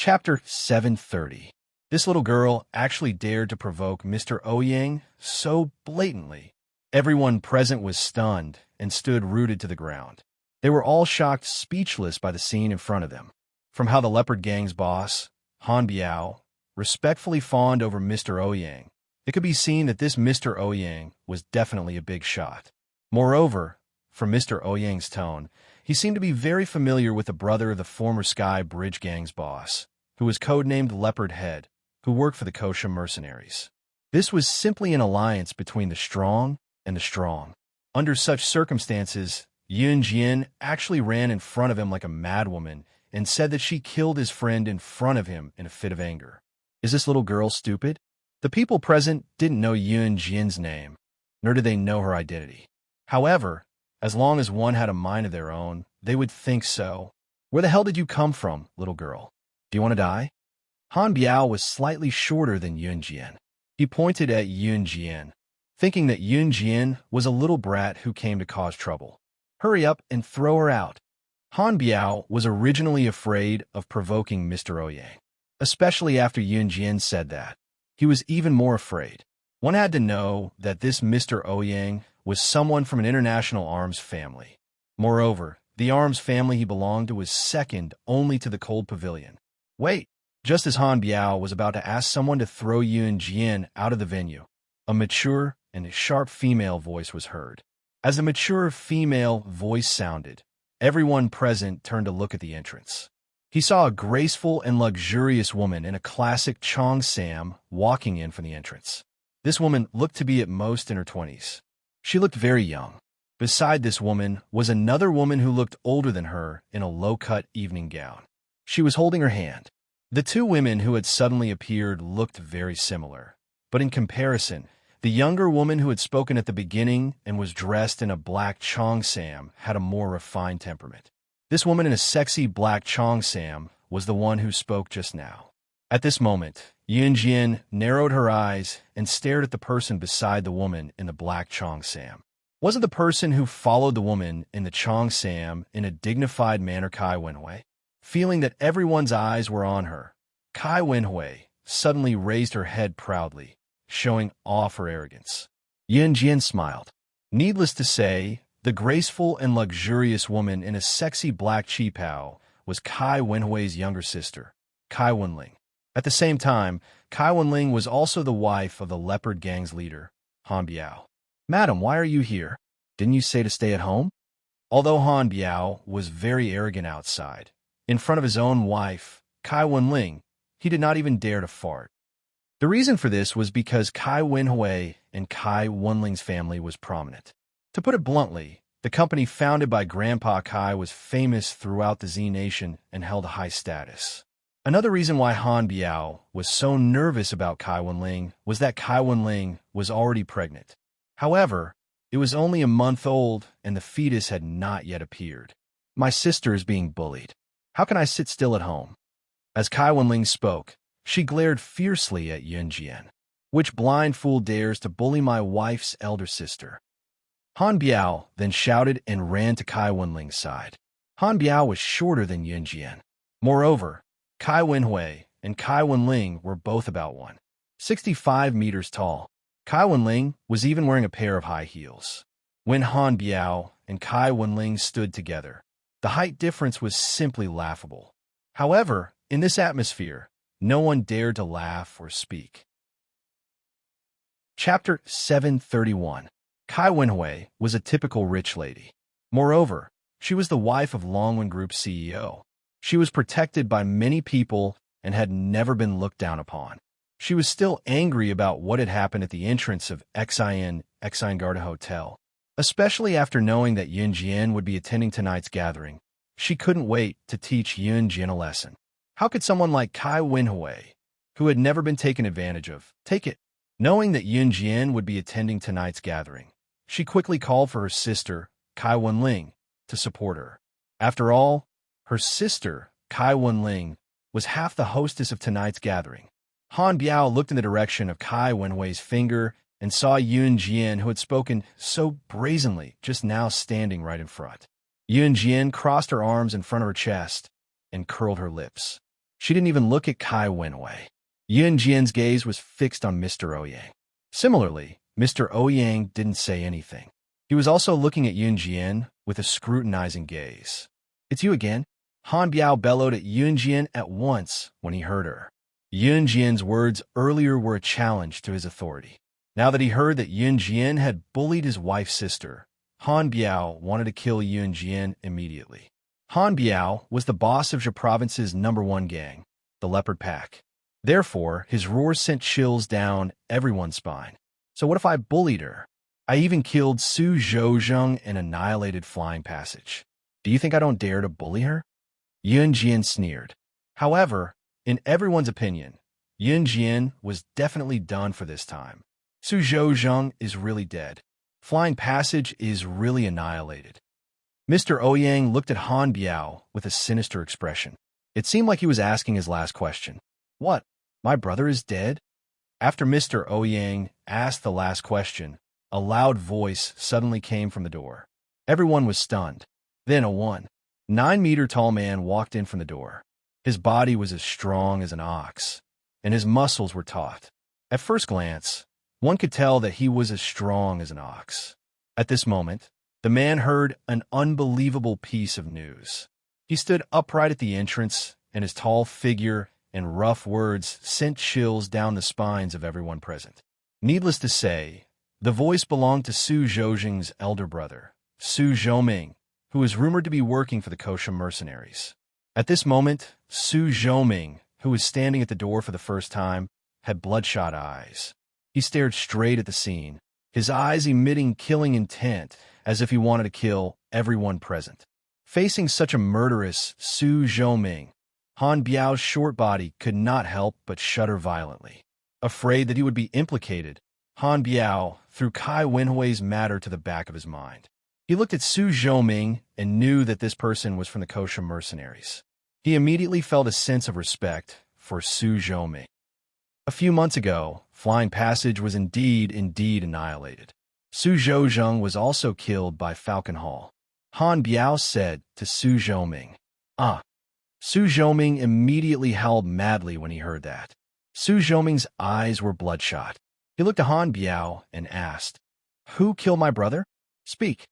Chapter 730. This little girl actually dared to provoke Mr. Ouyang so blatantly. Everyone present was stunned and stood rooted to the ground. They were all shocked speechless by the scene in front of them. From how the Leopard Gang's boss, Han Biao, respectfully fawned over Mr. Ouyang, it could be seen that this Mr. Ouyang was definitely a big shot. Moreover, from Mr. Ouyang's tone, he seemed to be very familiar with the brother of the former Sky Bridge Gang's boss, who was codenamed Leopard Head, who worked for the Kosha mercenaries. This was simply an alliance between the strong and the strong. Under such circumstances, Yun Jian actually ran in front of him like a madwoman and said that she killed his friend in front of him in a fit of anger. Is this little girl stupid? The people present didn't know Yun Jian's name, nor did they know her identity. However, as long as one had a mind of their own, they would think so. Where the hell did you come from, little girl? Do you want to die? Han Biao was slightly shorter than Yun Jian. He pointed at Yun Jian, thinking that Yun Jian was a little brat who came to cause trouble. Hurry up and throw her out. Han Biao was originally afraid of provoking Mr. Ouyang, especially after Yun Jian said that. He was even more afraid. One had to know that this Mr. Ouyang was someone from an international arms family. Moreover, the arms family he belonged to was second only to the Cold Pavilion. Wait, just as Han Biao was about to ask someone to throw Yun Jian out of the venue, a mature and sharp female voice was heard. As the mature female voice sounded, everyone present turned to look at the entrance. He saw a graceful and luxurious woman in a classic cheongsam walking in from the entrance. This woman looked to be at most in her 20s. She looked very young. Beside this woman was another woman who looked older than her in a low-cut evening gown. She was holding her hand. The two women who had suddenly appeared looked very similar, but in comparison, the younger woman who had spoken at the beginning and was dressed in a black cheongsam had a more refined temperament. This woman in a sexy black cheongsam was the one who spoke just now. At this moment, Yun Jian narrowed her eyes and stared at the person beside the woman in the black cheongsam. Was it the person who followed the woman in the cheongsam in a dignified manner Kai Wenhui? Feeling that everyone's eyes were on her, Kai Wenhui suddenly raised her head proudly, showing off her arrogance. Yun Jian smiled. Needless to say, the graceful and luxurious woman in a sexy black qipao was Kai Wenhui's younger sister, Kai Wenling. At the same time, Kai Wenling was also the wife of the Leopard Gang's leader, Han Biao. Madam, why are you here? Didn't you say to stay at home? Although Han Biao was very arrogant outside, in front of his own wife, Kai Wenling, he did not even dare to fart. The reason for this was because Kai Wenhui and Kai Wenling's family was prominent. To put it bluntly, the company founded by Grandpa Kai was famous throughout the Z Nation and held a high status. Another reason why Han Biao was so nervous about Kai Wenling was that Kai Wenling was already pregnant. However, it was only a month old and the fetus had not yet appeared. My sister is being bullied. How can I sit still at home? As Kai Wenling spoke, she glared fiercely at Yun Jian. Which blind fool dares to bully my wife's elder sister? Han Biao then shouted and ran to Kai Wenling's side. Han Biao was shorter than Yun Jian. Moreover, Kai Wenhui and Kai Wenling were both about 165 meters tall. Kai Wenling was even wearing a pair of high heels. When Han Biao and Kai Wenling stood together, the height difference was simply laughable. However, in this atmosphere, no one dared to laugh or speak. Chapter 731. Kai Wenhui was a typical rich lady. Moreover, she was the wife of Longwen Group's CEO. She was protected by many people and had never been looked down upon. She was still angry about what had happened at the entrance of Xin Garden Hotel, especially after knowing that Yun Jian would be attending tonight's gathering. She couldn't wait to teach Yun Jian a lesson. How could someone like Kai Wenhui, who had never been taken advantage of, take it? Knowing that Yun Jian would be attending tonight's gathering, she quickly called for her sister, Kai Wenling, to support her. After all, her sister, Kai Wenling, was half the hostess of tonight's gathering. Han Biao looked in the direction of Kai Wenhui's finger and saw Yun Jian, who had spoken so brazenly, just now standing right in front. Yun Jian crossed her arms in front of her chest and curled her lips. She didn't even look at Kai Wenwei. Yun Jian's gaze was fixed on Mr. Ouyang. Similarly, Mr. Ouyang didn't say anything. He was also looking at Yun Jian with a scrutinizing gaze. "It's you again?" Han Biao bellowed at Yun Jian at once when he heard her. Yun Jian's words earlier were a challenge to his authority. Now that he heard that Yun Jian had bullied his wife's sister, Han Biao wanted to kill Yun Jian immediately. Han Biao was the boss of Zhe Province's #1 gang, the Leopard Pack. Therefore, his roar sent chills down everyone's spine. So what if I bullied her? I even killed Su Zhouzheng and annihilated Flying Passage. Do you think I don't dare to bully her? Yun Jian sneered. However, in everyone's opinion, Yun Jian was definitely done for this time. Su Zhouzheng is really dead. Flying Passage is really annihilated. Mr. Ouyang looked at Han Biao with a sinister expression. It seemed like he was asking his last question. What? My brother is dead? After Mr. Ouyang asked the last question, a loud voice suddenly came from the door. Everyone was stunned. Then a 1.9-meter tall man walked in from the door. His body was as strong as an ox, and his muscles were taut. At first glance, one could tell that he was as strong as an ox. At this moment, the man heard an unbelievable piece of news. He stood upright at the entrance, and his tall figure and rough words sent chills down the spines of everyone present. Needless to say, the voice belonged to Su Zhouzheng's elder brother, Su Zhoming, who was rumored to be working for the Kosha mercenaries. At this moment, Su Zhoming, who was standing at the door for the first time, had bloodshot eyes. He stared straight at the scene, his eyes emitting killing intent, as if he wanted to kill everyone present. Facing such a murderous Su Zhoming, Han Biao's short body could not help but shudder violently. Afraid that he would be implicated, Han Biao threw Kai Wenhui's matter to the back of his mind. He looked at Su Zhoming and knew that this person was from the Kosha mercenaries. He immediately felt a sense of respect for Su Zhoming. A few months ago, Flying Passage was indeed annihilated. Su Zhouzheng was also killed by Falcon Hall. Han Biao said to Su Zhoming. Su Zhoming immediately howled madly when he heard that. Su Zhoming's eyes were bloodshot. He looked at Han Biao and asked, "Who killed my brother? Speak."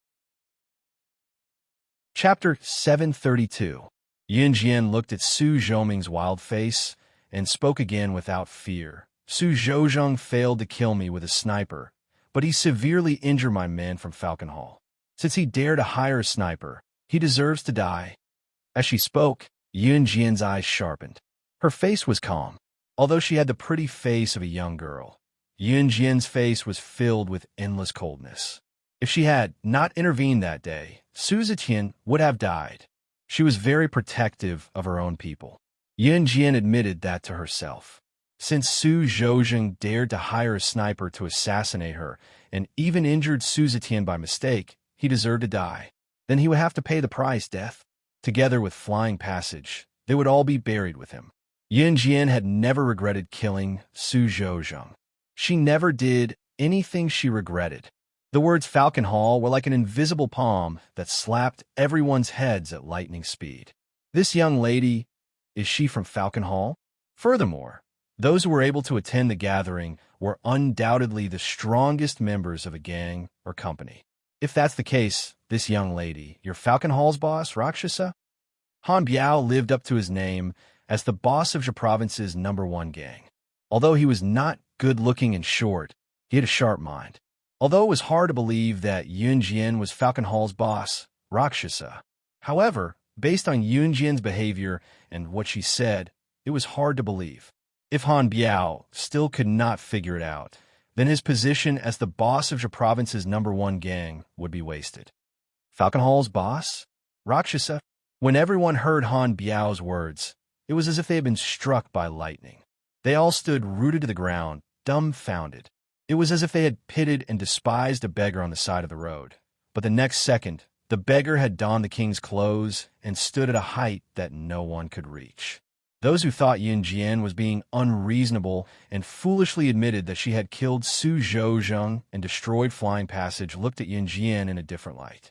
Chapter 732. Yun Jian looked at Su Zhoming's wild face and spoke again without fear. "Su Zhouzheng failed to kill me with a sniper, but he severely injured my men from Falcon Hall. Since he dared to hire a sniper, he deserves to die." As she spoke, Yun Jian's eyes sharpened. Her face was calm, although she had the pretty face of a young girl. Yun Jian's face was filled with endless coldness. If she had not intervened that day, Su Zetian would have died. She was very protective of her own people. Yun Jian admitted that to herself. Since Su Zhouzheng dared to hire a sniper to assassinate her and even injured Su Zetian by mistake, he deserved to die. Then he would have to pay the price, death. Together with Flying Passage, they would all be buried with him. Yun Jian had never regretted killing Su Zhouzheng. She never did anything she regretted. The words Falcon Hall were like an invisible palm that slapped everyone's heads at lightning speed. This young lady, is she from Falcon Hall? Furthermore, those who were able to attend the gathering were undoubtedly the strongest members of a gang or company. If that's the case, this young lady, your Falcon Hall's boss, Rakshasa? Han Biao lived up to his name as the boss of Zhe Province's #1 gang. Although he was not good-looking and short, he had a sharp mind. Although it was hard to believe that Yun Jian was Falcon Hall's boss, Rakshasa. However, based on Yun Jian's behavior and what she said, it was hard to believe. If Han Biao still could not figure it out, then his position as the boss of Zhe Province's #1 gang would be wasted. Falcon Hall's boss? Rakshasa? When everyone heard Han Biao's words, it was as if they had been struck by lightning. They all stood rooted to the ground, dumbfounded. It was as if they had pitied and despised a beggar on the side of the road. But the next second, the beggar had donned the king's clothes and stood at a height that no one could reach. Those who thought Yun Jian was being unreasonable and foolishly admitted that she had killed Su Zhouzheng and destroyed Flying Passage looked at Yun Jian in a different light.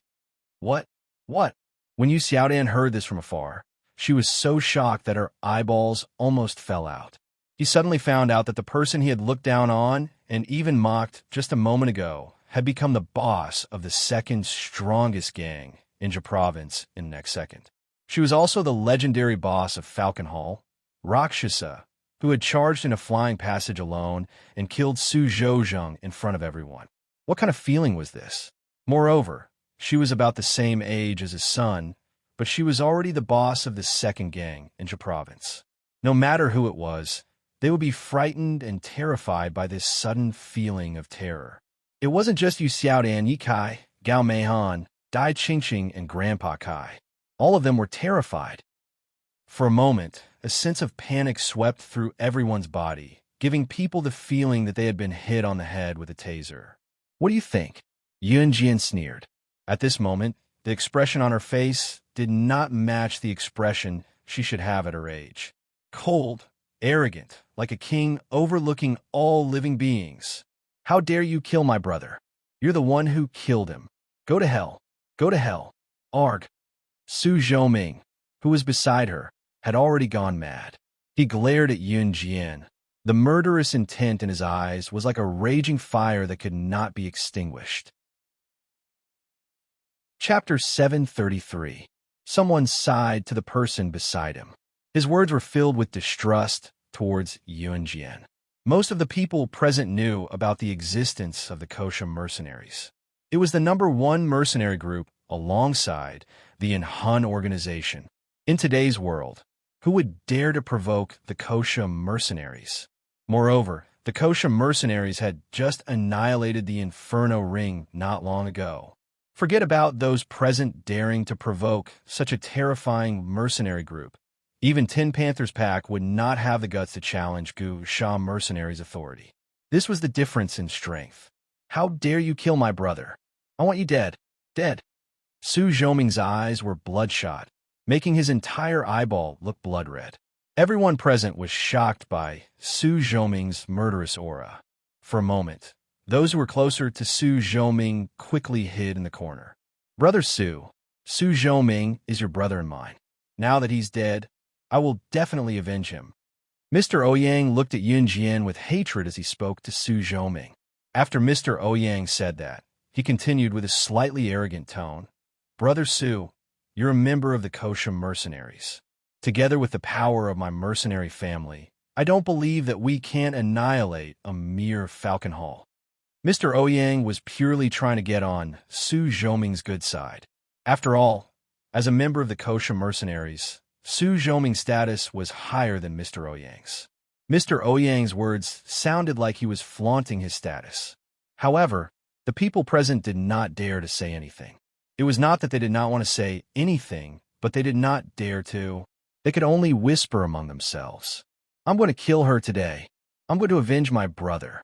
What? When Yu Xiaodan heard this from afar, She was so shocked that her eyeballs almost fell out. He suddenly found out that the person he had looked down on and even mocked just a moment ago had become the boss of the second strongest gang in Ja province in the next second. She was also the legendary boss of Falcon Hall, Rakshasa, who had charged in a flying passage alone and killed Su Zhouzheng in front of everyone. What kind of feeling was this? Moreover, she was about the same age as his son, but she was already the boss of the second gang in Ja province. No matter who it was, they would be frightened and terrified by this sudden feeling of terror. It wasn't just Yu Xiaodan Yikai, Gao Meihan, Dai Qingqing, and Grandpa Kai. All of them were terrified. For a moment, a sense of panic swept through everyone's body, giving people the feeling that they had been hit on the head with a taser. What do you think? Yun Jian sneered. At this moment, the expression on her face did not match the expression she should have at her age. Cold, arrogant, like a king overlooking all living beings. How dare you kill my brother? You're the one who killed him. Go to hell. Go to hell. Arg. Su Zhouming, who was beside her, had already gone mad. He glared at Yun Jian. The murderous intent in his eyes was like a raging fire that could not be extinguished. Chapter 733. Someone sighed to the person beside him. His words were filled with distrust towards Yun Jian. Most of the people present knew about the existence of the Kosha mercenaries. It was the #1 mercenary group alongside the Han organization. In today's world, who would dare to provoke the Kosha mercenaries? Moreover, the Kosha mercenaries had just annihilated the Inferno Ring not long ago. Forget about those present daring to provoke such a terrifying mercenary group. Even Tin Panther's pack would not have the guts to challenge Gu Sha mercenaries' authority. This was the difference in strength. How dare you kill my brother? I want you dead. Dead. Su Zhouming's eyes were bloodshot, making his entire eyeball look blood red. Everyone present was shocked by Su Zhouming's murderous aura. For a moment, those who were closer to Su Zhouming quickly hid in the corner. Brother Su Zhouming is your brother and mine. Now that he's dead, I will definitely avenge him. Mr. Ouyang looked at Yun Jian with hatred as he spoke to Su Zhouming. After Mr. Ouyang said that, he continued with a slightly arrogant tone. Brother Su, you're a member of the Kosha mercenaries. Together with the power of my mercenary family, I don't believe that we can annihilate a mere Falcon Hall. Mr. Ouyang was purely trying to get on Su Zhouming's good side. After all, as a member of the Kosha mercenaries, Su Zhouming's status was higher than Mr. Ouyang's. Mr. Ouyang's words sounded like he was flaunting his status. However, the people present did not dare to say anything. It was not that they did not want to say anything, but they did not dare to. They could only whisper among themselves. I'm going to kill her today. I'm going to avenge my brother.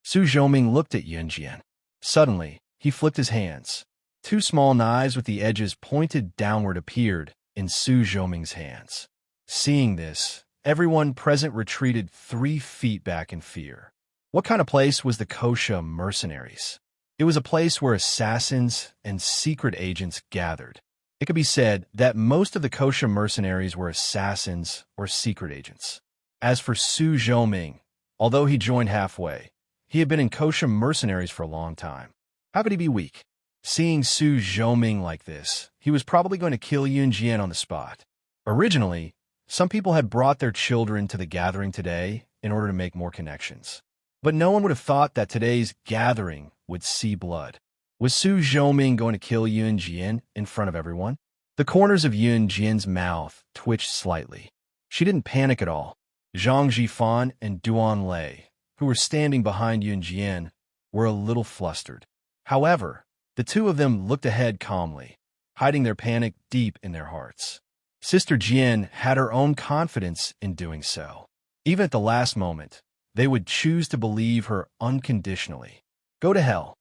Su Zhouming looked at Yun Jian. Suddenly, he flipped his hands. 2 small knives with the edges pointed downward appeared in Su Zhouming's hands. Seeing this, everyone present retreated 3 feet back in fear. What kind of place was the Kosha mercenaries? It was a place where assassins and secret agents gathered. It could be said that most of the Kosha mercenaries were assassins or secret agents. As for Su Zhouming, although he joined halfway, he had been in Kosha mercenaries for a long time. How could he be weak? Seeing Su Zhouming like this, he was probably going to kill Yun Jian on the spot. Originally, some people had brought their children to the gathering today in order to make more connections. But no one would have thought that today's gathering would see blood. Was Su Zhouming going to kill Yun Jian in front of everyone? The corners of Yun Jian's mouth twitched slightly. She didn't panic at all. Zhang Jifan and Duan Lei, who were standing behind Yun Jian, were a little flustered. However, the 2 of them looked ahead calmly, hiding their panic deep in their hearts. Sister Jian had her own confidence in doing so. Even at the last moment, they would choose to believe her unconditionally. Go to hell.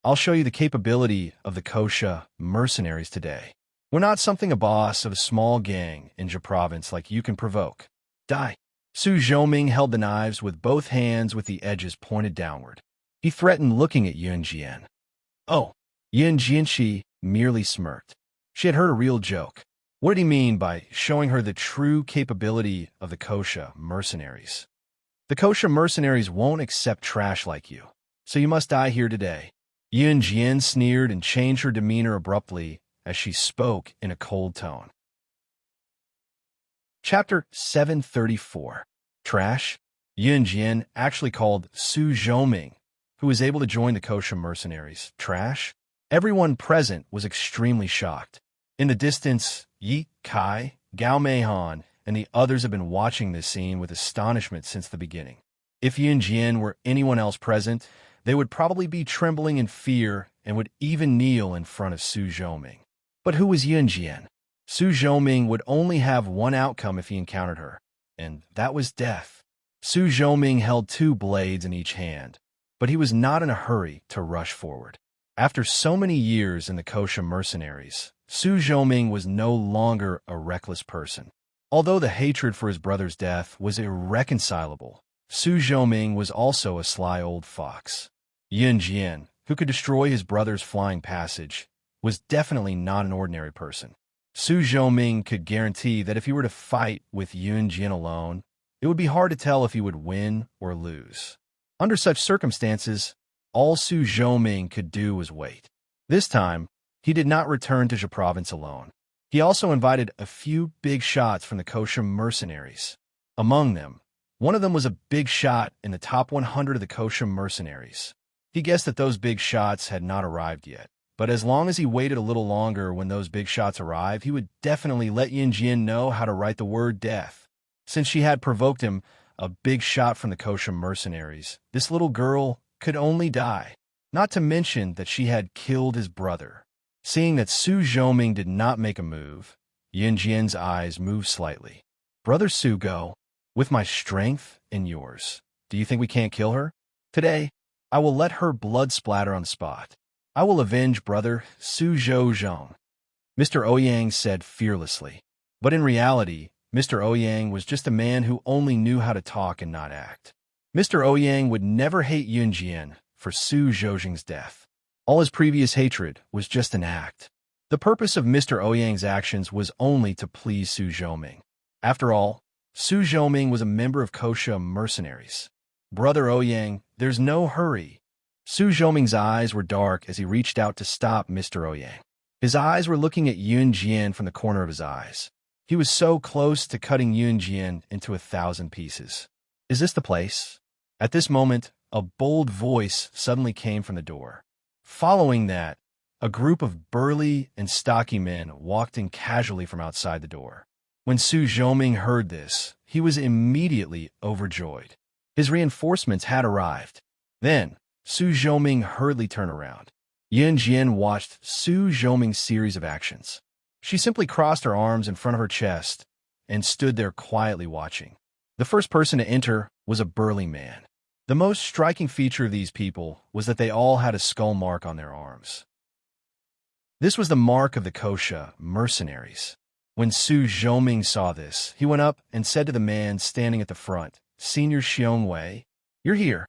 I'll show you the capability of the Kosha mercenaries today. We're not something a boss of a small gang in Ja province like you can provoke. Die. Su Zhouming held the knives with both hands with the edges pointed downward. He threatened, looking at Yun Jian. Oh, Yun Jianxi merely smirked. She had heard a real joke. What did he mean by showing her the true capability of the Kosha mercenaries? The Kosha mercenaries won't accept trash like you, so you must die here today. Yun Jian sneered and changed her demeanor abruptly as she spoke in a cold tone. Chapter 734. Trash. Yun Jian actually called Su Zhoming, who was able to join the Kosha mercenaries, trash. Everyone present was extremely shocked. In the distance, Yi Kai, Gao Meihan, and the others have been watching this scene with astonishment since the beginning. If Yun Jian were anyone else present, they would probably be trembling in fear and would even kneel in front of Su Zhoming. But who was Yun Jian? Su Zhoming would only have one outcome if he encountered her, and that was death. Su Zhoming held 2 blades in each hand, but he was not in a hurry to rush forward. After so many years in the Kosha mercenaries, Su Zhoming was no longer a reckless person. Although the hatred for his brother's death was irreconcilable, Su Zhoming was also a sly old fox. Yun Jian, who could destroy his brother's flying passage, was definitely not an ordinary person. Su Zhoming could guarantee that if he were to fight with Yun Jian alone, it would be hard to tell if he would win or lose. Under such circumstances, all Su Zhoming could do was wait. This time, he did not return to Zhe province alone. He also invited a few big shots from the Kosha mercenaries. Among them, one of them was a big shot in the top 100 of the Kosha mercenaries. He guessed that those big shots had not arrived yet, but as long as he waited a little longer when those big shots arrived, he would definitely let Yun Jian know how to write the word death. Since she had provoked him a big shot from the Kosha mercenaries, this little girl could only die, not to mention that she had killed his brother. Seeing that Su Zhoming did not make a move, Yun Jian's eyes moved slightly. Brother Su, go. With my strength and yours, do you think we can't kill her? Today, I will let her blood splatter on the spot. I will avenge brother Su Zhozhong, Mr. Ouyang said fearlessly. But in reality, Mr. Ouyang was just a man who only knew how to talk and not act. Mr. Ouyang would never hate Yun Jian for Su Zhozhong's death. All his previous hatred was just an act. The purpose of Mr. Ouyang's actions was only to please Su Zhoming. After all, Su Zhoming was a member of Kosha mercenaries. Brother Ouyang, there's no hurry. Su Zhoming's eyes were dark as he reached out to stop Mr. Ouyang. His eyes were looking at Yun Jian from the corner of his eyes. He was so close to cutting Yun Jian into 1,000 pieces. Is this the place? At this moment, a bold voice suddenly came from the door. Following that, a group of burly and stocky men walked in casually from outside the door. When Su Zhoming heard this, he was immediately overjoyed. His reinforcements had arrived. Then, Su Zhoming hurriedly turned around. Yun Jian watched Su Zhoming's series of actions. She simply crossed her arms in front of her chest and stood there quietly watching. The first person to enter was a burly man. The most striking feature of these people was that they all had a skull mark on their arms. This was the mark of the Kosha mercenaries. When Su Zhoming saw this, he went up and said to the man standing at the front, "Senior Xiong Wei, you're here."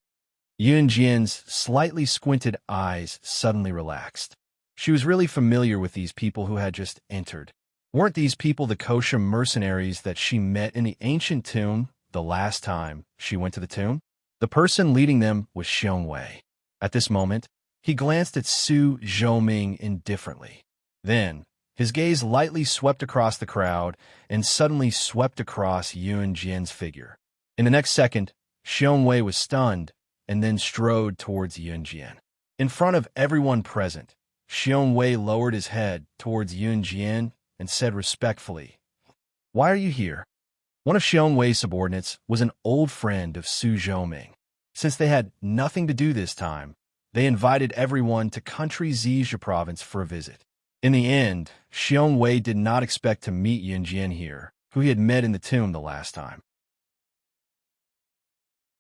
Yun Jian's slightly squinted eyes suddenly relaxed. She was really familiar with these people who had just entered. Weren't these people the Kosha mercenaries that she met in the ancient tomb the last time she went to the tomb? The person leading them was Xiong Wei. At this moment, he glanced at Su Zhoming indifferently. Then, his gaze lightly swept across the crowd and suddenly swept across Yun Jian's figure. In the next second, Xiong Wei was stunned and then strode towards Yun Jian. In front of everyone present, Xiong Wei lowered his head towards Yun Jian and said respectfully, "Why are you here?" One of Xiong Wei's subordinates was an old friend of Su Zhoming. Since they had nothing to do this time, they invited everyone to Country Zizhe province for a visit. In the end, Xiong Wei did not expect to meet Yun Jian here, who he had met in the tomb the last time.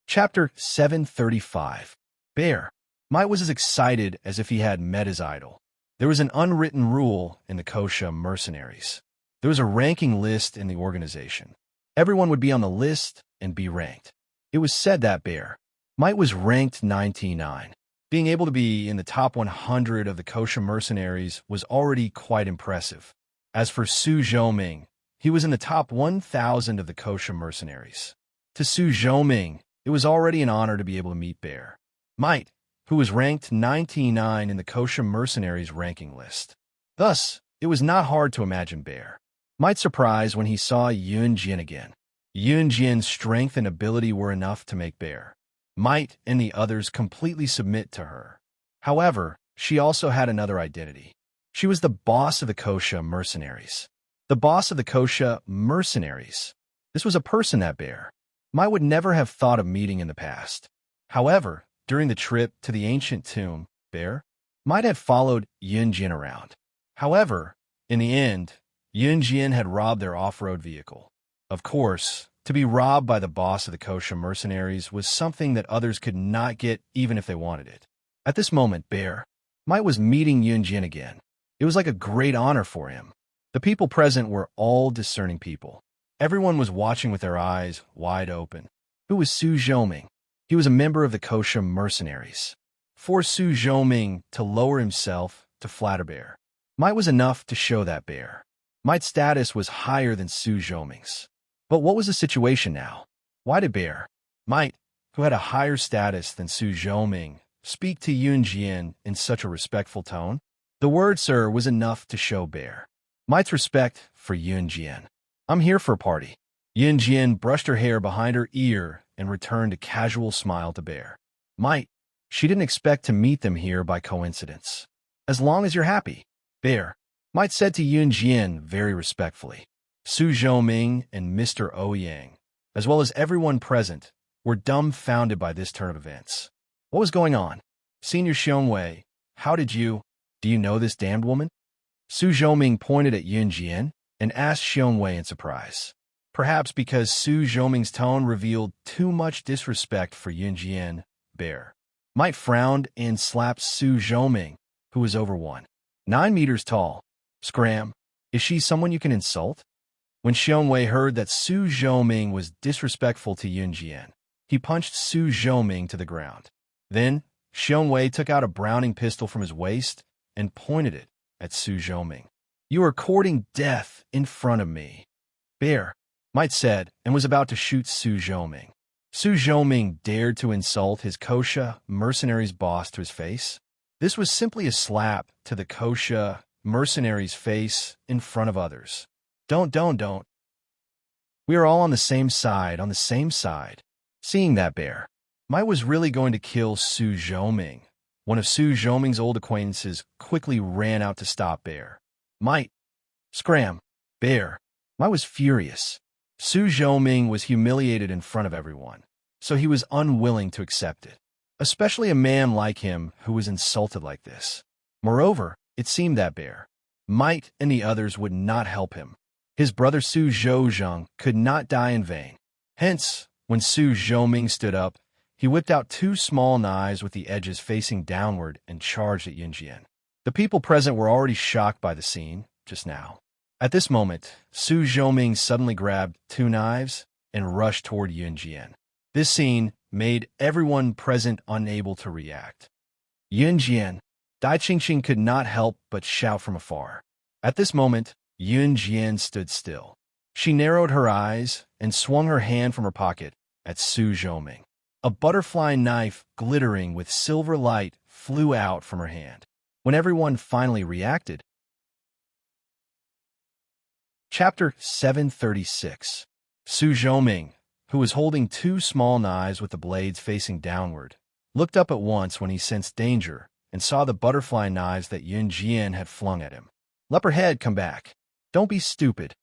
Chapter 735. Bear. Might was as excited as if he had met his idol. There was an unwritten rule in the Kosha mercenaries. There was a ranking list in the organization. Everyone would be on the list and be ranked. It was said that Bear Might was ranked 99. Being able to be in the top 100 of the Kosha mercenaries was already quite impressive. As for Su Zhoming, he was in the top 1,000 of the Kosha mercenaries. To Su Zhoming, it was already an honor to be able to meet Bear Might, who was ranked 99 in the Kosha mercenaries ranking list. Thus, it was not hard to imagine Bear Might's surprise when he saw Yun Jin again. Yun Jin's strength and ability were enough to make Bear Might and the others completely submit to her. However, she also had another identity. She was the boss of the Kosha mercenaries. The boss of the Kosha mercenaries. This was a person that Bear Might would never have thought of meeting in the past. However, during the trip to the ancient tomb, Bear Might had followed Yun Jin around. However, in the end, Yun Jin had robbed their off-road vehicle. Of course, to be robbed by the boss of the Kosha mercenaries was something that others could not get even if they wanted it. At this moment, Bear Might was meeting Yun Jin again. It was like a great honor for him. The people present were all discerning people. Everyone was watching with their eyes wide open. Who was Su Zhoming? He was a member of the Kosha mercenaries. For Su Zhoming to lower himself to flatter Bear Might was enough to show that Bear Might's status was higher than Su Zhoming's. But what was the situation now? Why did Bear Might, who had a higher status than Su Zhoming, speak to Yun Jin in such a respectful tone? The word "sir" was enough to show Bear Might's respect for Yun Jin. "I'm here for a party." Yun Jin brushed her hair behind her ear and returned a casual smile to Bear Might. She didn't expect to meet them here by coincidence. "As long as you're happy," Bear Might said to Yun Jin very respectfully. Su Zhoming and Mr. Ouyang, as well as everyone present, were dumbfounded by this turn of events. What was going on? "Senior Xiongwei, how did you... Do you know this damned woman?" Su Zhoming pointed at Yun Jin and asked Xiongwei in surprise. Perhaps because Su Zhoming's tone revealed too much disrespect for Yun Jin, Bear Might frowned and slapped Su Zhoming, who was over 9 meters tall. "Scram, is she someone you can insult?" When Xiongwei heard that Su Zhoming was disrespectful to Yun Jin, he punched Su Zhoming to the ground. Then, Xiongwei took out a Browning pistol from his waist and pointed it at Su Zhoming. "You are courting death in front of me," Bear Might said, and was about to shoot Su Zhoming. Su Zhoming dared to insult his Kosha mercenaries boss to his face. This was simply a slap to the Kosha mercenaries' face in front of others. Don't. We are all on the same side, Seeing that, Bear Might was really going to kill Su Zhoming. One of Su Zhoming's old acquaintances quickly ran out to stop Bear Might. "Scram!" Bear Might was furious. Su Zhoming was humiliated in front of everyone, so he was unwilling to accept it, especially a man like him who was insulted like this. Moreover, it seemed that Bear Might and the others would not help him. His brother Su Zhozheng could not die in vain. Hence, when Su Zhoming stood up, he whipped out 2 small knives with the edges facing downward and charged at Yun Jin. The people present were already shocked by the scene just now. At this moment, Su Zhoming suddenly grabbed 2 knives and rushed toward Yun Jin. This scene made everyone present unable to react. "Yun Jin!" Dai Qingqing could not help but shout from afar. At this moment, Yun Jin stood still. She narrowed her eyes and swung her hand from her pocket at Su Zhoming. A butterfly knife glittering with silver light flew out from her hand. When everyone finally reacted, Chapter 736. Su Zhoming, who was holding 2 small knives with the blades facing downward, looked up at once when he sensed danger and saw the butterfly knives that Yun Jin had flung at him. "Leopardhead, come back. Don't be stupid."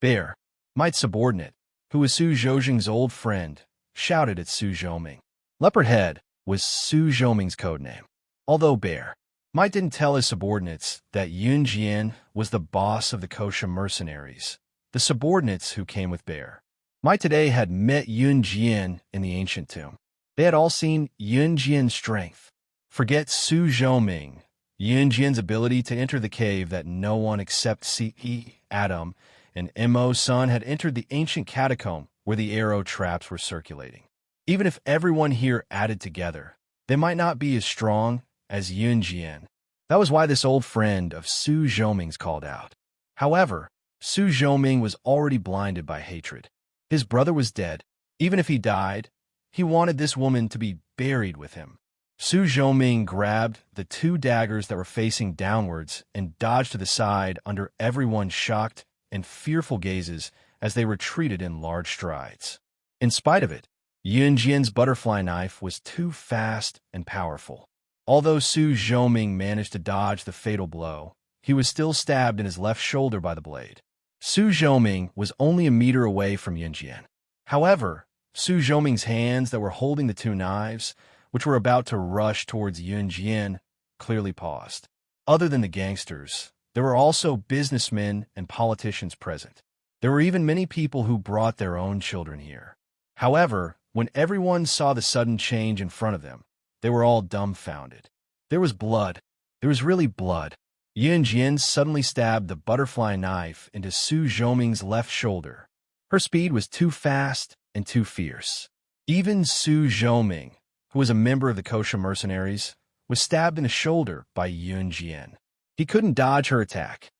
Bear Might's subordinate, who was Su Zhozheng's old friend, shouted at Su Zhoming. Leopardhead was Su Zhoming's code name. Although Bear Might didn't tell his subordinates that Yun Jin was the boss of the Kosha mercenaries, the subordinates who came with Bear Might today had met Yun Jin in the ancient tomb. They had all seen Yun Jin's strength. Forget Su Zhoming, Yun Jin's ability to enter the cave that no one except C.E. Adam and M.O. Sun had entered the ancient catacomb where the arrow traps were circulating. Even if everyone here added together, they might not be as strong as Yun Jin. That was why this old friend of Su Zhoming's called out. However, Su Zhoming was already blinded by hatred. His brother was dead. Even if he died, he wanted this woman to be buried with him. Su Zhoming grabbed the two daggers that were facing downwards and dodged to the side under everyone's shocked and fearful gazes as they retreated in large strides. In spite of it, Yunjian's butterfly knife was too fast and powerful. Although Su Zhoming managed to dodge the fatal blow, he was still stabbed in his left shoulder by the blade. Su Zhoming was only a meter away from Yunjian. However, Su Zhoming's hands that were holding the two knives, which were about to rush towards Yunjian, clearly paused. Other than the gangsters, there were also businessmen and politicians present. There were even many people who brought their own children here. However, when everyone saw the sudden change in front of them, they were all dumbfounded. There was blood. There was really blood. Yunjian suddenly stabbed the butterfly knife into Su Zhoming's left shoulder. Her speed was too fast and too fierce. Even Su Zhoming, who was a member of the kosher mercenaries, was stabbed in the shoulder by Yunjian. He couldn't dodge her attack.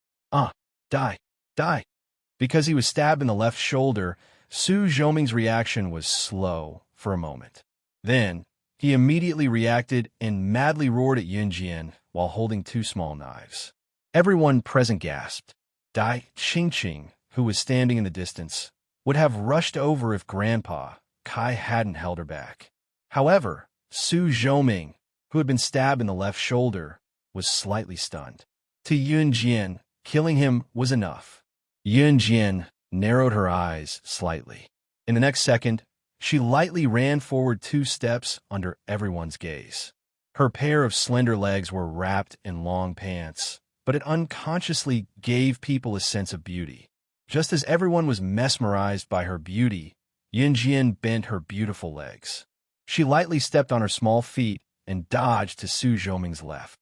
Die, die. Because he was stabbed in the left shoulder, Su Zhoming's reaction was slow for a moment. Then, he immediately reacted and madly roared at Yunjian while holding two small knives. Everyone present gasped. Dai Qingqing, who was standing in the distance, would have rushed over if Grandpa Kai hadn't held her back. However, Su Zhoming, who had been stabbed in the left shoulder, was slightly stunned. To Yunjian, killing him was enough. Yunjian narrowed her eyes slightly. In the next second, she lightly ran forward 2 steps under everyone's gaze. Her pair of slender legs were wrapped in long pants, but it unconsciously gave people a sense of beauty. Just as everyone was mesmerized by her beauty, Yunjian bent her beautiful legs. She lightly stepped on her small feet and dodged to Su Zhoming's left.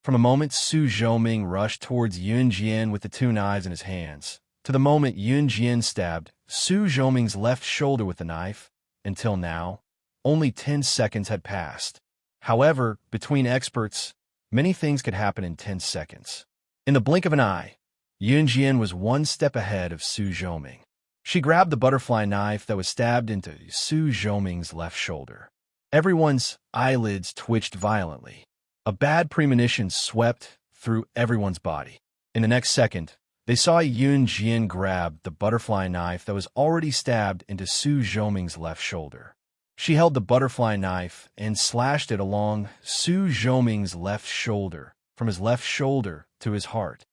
From the moment Su Zhoming rushed towards Yunjian with the 2 knives in his hands, to the moment Yunjian stabbed Su Zhoming's left shoulder with the knife, until now, only 10 seconds had passed. However, between experts, many things could happen in 10 seconds. In the blink of an eye, Yunjian was 1 step ahead of Su Zhoming. She grabbed the butterfly knife that was stabbed into Su Zhoming's left shoulder. Everyone's eyelids twitched violently. A bad premonition swept through everyone's body. In the next second, they saw Yunjian grab the butterfly knife that was already stabbed into Su Zhoming's left shoulder. She held the butterfly knife and slashed it along Su Zhoming's left shoulder, from his left shoulder to his heart.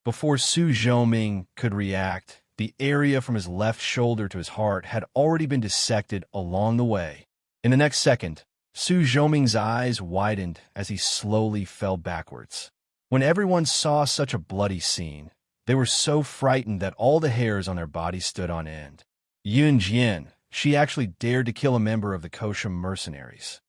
Before Su Zhoming could react, the area from his left shoulder to his heart had already been dissected along the way. In the next second, Su Zhoming's eyes widened as he slowly fell backwards. When everyone saw such a bloody scene, they were so frightened that all the hairs on their bodies stood on end. Yunjian, she actually dared to kill a member of the kosher mercenaries.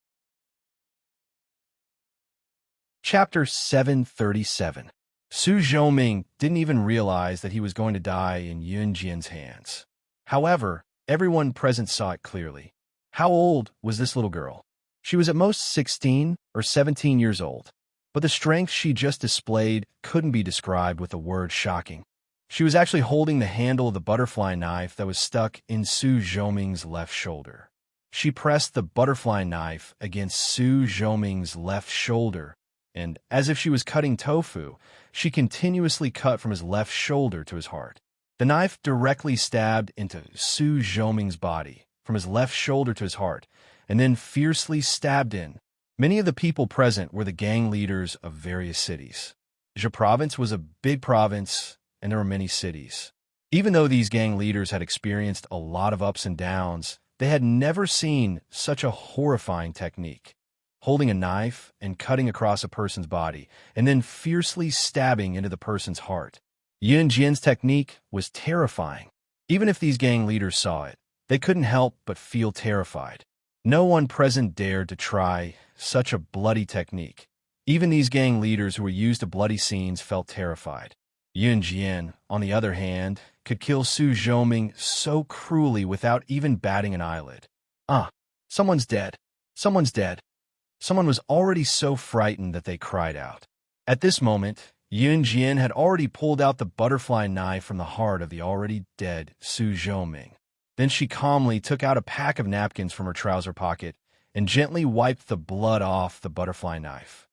Chapter 737. Su Zhoming didn't even realize that he was going to die in Yunjian's hands. However, everyone present saw it clearly. How old was this little girl? She was at most 16 or 17 years old, but the strength she just displayed couldn't be described with the word shocking. She was actually holding the handle of the butterfly knife that was stuck in Su Zhoming's left shoulder. She pressed the butterfly knife against Su Zhoming's left shoulder, and, as if she was cutting tofu, she continuously cut from his left shoulder to his heart. The knife directly stabbed into Su Zhoming's body, from his left shoulder to his heart, and then fiercely stabbed in. Many of the people present were the gang leaders of various cities. Zhe province was a big province, and there were many cities. Even though these gang leaders had experienced a lot of ups and downs, they had never seen such a horrifying technique. Holding a knife and cutting across a person's body, and then fiercely stabbing into the person's heart. Yunjian's technique was terrifying. Even if these gang leaders saw it, they couldn't help but feel terrified. No one present dared to try such a bloody technique. Even these gang leaders who were used to bloody scenes felt terrified. Yunjian, on the other hand, could kill Su Zhoming so cruelly without even batting an eyelid. Someone's dead. Someone's dead. Someone was already so frightened that they cried out. At this moment, Yun Jian had already pulled out the butterfly knife from the heart of the already dead Su Zhoming. Then she calmly took out a pack of napkins from her trouser pocket and gently wiped the blood off the butterfly knife.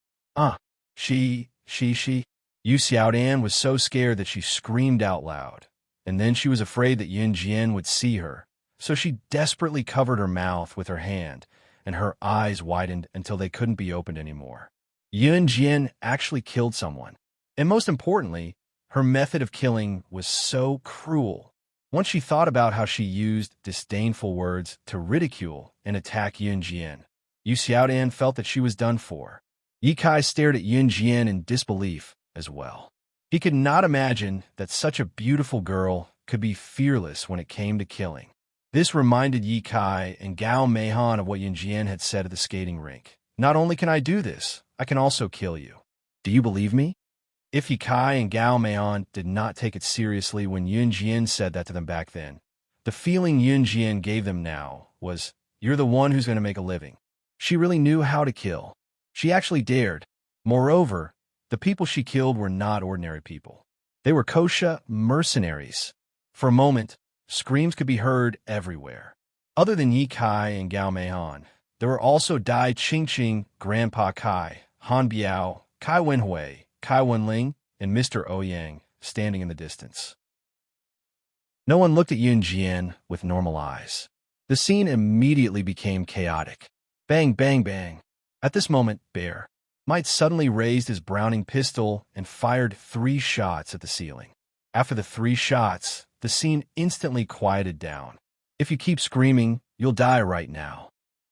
She. Yu Xiaodan was so scared that she screamed out loud, and then she was afraid that Yun Jian would see her, so she desperately covered her mouth with her hand, and her eyes widened until they couldn't be opened anymore. Yun Jian actually killed someone, and most importantly, her method of killing was so cruel. Once she thought about how she used disdainful words to ridicule and attack Yun Jian, Yu Xiaodan felt that she was done for. Ye Kai stared at Yun Jian in disbelief as well. He could not imagine that such a beautiful girl could be fearless when it came to killing. This reminded Ye Kai and Gao Meihan of what Yun Jian had said at the skating rink. Not only can I do this, I can also kill you. Do you believe me? If Ye Kai and Gao Meihan did not take it seriously when Yun Jian said that to them back then, the feeling Yun Jian gave them now was, you're the one who's going to make a living. She really knew how to kill. She actually dared. Moreover, the people she killed were not ordinary people. They were kosha mercenaries. For a moment, screams could be heard everywhere. Other than Ye Kai and Gao Meihan, there were also Dai Qingqing, Grandpa Kai, Han Biao, Kai Wenhui, Kai Wenling, and Mr. Ouyang standing in the distance. No one looked at Yun Jian with normal eyes. The scene immediately became chaotic. Bang, bang, bang. At this moment, Bear Might suddenly raised his Browning pistol and fired 3 shots at the ceiling. After the 3 shots, the scene instantly quieted down. If you keep screaming, you'll die right now.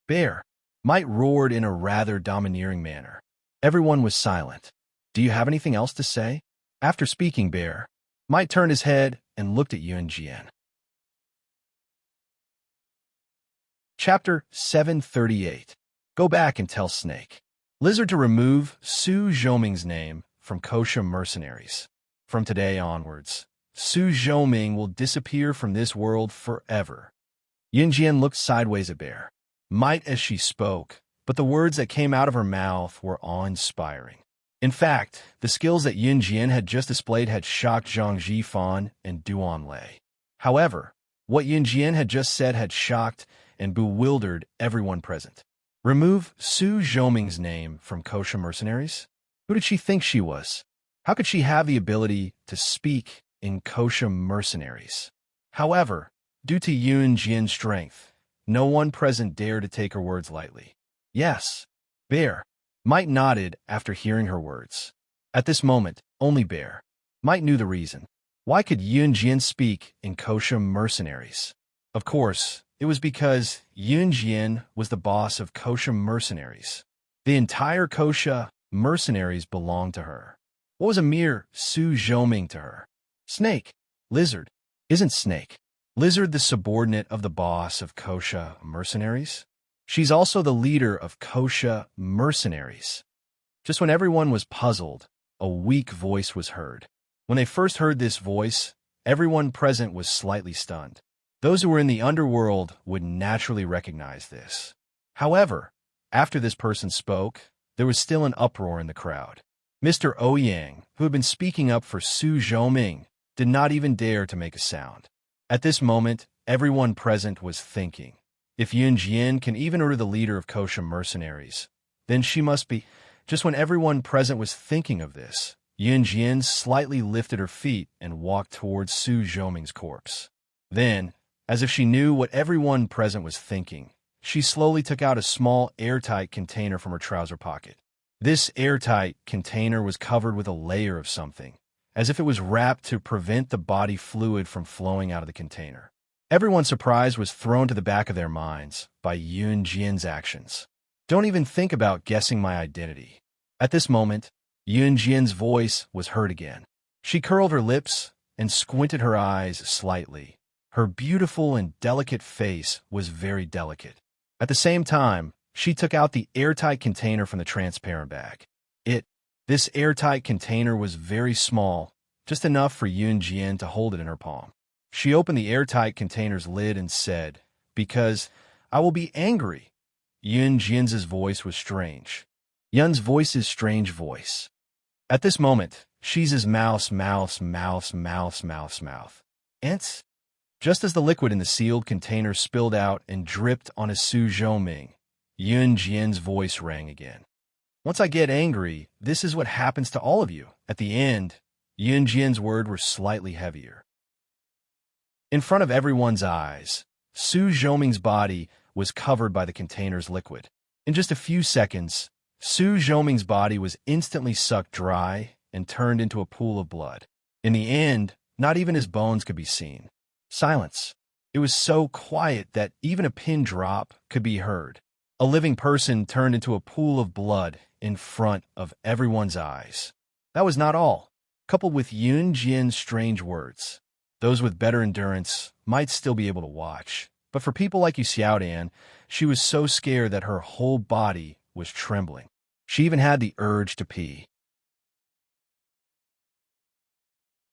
Bear Might roared in a rather domineering manner. Everyone was silent. Do you have anything else to say? After speaking, Bear Might turned his head and looked at Yun Jian. Chapter 738. Go back and tell Snake Lizard to remove Su Zhoming's name from kosha mercenaries. From today onwards, Su Zhoming will disappear from this world forever. Yun Jian looked sideways at Bear Might as she spoke, but the words that came out of her mouth were awe-inspiring. In fact, the skills that Yun Jian had just displayed had shocked Zhang Jifan and Duan Lei. However, what Yun Jian had just said had shocked and bewildered everyone present. Remove Su Zhoming's name from kosha mercenaries? Who did she think she was? How could she have the ability to speak in kosha mercenaries? However, due to Yun Jian's strength, no one present dared to take her words lightly. Yes, Bear Might nodded after hearing her words. At this moment, only Bear Might knew the reason. Why could Yun Jian speak in kosha mercenaries? Of course, it was because Yun Jian was the boss of kosha mercenaries. The entire kosha mercenaries belonged to her. What was a mere Su Zhoming to her? Snake, Lizard. Isn't Snake Lizard the subordinate of the boss of kosha mercenaries? She's also the leader of kosha mercenaries. Just when everyone was puzzled, a weak voice was heard. When they first heard this voice, everyone present was slightly stunned. Those who were in the underworld would naturally recognize this. However, after this person spoke, there was still an uproar in the crowd. Mr. Ouyang, who had been speaking up for Su Zhoming, did not even dare to make a sound. At this moment, everyone present was thinking, if Yun Jian can even order the leader of kosha mercenaries, then she must be. Just when everyone present was thinking of this, Yun Jian slightly lifted her feet and walked towards Su Zhoming's corpse. Then, as if she knew what everyone present was thinking, she slowly took out a small airtight container from her trouser pocket. This airtight container was covered with a layer of something, as if it was wrapped to prevent the body fluid from flowing out of the container. Everyone's surprise was thrown to the back of their minds by Yun Jian's actions. Don't even think about guessing my identity. At this moment, Yun Jian's voice was heard again. She curled her lips and squinted her eyes slightly. Her beautiful and delicate face was very delicate. At the same time, she took out the airtight container from the transparent bag. This airtight container was very small, just enough for Yun Jian to hold it in her palm. She opened the airtight container's lid and said, "Because I will be angry." Yun Jian's voice was strange. Yun's voice's strange voice. At this moment, She's his mouth. Ants? Just as the liquid in the sealed container spilled out and dripped on his Su Zhoming, Yun Jian's voice rang again. Once I get angry, this is what happens to all of you. At the end, Yun Jian's words were slightly heavier. In front of everyone's eyes, Su Zhoming's body was covered by the container's liquid. In just a few seconds, Su Zhoming's body was instantly sucked dry and turned into a pool of blood. In the end, not even his bones could be seen. Silence. It was so quiet that even a pin drop could be heard. A living person turned into a pool of blood in front of everyone's eyes. That was not all. Coupled with Yun Jian's strange words, those with better endurance might still be able to watch. But for people like Xiaodan, she was so scared that her whole body was trembling. She even had the urge to pee.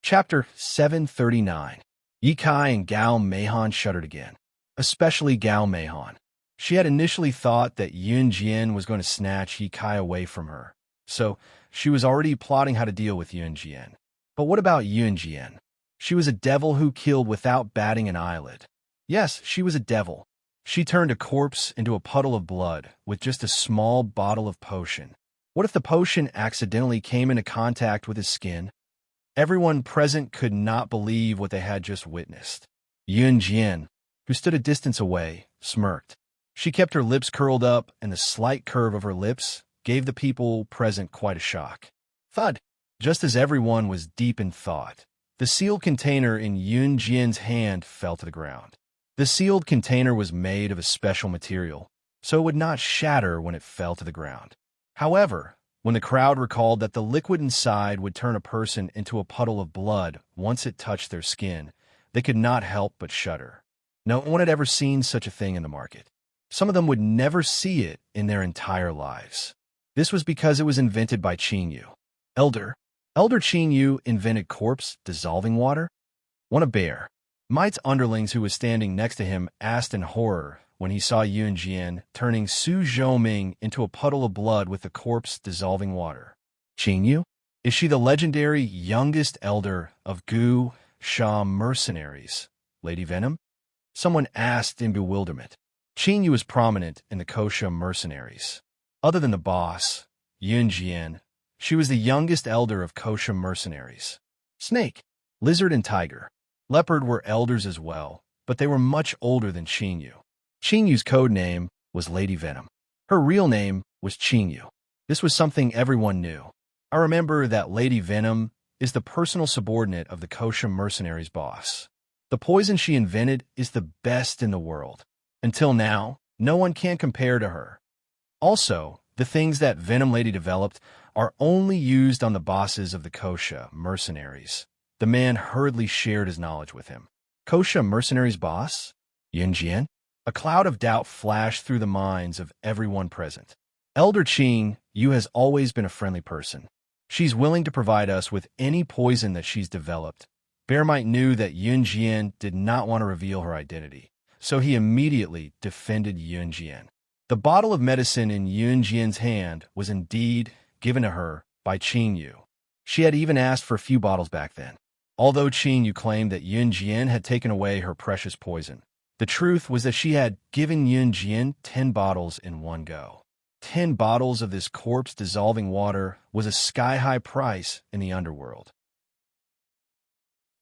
Chapter 739. Ye Kai and Gao Meihan shuddered again, especially Gao Meihan. She had initially thought that Yun Jian was going to snatch Ye Kai away from her, so she was already plotting how to deal with Yun Jian. But what about Yun Jian? She was a devil who killed without batting an eyelid. Yes, she was a devil. She turned a corpse into a puddle of blood with just a small bottle of potion. What if the potion accidentally came into contact with his skin? Everyone present could not believe what they had just witnessed. Yun Jian, who stood a distance away, smirked. She kept her lips curled up, and the slight curve of her lips gave the people present quite a shock. Thud! Just as everyone was deep in thought, the sealed container in Yun Jian's hand fell to the ground. The sealed container was made of a special material, so it would not shatter when it fell to the ground. However, when the crowd recalled that the liquid inside would turn a person into a puddle of blood once it touched their skin, they could not help but shudder. No one had ever seen such a thing in the market. Some of them would never see it in their entire lives. This was because it was invented by Qing Yu. Elder Qing Yu invented corpse dissolving water? One of Bear Mite's underlings who was standing next to him asked in horror when he saw Yun Jian turning Su Zhoming into a puddle of blood with the corpse dissolving water. Qing Yu? Is she the legendary youngest elder of Gu Sha mercenaries, Lady Venom? Someone asked in bewilderment. Qing Yu was prominent in the Kosha mercenaries. Other than the boss, Yun Jian, she was the youngest elder of Kosha mercenaries. Snake, Lizard, and Tiger. Leopard were elders as well, but they were much older than Qing Yu. Qing Yu's code name was Lady Venom. Her real name was Qing Yu. This was something everyone knew. I remember that Lady Venom is the personal subordinate of the Kosha mercenaries boss. The poison she invented is the best in the world. Until now, no one can compare to her. Also, the things that Venom Lady developed are only used on the bosses of the Kosha mercenaries. The man hurriedly shared his knowledge with him. Kosha mercenaries boss? Yun Jian? A cloud of doubt flashed through the minds of everyone present. Elder Qing Yu has always been a friendly person. She's willing to provide us with any poison that she's developed. Bearmite knew that Yun Jian did not want to reveal her identity, so he immediately defended Yun Jian. The bottle of medicine in Yun Jian's hand was indeed given to her by Qing Yu. She had even asked for a few bottles back then. Although Qing Yu claimed that Yun Jian had taken away her precious poison, the truth was that she had given Yun Jian 10 bottles in one go. 10 bottles of this corpse-dissolving water was a sky-high price in the underworld.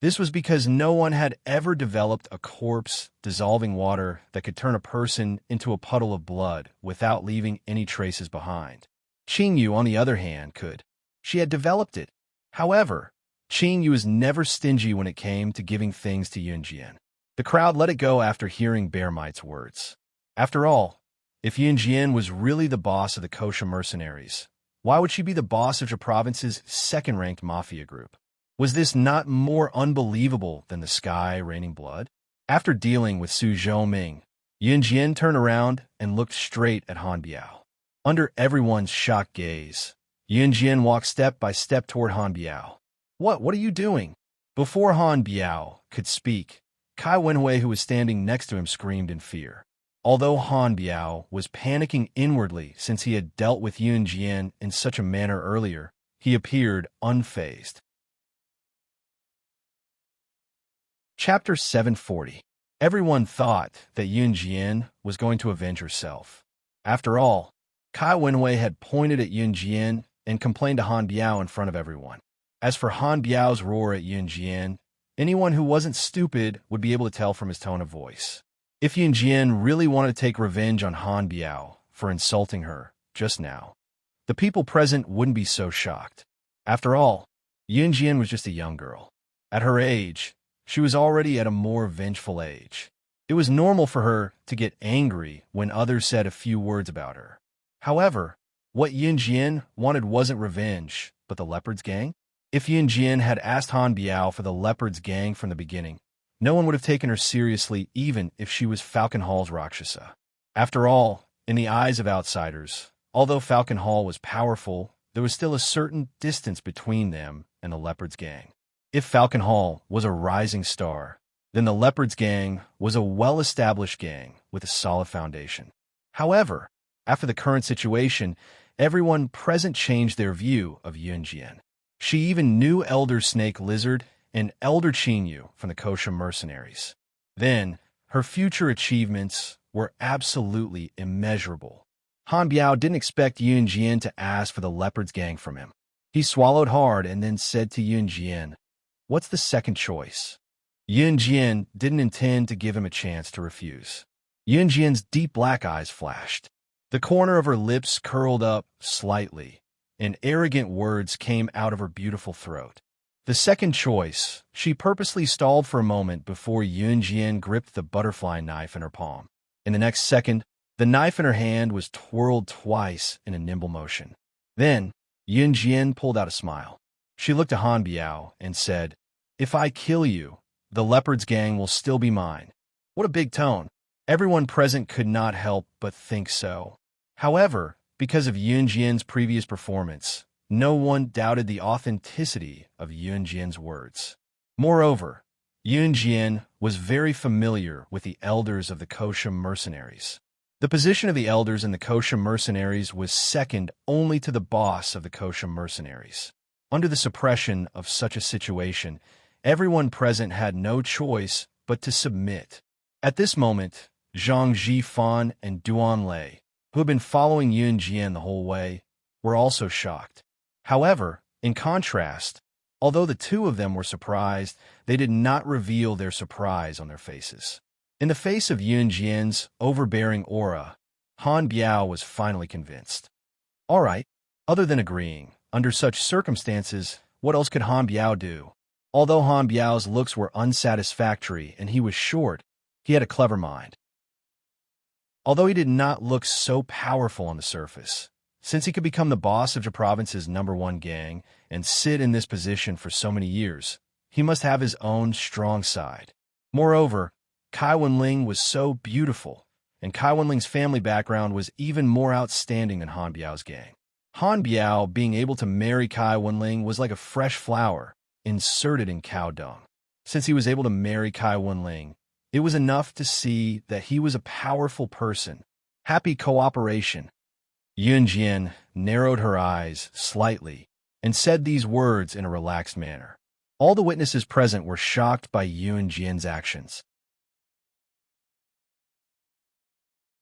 This was because no one had ever developed a corpse-dissolving water that could turn a person into a puddle of blood without leaving any traces behind. Qing Yu, on the other hand, could. She had developed it. However, Qing Yu was never stingy when it came to giving things to Yun Jian. The crowd let it go after hearing Bearmite's words. After all, if Yun Jian was really the boss of the Kosha mercenaries, why would she be the boss of the province's second-ranked mafia group? Was this not more unbelievable than the sky raining blood? After dealing with Su Zhoming, Yun Jian turned around and looked straight at Han Biao. Under everyone's shocked gaze, Yun Jian walked step by step toward Han Biao. What are you doing? Before Han Biao could speak, Kai Wenhui, who was standing next to him, screamed in fear. Although Han Biao was panicking inwardly since he had dealt with Yun Jian in such a manner earlier, he appeared unfazed. Chapter 740. Everyone thought that Yun Jian was going to avenge herself. After all, Kai Wenwei had pointed at Yun Jian and complained to Han Biao in front of everyone. As for Han Biao's roar at Yun Jian, anyone who wasn't stupid would be able to tell from his tone of voice. If Yun Jian really wanted to take revenge on Han Biao for insulting her just now, the people present wouldn't be so shocked. After all, Yun Jian was just a young girl. At her age, she was already at a more vengeful age. It was normal for her to get angry when others said a few words about her. However, what Yun Jian wanted wasn't revenge, but the Leopard's Gang. If Yun Jian had asked Han Biao for the Leopard's Gang from the beginning, no one would have taken her seriously even if she was Falcon Hall's Rakshasa. After all, in the eyes of outsiders, although Falcon Hall was powerful, there was still a certain distance between them and the Leopard's Gang. If Falcon Hall was a rising star, then the Leopard's Gang was a well-established gang with a solid foundation. However, after the current situation, everyone present changed their view of Yun Jian. She even knew Elder Snake Lizard and Elder Qinyu from the Kosha mercenaries. Then, her future achievements were absolutely immeasurable. Han Biao didn't expect Yun Jian to ask for the Leopard's Gang from him. He swallowed hard and then said to Yun Jian, "What's the second choice?" Yun Jian didn't intend to give him a chance to refuse. Yun Jian's deep black eyes flashed. The corner of her lips curled up slightly, and arrogant words came out of her beautiful throat. The second choice, she purposely stalled for a moment before Yun Jian gripped the butterfly knife in her palm. In the next second, the knife in her hand was twirled twice in a nimble motion. Then, Yun Jian pulled out a smile. She looked at Han Biao and said, "If I kill you, the Leopard's Gang will still be mine." What a big tone. Everyone present could not help but think so. However, because of Yun Jian's previous performance, no one doubted the authenticity of Yun Jian's words. Moreover, Yun Jian was very familiar with the elders of the Kosha mercenaries. The position of the elders in the Kosha mercenaries was second only to the boss of the Kosha mercenaries. Under the suppression of such a situation, everyone present had no choice but to submit. At this moment, Zhang Zhifan and Duan Lei, who had been following Yun Jian the whole way, were also shocked. However, in contrast, although the two of them were surprised, they did not reveal their surprise on their faces. In the face of Yun Jian's overbearing aura, Han Biao was finally convinced. All right, other than agreeing, under such circumstances, what else could Han Biao do? Although Han Biao's looks were unsatisfactory and he was short, he had a clever mind. Although he did not look so powerful on the surface, since he could become the boss of the province's #1 gang and sit in this position for so many years, he must have his own strong side. Moreover, Kai Wenling was so beautiful, and Kai Wenling's family background was even more outstanding than Han Biao's gang. Han Biao being able to marry Kai Wenling was like a fresh flower inserted in cow dung. Since he was able to marry Kai Wenling, it was enough to see that he was a powerful person. Happy cooperation. Yun Jian narrowed her eyes slightly and said these words in a relaxed manner. All the witnesses present were shocked by Yun Jian's actions.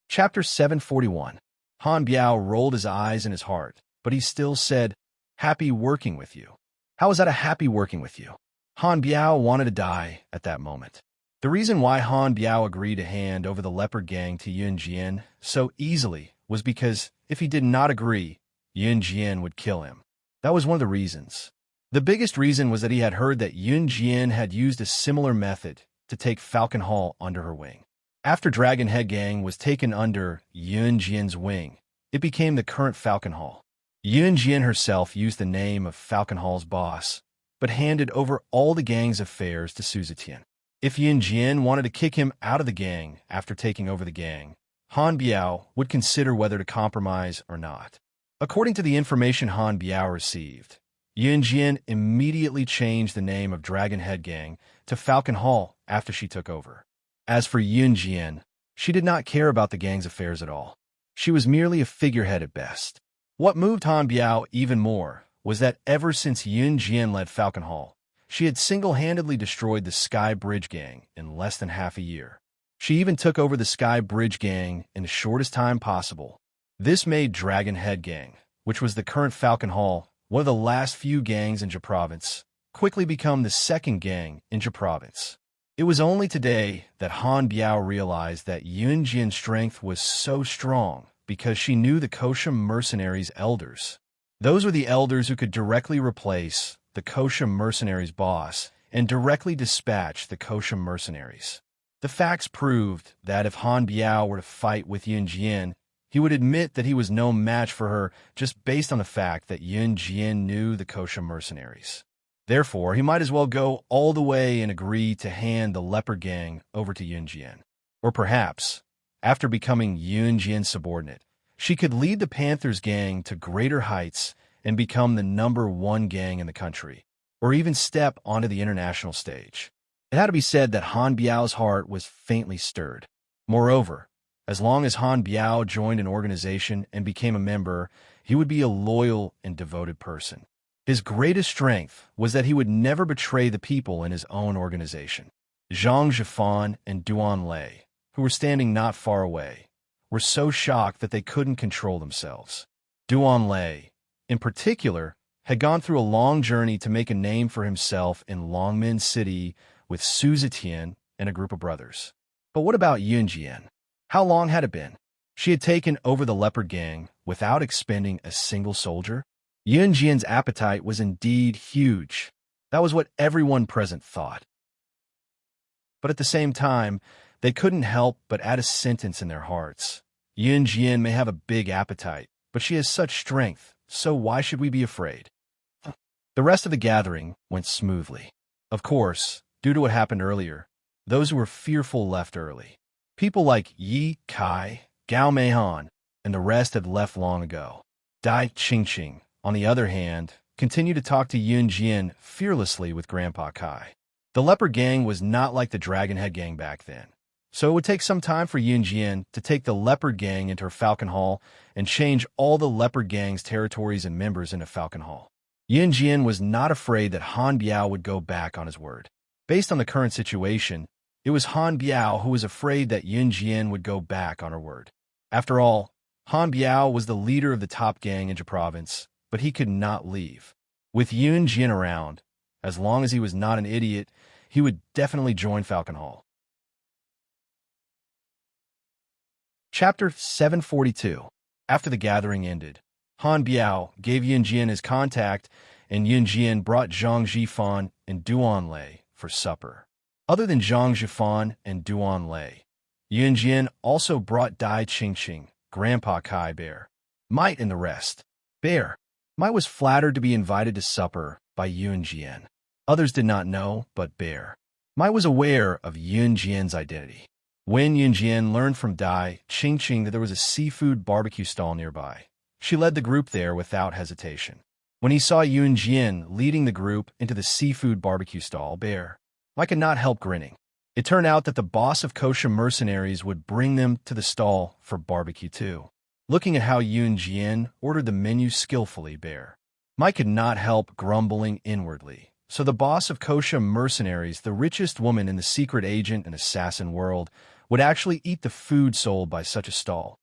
Chapter 741. Han Biao rolled his eyes in his heart, but he still said, "Happy working with you." How is that a happy working with you? Han Biao wanted to die at that moment. The reason why Han Biao agreed to hand over the Leopard Gang to Yun Jian so easily was because if he did not agree, Yun Jian would kill him. That was one of the reasons. The biggest reason was that he had heard that Yun Jian had used a similar method to take Falcon Hall under her wing. After Dragon Head Gang was taken under Yun Jian's wing, it became the current Falcon Hall. Yun Jian herself used the name of Falcon Hall's boss, but handed over all the gang's affairs to Su Zetian. If Yun Jian wanted to kick him out of the gang after taking over the gang, Han Biao would consider whether to compromise or not. According to the information Han Biao received, Yun Jian immediately changed the name of Dragon Head Gang to Falcon Hall after she took over. As for Yun Jian, she did not care about the gang's affairs at all. She was merely a figurehead at best. What moved Han Biao even more was that ever since Yun Jian led Falcon Hall, she had single-handedly destroyed the Sky Bridge Gang in less than half a year. She even took over the Sky Bridge Gang in the shortest time possible. This made Dragon Head Gang, which was the current Falcon Hall, one of the last few gangs in Jia Province, quickly become the second gang in Jia Province. It was only today that Han Biao realized that Yun Jian's strength was so strong because she knew the Kosham mercenaries' elders. Those were the elders who could directly replace the Kosham mercenaries' boss and directly dispatch the Kosham mercenaries. The facts proved that if Han Biao were to fight with Yun Jian, he would admit that he was no match for her just based on the fact that Yun Jian knew the Kosham mercenaries. Therefore, he might as well go all the way and agree to hand the Leopard Gang over to Yun Jian. Or perhaps, after becoming Yun Jian's subordinate, she could lead the Panthers Gang to greater heights and become the #1 gang in the country, or even step onto the international stage. It had to be said that Han Biao's heart was faintly stirred. Moreover, as long as Han Biao joined an organization and became a member, he would be a loyal and devoted person. His greatest strength was that he would never betray the people in his own organization. Zhang Zhifan and Duan Lei, who were standing not far away, were so shocked that they couldn't control themselves. Duan Lei, in particular, had gone through a long journey to make a name for himself in Longmen City with Su Zetian and a group of brothers. But what about Yun Jian? How long had it been? She had taken over the Leopard Gang without expending a single soldier? Yun Jian's appetite was indeed huge. That was what everyone present thought. But at the same time, they couldn't help but add a sentence in their hearts. Yun Jian may have a big appetite, but she has such strength, so why should we be afraid? The rest of the gathering went smoothly. Of course, due to what happened earlier, those who were fearful left early. People like Yi Kai, Gao Meihan, and the rest had left long ago. Dai Qingqing, on the other hand, continued to talk to Yun Jian fearlessly with Grandpa Kai. The Leopard Gang was not like the Dragon Head Gang back then, so it would take some time for Yun Jian to take the Leopard Gang into her Falcon Hall and change all the Leopard Gang's territories and members into Falcon Hall. Yun Jian was not afraid that Han Biao would go back on his word. Based on the current situation, it was Han Biao who was afraid that Yun Jian would go back on her word. After all, Han Biao was the leader of the top gang in Jia Province, but he could not leave. With Yun Jian around, as long as he was not an idiot, he would definitely join Falcon Hall. Chapter 742. After the gathering ended, Han Biao gave Yun Jian his contact, and Yun Jian brought Zhang Zhifan and Duan Lei for supper. Other than Zhang Zhifan and Duan Lei, Yun Jian also brought Dai Qingqing, Grandpa Kai Bear, Might, and the rest. Bear. Might was flattered to be invited to supper by Yun Jian. Others did not know, but Bear. Might was aware of Yun Jian's identity. When Yun Jian learned from Dai Qingqing that there was a seafood barbecue stall nearby, she led the group there without hesitation. When he saw Yun Jian leading the group into the seafood barbecue stall, Bear, Might could not help grinning. It turned out that the boss of Kosham mercenaries would bring them to the stall for barbecue too. Looking at how Yun Jian ordered the menu skillfully, Bear, Might could not help grumbling inwardly. So the boss of Kosham mercenaries, the richest woman in the secret agent and assassin world, would actually eat the food sold by such a stall.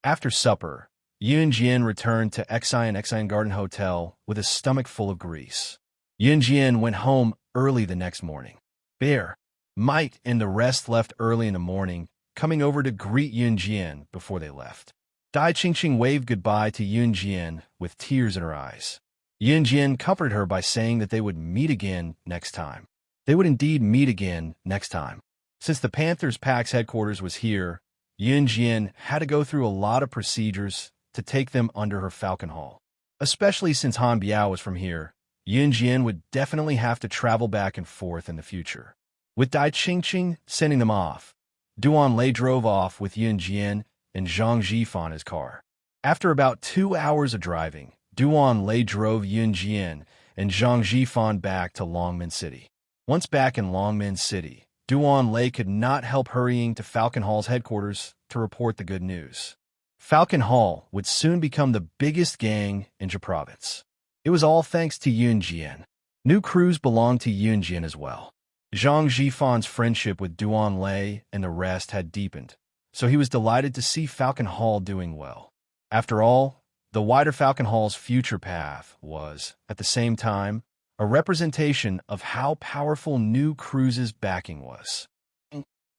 After supper, Yun Jian returned to Exine Garden Hotel with a stomach full of grease. Yun Jian went home early the next morning. Bear, Might, and the rest left early in the morning, coming over to greet Yun Jian before they left. Dai Qingqing waved goodbye to Yun Jian with tears in her eyes. Yun Jian comforted her by saying that they would meet again next time. They would indeed meet again next time. Since the Panthers Pack's headquarters was here, Yun Jian had to go through a lot of procedures to take them under her Falcon Hall. Especially since Han Biao was from here, Yun Jian would definitely have to travel back and forth in the future. With Dai Qingqing sending them off, Duan Lei drove off with Yun Jian and Zhang Zhifan in his car. After about 2 hours of driving, Duan Lei drove Yun Jian and Zhang Zhifan back to Longmen City. Once back in Longmen City, Duan Lei could not help hurrying to Falcon Hall's headquarters to report the good news. Falcon Hall would soon become the biggest gang in Jia Province. It was all thanks to Yun Jian. New crews belonged to Yun Jian as well. Zhang Jifan's friendship with Duan Lei and the rest had deepened, so he was delighted to see Falcon Hall doing well. After all, the wider Falcon Hall's future path was, at the same time, a representation of how powerful New Crew's backing was.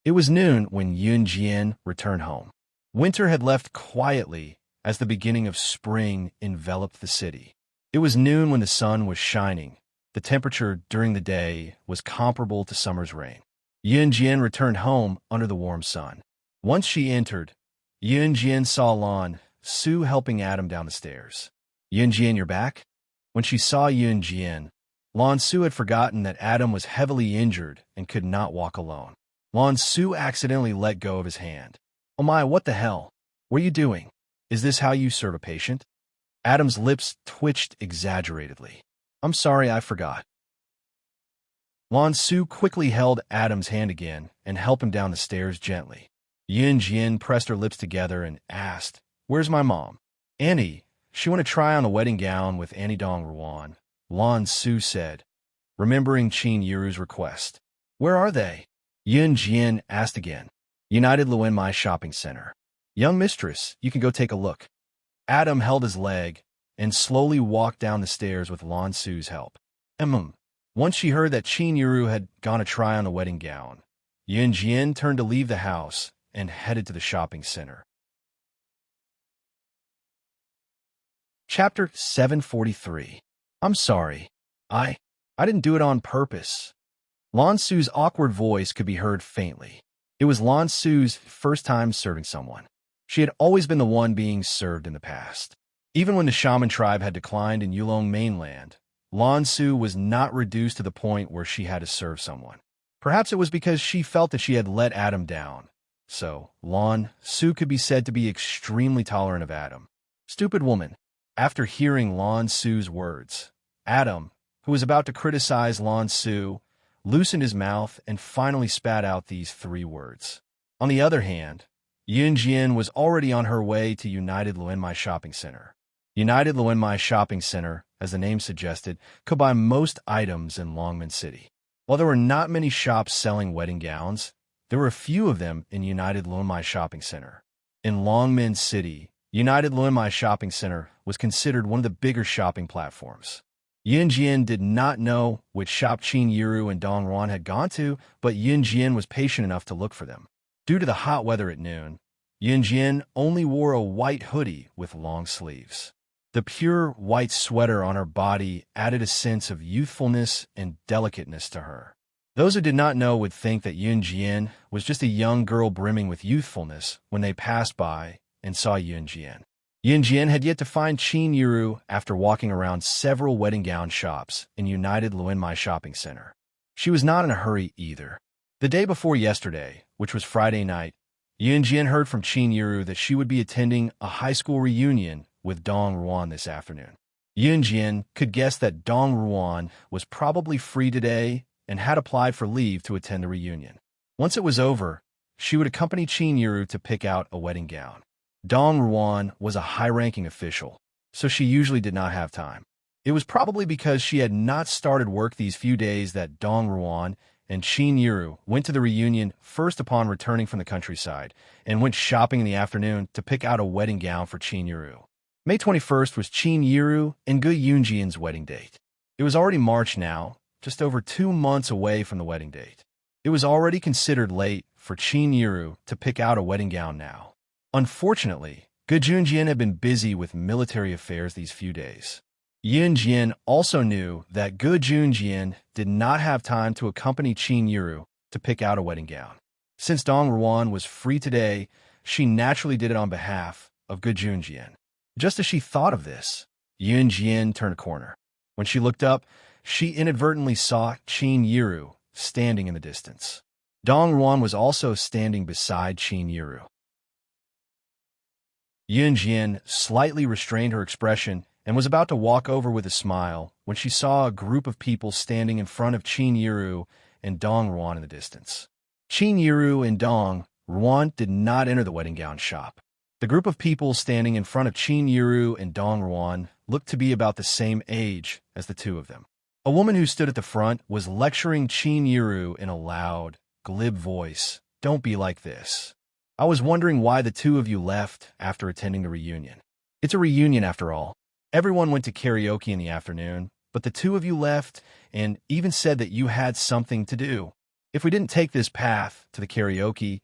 It was noon when Yun Jian returned home. Winter had left quietly as the beginning of spring enveloped the city. It was noon when the sun was shining. The temperature during the day was comparable to summer's rain. Yun Jian returned home under the warm sun. Once she entered, Yun Jian saw Lan Su helping Adam down the stairs. Yun Jian, you're back? When she saw Yun Jian, Lan Su had forgotten that Adam was heavily injured and could not walk alone. Lan Su accidentally let go of his hand. Oh my, what the hell? What are you doing? Is this how you serve a patient? Adam's lips twitched exaggeratedly. I'm sorry, I forgot. Lan Su quickly held Adam's hand again and helped him down the stairs gently. Yun Jian pressed her lips together and asked, Where's my mom? Annie. She want to try on a wedding gown with Annie Dong Ruan, Lan Su said, remembering Qin Yuru's request. Where are they? Yun Jian asked again. United Luen Mai Shopping Center. Young mistress, you can go take a look. Adam held his leg and slowly walked down the stairs with Lan Su's help. Once she heard that Qin Yuru had gone to try on a wedding gown, Yun Jian turned to leave the house and headed to the shopping center. Chapter 743. I'm sorry. I didn't do it on purpose. Lan Su's awkward voice could be heard faintly. It was Lan Su's first time serving someone. She had always been the one being served in the past. Even when the shaman tribe had declined in Yulong mainland, Lan Su was not reduced to the point where she had to serve someone. Perhaps it was because she felt that she had let Adam down. So, Lan Su could be said to be extremely tolerant of Adam. Stupid woman. After hearing Lan Su's words, Adam, who was about to criticize Lan Su, loosened his mouth and finally spat out these 3 words. On the other hand, Yun Jian was already on her way to United Luen Mai Shopping Center. United Luen Mai Shopping Center, as the name suggested, could buy most items in Longmen City. While there were not many shops selling wedding gowns, there were a few of them in United Luen Mai Shopping Center. In Longmen City, United Luen Mai Shopping Center was considered one of the bigger shopping platforms. Yun Jian did not know which shop Qin Yuru and Dong Ruan had gone to, but Yun Jian was patient enough to look for them. Due to the hot weather at noon, Yun Jian only wore a white hoodie with long sleeves. The pure white sweater on her body added a sense of youthfulness and delicateness to her. Those who did not know would think that Yun Jian was just a young girl brimming with youthfulness when they passed by and saw Yun Jian. Yun Jian had yet to find Qin Yuru after walking around several wedding gown shops in United Luen Mai Shopping Center. She was not in a hurry either. The day before yesterday, which was Friday night, Yun Jian heard from Qin Yuru that she would be attending a high school reunion with Dong Ruan this afternoon. Yun Jian could guess that Dong Ruan was probably free today and had applied for leave to attend the reunion. Once it was over, she would accompany Qin Yuru to pick out a wedding gown. Dong Ruan was a high-ranking official, so she usually did not have time. It was probably because she had not started work these few days that Dong Ruan and Qin Yuru went to the reunion first upon returning from the countryside and went shopping in the afternoon to pick out a wedding gown for Qin Yuru. May 21st was Qin Yuru and Gu Yunjian's wedding date. It was already March now, just over 2 months away from the wedding date. It was already considered late for Qin Yuru to pick out a wedding gown now. Unfortunately, Gu Junjian had been busy with military affairs these few days. Yun Jian also knew that Gu Junjian did not have time to accompany Qin Yuru to pick out a wedding gown. Since Dong Ruan was free today, she naturally did it on behalf of Gu Junjian. Just as she thought of this, Yun Jian turned a corner. When she looked up, she inadvertently saw Qin Yuru standing in the distance. Dong Ruan was also standing beside Qin Yuru. Yun Jian slightly restrained her expression and was about to walk over with a smile when she saw a group of people standing in front of Qin Yuru and Dong Ruan in the distance. Qin Yuru and Dong Ruan did not enter the wedding gown shop. The group of people standing in front of Qin Yiru and Dong Ruan looked to be about the same age as the two of them. A woman who stood at the front was lecturing Qin Yiru in a loud, glib voice. "Don't be like this. I was wondering why the two of you left after attending the reunion. It's a reunion after all. Everyone went to karaoke in the afternoon, but the two of you left and even said that you had something to do. If we didn't take this path to the karaoke,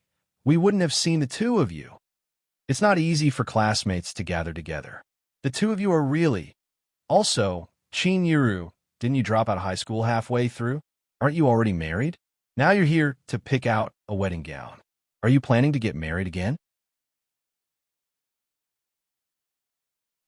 we wouldn't have seen the two of you. It's not easy for classmates to gather together. The two of you are really... Also, Qin Yiru, didn't you drop out of high school halfway through? Aren't you already married? Now you're here to pick out a wedding gown. Are you planning to get married again?"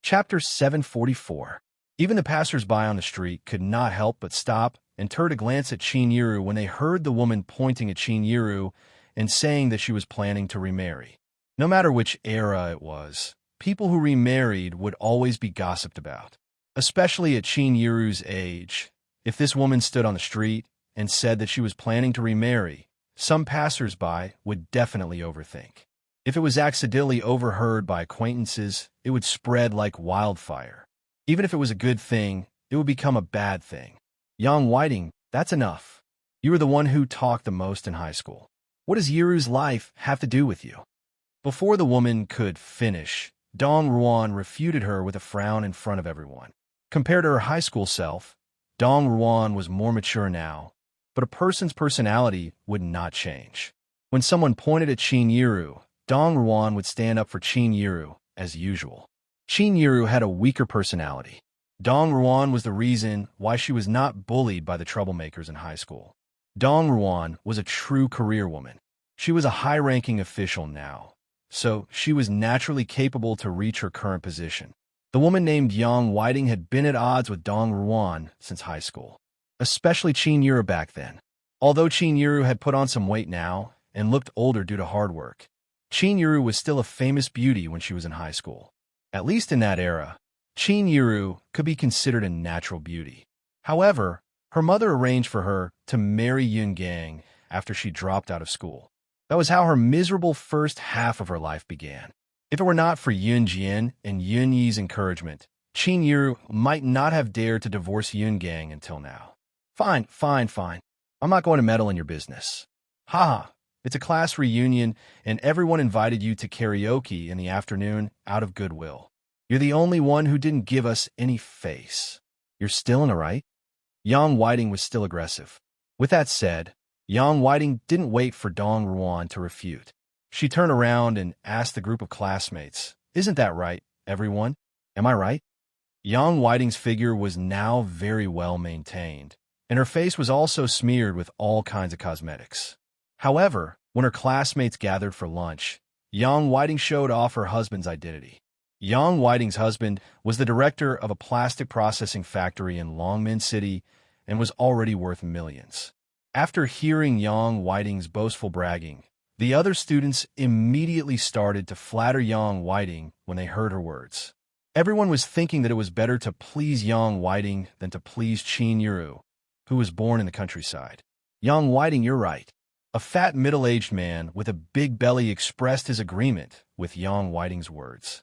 Chapter 744. Even the passers-by on the street could not help but stop and turn to glance at Qin Yiru when they heard the woman pointing at Qin Yiru and saying that she was planning to remarry. No matter which era it was, people who remarried would always be gossiped about, especially at Qin Yiru's age. If this woman stood on the street and said that she was planning to remarry, some passers-by would definitely overthink. If it was accidentally overheard by acquaintances, it would spread like wildfire. Even if it was a good thing, it would become a bad thing. "Young Whiting, that's enough. You were the one who talked the most in high school. What does Yiru's life have to do with you?" Before the woman could finish, Dong Ruan refuted her with a frown in front of everyone. Compared to her high school self, Dong Ruan was more mature now, but a person's personality would not change. When someone pointed at Qin Yiru, Dong Ruan would stand up for Qin Yiru, as usual. Qin Yiru had a weaker personality. Dong Ruan was the reason why she was not bullied by the troublemakers in high school. Dong Ruan was a true career woman. She was a high-ranking official now, so she was naturally capable to reach her current position. The woman named Yang Whiting had been at odds with Dong Ruan since high school, especially Qin Yiru back then. Although Qin Yiru had put on some weight now and looked older due to hard work, Qin Yiru was still a famous beauty when she was in high school. At least in that era, Qin Yiru could be considered a natural beauty. However, her mother arranged for her to marry Yun Gang after she dropped out of school. That was how her miserable first half of her life began. If it were not for Yun Jian and Yun Yi's encouragement, Qin Yiru might not have dared to divorce Yun Gang until now. Fine. I'm not going to meddle in your business. Haha, it's a class reunion and everyone invited you to karaoke in the afternoon out of goodwill. You're the only one who didn't give us any face. You're still in the right? Yang Whiting was still aggressive. With that said, Yang Whiting didn't wait for Dong Ruan to refute. She turned around and asked the group of classmates, "Isn't that right, everyone? Am I right?" Yang Whiting's figure was now very well maintained, and her face was also smeared with all kinds of cosmetics. However, when her classmates gathered for lunch, Yang Whiting showed off her husband's identity. Yang Whiting's husband was the director of a plastic processing factory in Longmen City and was already worth millions. After hearing Yang Whiting's boastful bragging, the other students immediately started to flatter Yang Whiting when they heard her words. Everyone was thinking that it was better to please Yang Whiting than to please Qin Yiru, who was born in the countryside. "Yang Whiting, you're right." A fat middle-aged man with a big belly expressed his agreement with Yang Whiting's words.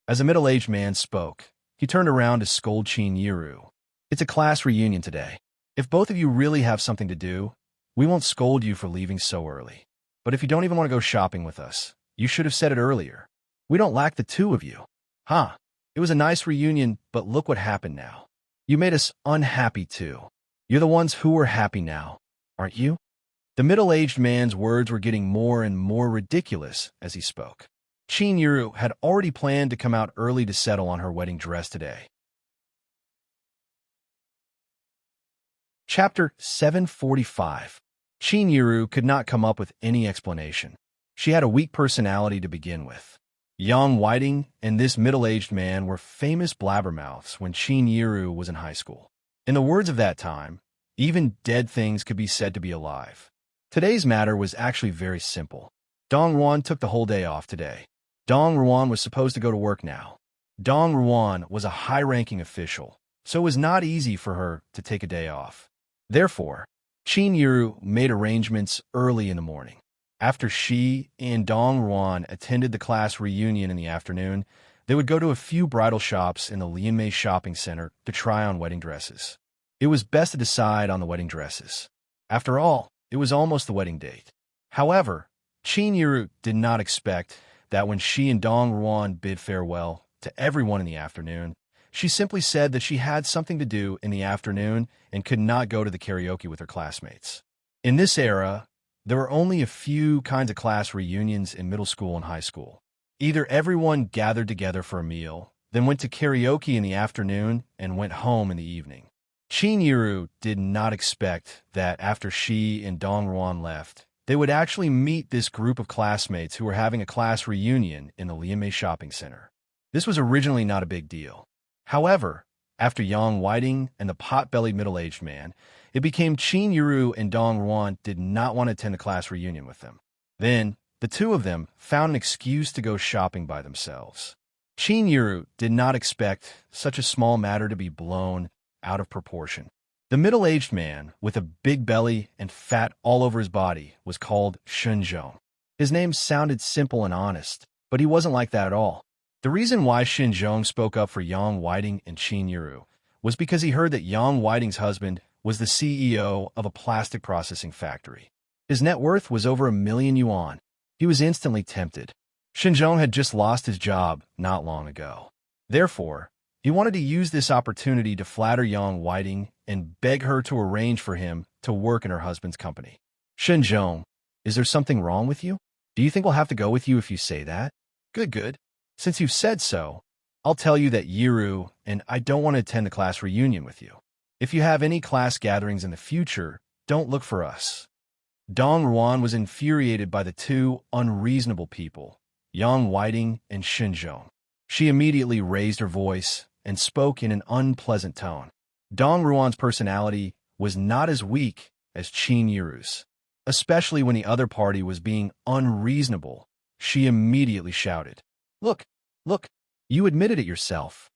As the middle-aged man spoke, he turned around to scold Qin Yiru. "It's a class reunion today. If both of you really have something to do, we won't scold you for leaving so early. But if you don't even want to go shopping with us, you should have said it earlier. We don't lack the two of you." It was a nice reunion, but look what happened now. You made us unhappy too. You're the ones who are happy now, aren't you? The middle-aged man's words were getting more and more ridiculous as he spoke. Qin Yiru had already planned to come out early to settle on her wedding dress today. Chapter 745. Qin Yiru could not come up with any explanation. She had a weak personality to begin with. Yang Whiting and this middle-aged man were famous blabbermouths when Qin Yiru was in high school. In the words of that time, even dead things could be said to be alive. Today's matter was actually very simple. Dong Ruan took the whole day off today. Dong Ruan was supposed to go to work now. Dong Ruan was a high-ranking official, so it was not easy for her to take a day off. Therefore, Qin Yiru made arrangements early in the morning. After she and Dong Ruan attended the class reunion in the afternoon, they would go to a few bridal shops in the Lianmei shopping center to try on wedding dresses. It was best to decide on the wedding dresses. After all, it was almost the wedding date. However, Qin Yiru did not expect that when she and Dong Ruan bid farewell to everyone in the afternoon, she simply said that she had something to do in the afternoon and could not go to the karaoke with her classmates. In this era, there were only a few kinds of class reunions in middle school and high school. Either everyone gathered together for a meal, then went to karaoke in the afternoon and went home in the evening. Qin Yiru did not expect that after she and Dong Ruan left, they would actually meet this group of classmates who were having a class reunion in the Lianmei shopping center. This was originally not a big deal. However, after Yang Whiting and the pot-bellied middle-aged man, it became Qin Yiru and Dong Ruan did not want to attend the class reunion with them. Then, the two of them found an excuse to go shopping by themselves. Qin Yiru did not expect such a small matter to be blown out of proportion. The middle-aged man, with a big belly and fat all over his body, was called Shenzhong. His name sounded simple and honest, but he wasn't like that at all. The reason why Shenzhong spoke up for Yang Whiting and Qin Yiru was because he heard that Yang Whiting's husband was the CEO of a plastic processing factory. His net worth was over 1,000,000 yuan. He was instantly tempted. Shenzhong had just lost his job not long ago. Therefore, he wanted to use this opportunity to flatter Yang Whiting and beg her to arrange for him to work in her husband's company. Shenzhong, is there something wrong with you? Do you think we'll have to go with you if you say that? Good. Since you've said so, I'll tell you that Yiru and I don't want to attend the class reunion with you. If you have any class gatherings in the future, don't look for us. Dong Ruan was infuriated by the two unreasonable people, Yang Whiting and Shenzhong. She immediately raised her voice and spoke in an unpleasant tone. Dong Ruan's personality was not as weak as Qin Yiru's. Especially when the other party was being unreasonable, she immediately shouted, Look, you admitted it yourself.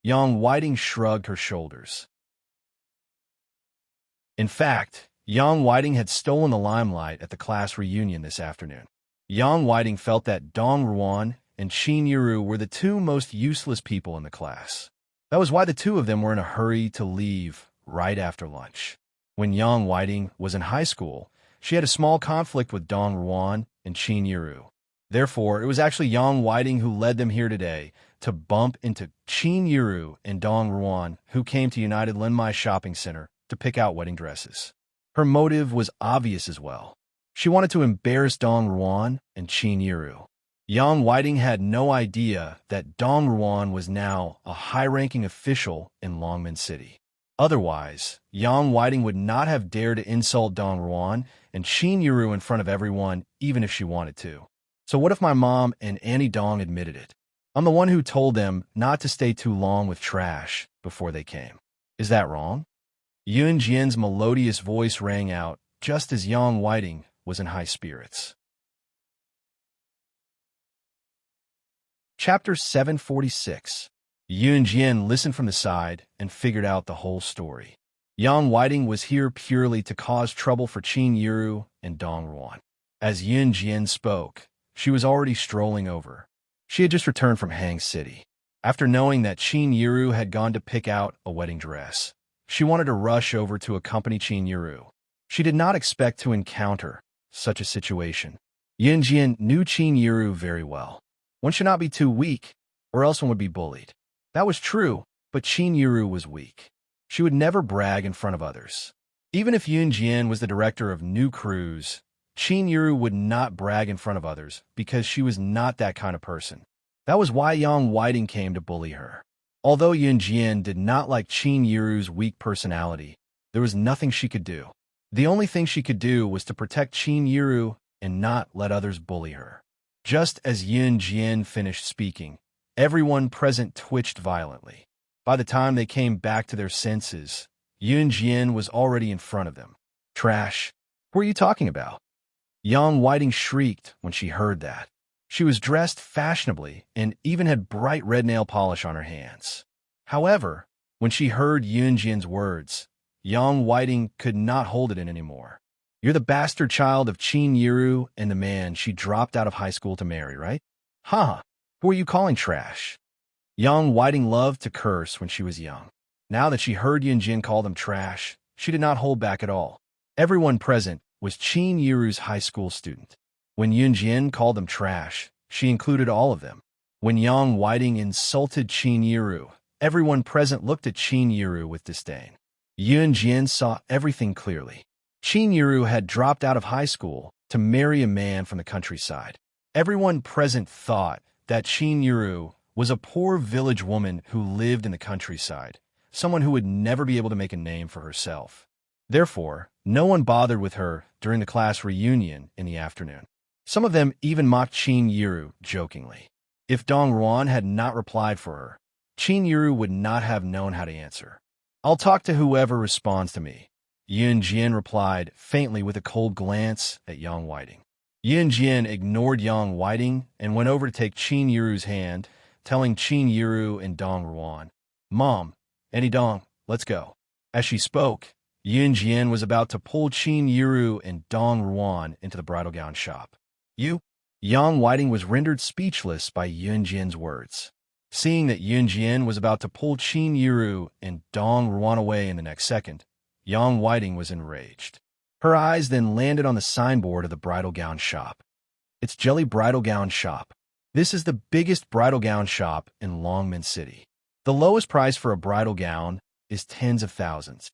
Yang Whiting shrugged her shoulders. In fact, Yang Whiting had stolen the limelight at the class reunion this afternoon. Yang Whiting felt that Dong Ruan and Qin Yiru were the two most useless people in the class. That was why the two of them were in a hurry to leave right after lunch. When Yang Whiting was in high school, she had a small conflict with Dong Ruan and Qin Yiru. Therefore, it was actually Yang Whiting who led them here today to bump into Qin Yiru and Dong Ruan, who came to United Lianmei Shopping Center to pick out wedding dresses. Her motive was obvious as well. She wanted to embarrass Dong Ruan and Qin Yiru. Yang Whiting had no idea that Dong Ruan was now a high-ranking official in Longmen City. Otherwise, Yang Whiting would not have dared to insult Dong Ruan and Qin Yiru in front of everyone, even if she wanted to. So what if my mom and Annie Dong admitted it? I'm the one who told them not to stay too long with trash before they came. Is that wrong? Yun Jian's melodious voice rang out just as Yang Whiting was in high spirits. Chapter 746. Yun Jian listened from the side and figured out the whole story. Yang Whiting was here purely to cause trouble for Qin Yiru and Dong Ruan. As Yun Jian spoke, she was already strolling over. She had just returned from Hang City. After knowing that Qin Yiru had gone to pick out a wedding dress, she wanted to rush over to accompany Qin Yiru. She did not expect to encounter such a situation. Yun Jian knew Qin Yiru very well. One should not be too weak, or else one would be bullied. That was true, but Qin Yiru was weak. She would never brag in front of others. Even if Yun Jian was the director of new crews, Qin Yiru would not brag in front of others because she was not that kind of person. That was why Yang Whiting came to bully her. Although Yun Jian did not like Qin Yiru's weak personality, there was nothing she could do. The only thing she could do was to protect Qin Yiru and not let others bully her. Just as Yun Jian finished speaking, everyone present twitched violently. By the time they came back to their senses, Yun Jian was already in front of them. Trash? What are you talking about? Yang Whiting shrieked when she heard that. She was dressed fashionably and even had bright red nail polish on her hands. However, when she heard Yun Jian's words, Yang Whiting could not hold it in anymore. You're the bastard child of Qin Yiru and the man she dropped out of high school to marry, right? Ha! Who are you calling trash? Young Whiting loved to curse when she was young. Now that she heard Yunjin call them trash, she did not hold back at all. Everyone present was Qin Yiru's high school student. When Yunjin called them trash, she included all of them. When Yang Whiting insulted Qin Yiru, everyone present looked at Qin Yiru with disdain. Yunjin saw everything clearly. Qin Yiru had dropped out of high school to marry a man from the countryside. Everyone present thought that Qin Yiru was a poor village woman who lived in the countryside, someone who would never be able to make a name for herself. Therefore, no one bothered with her during the class reunion in the afternoon. Some of them even mocked Qin Yiru jokingly. If Dong Ruan had not replied for her, Qin Yiru would not have known how to answer. I'll talk to whoever responds to me, Yunjin replied faintly with a cold glance at Yang Whiting. Yunjin ignored Yang Whiting and went over to take Qin Yiru's hand, telling Qin Yiru and Dong Ruan, "Mom, Annie Dong, let's go." As she spoke, Yunjin was about to pull Qin Yiru and Dong Ruan into the bridal gown shop. You? Yang Whiting was rendered speechless by Yunjin's words. Seeing that Yunjin was about to pull Qin Yiru and Dong Ruan away in the next second, Yang Whiting was enraged. Her eyes then landed on the signboard of the bridal gown shop. It's Jelly Bridal Gown Shop. This is the biggest bridal gown shop in Longmen City. The lowest price for a bridal gown is tens of thousands.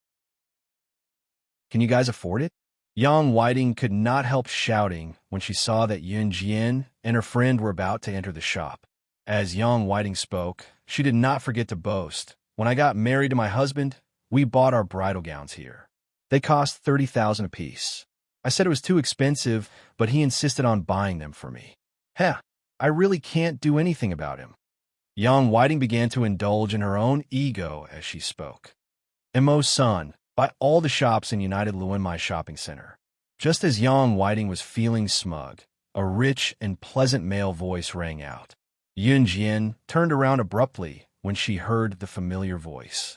Can you guys afford it? Yang Whiting could not help shouting when she saw that Yunjin and her friend were about to enter the shop. As Yang Whiting spoke, she did not forget to boast. When I got married to my husband, we bought our bridal gowns here. They cost 30,000 apiece. I said it was too expensive, but he insisted on buying them for me. Heh, I really can't do anything about him. Yang Whiting began to indulge in her own ego as she spoke. Imo-san, buy all the shops in United Luenmai Shopping Center. Just as Yang Whiting was feeling smug, a rich and pleasant male voice rang out. Yunjin turned around abruptly when she heard the familiar voice.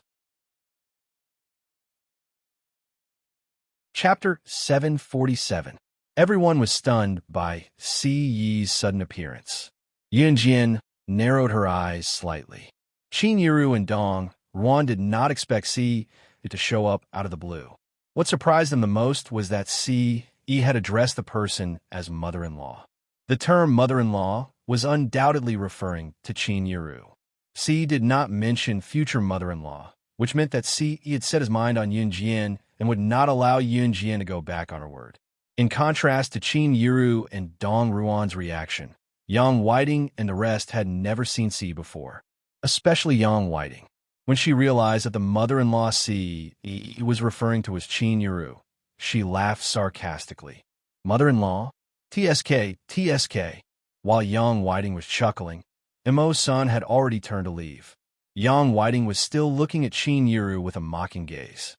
Chapter 747. Everyone was stunned by Si Yi's sudden appearance. Yunjin narrowed her eyes slightly. Qin Yiru and Dong Ruan did not expect Si to show up out of the blue. What surprised them the most was that Si Yi had addressed the person as mother-in-law. The term mother-in-law was undoubtedly referring to Qin Yiru. Si did not mention future mother-in-law, which meant that Si had set his mind on Yunjin and would not allow Yunjin to go back on her word. In contrast to Qin Yiru and Dong Ruan's reaction, Yang Whiting and the rest had never seen Si before, especially Yang Whiting. When she realized that the mother-in-law Si was referring to as Qin Yiru, she laughed sarcastically. Mother-in-law? TSK, TSK. While Yang Whiting was chuckling, Imo-san had already turned to leave. Yang Whiting was still looking at Qin Yiru with a mocking gaze.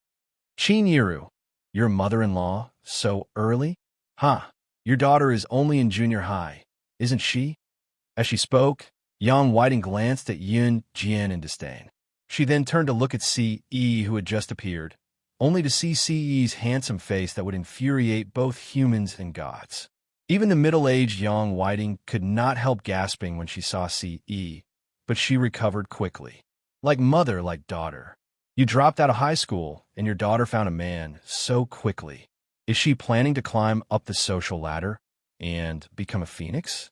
Qin Yiru, your mother-in-law, so early? Huh, your daughter is only in junior high, isn't she? As she spoke, Yang Whiting glanced at Yunjin in disdain. She then turned to look at Si Yi, who had just appeared, only to see Si Yi's handsome face that would infuriate both humans and gods. Even the middle-aged Yang Whiting could not help gasping when she saw Si Yi, but she recovered quickly. Like mother, like daughter. You dropped out of high school, and your daughter found a man so quickly. Is she planning to climb up the social ladder and become a phoenix?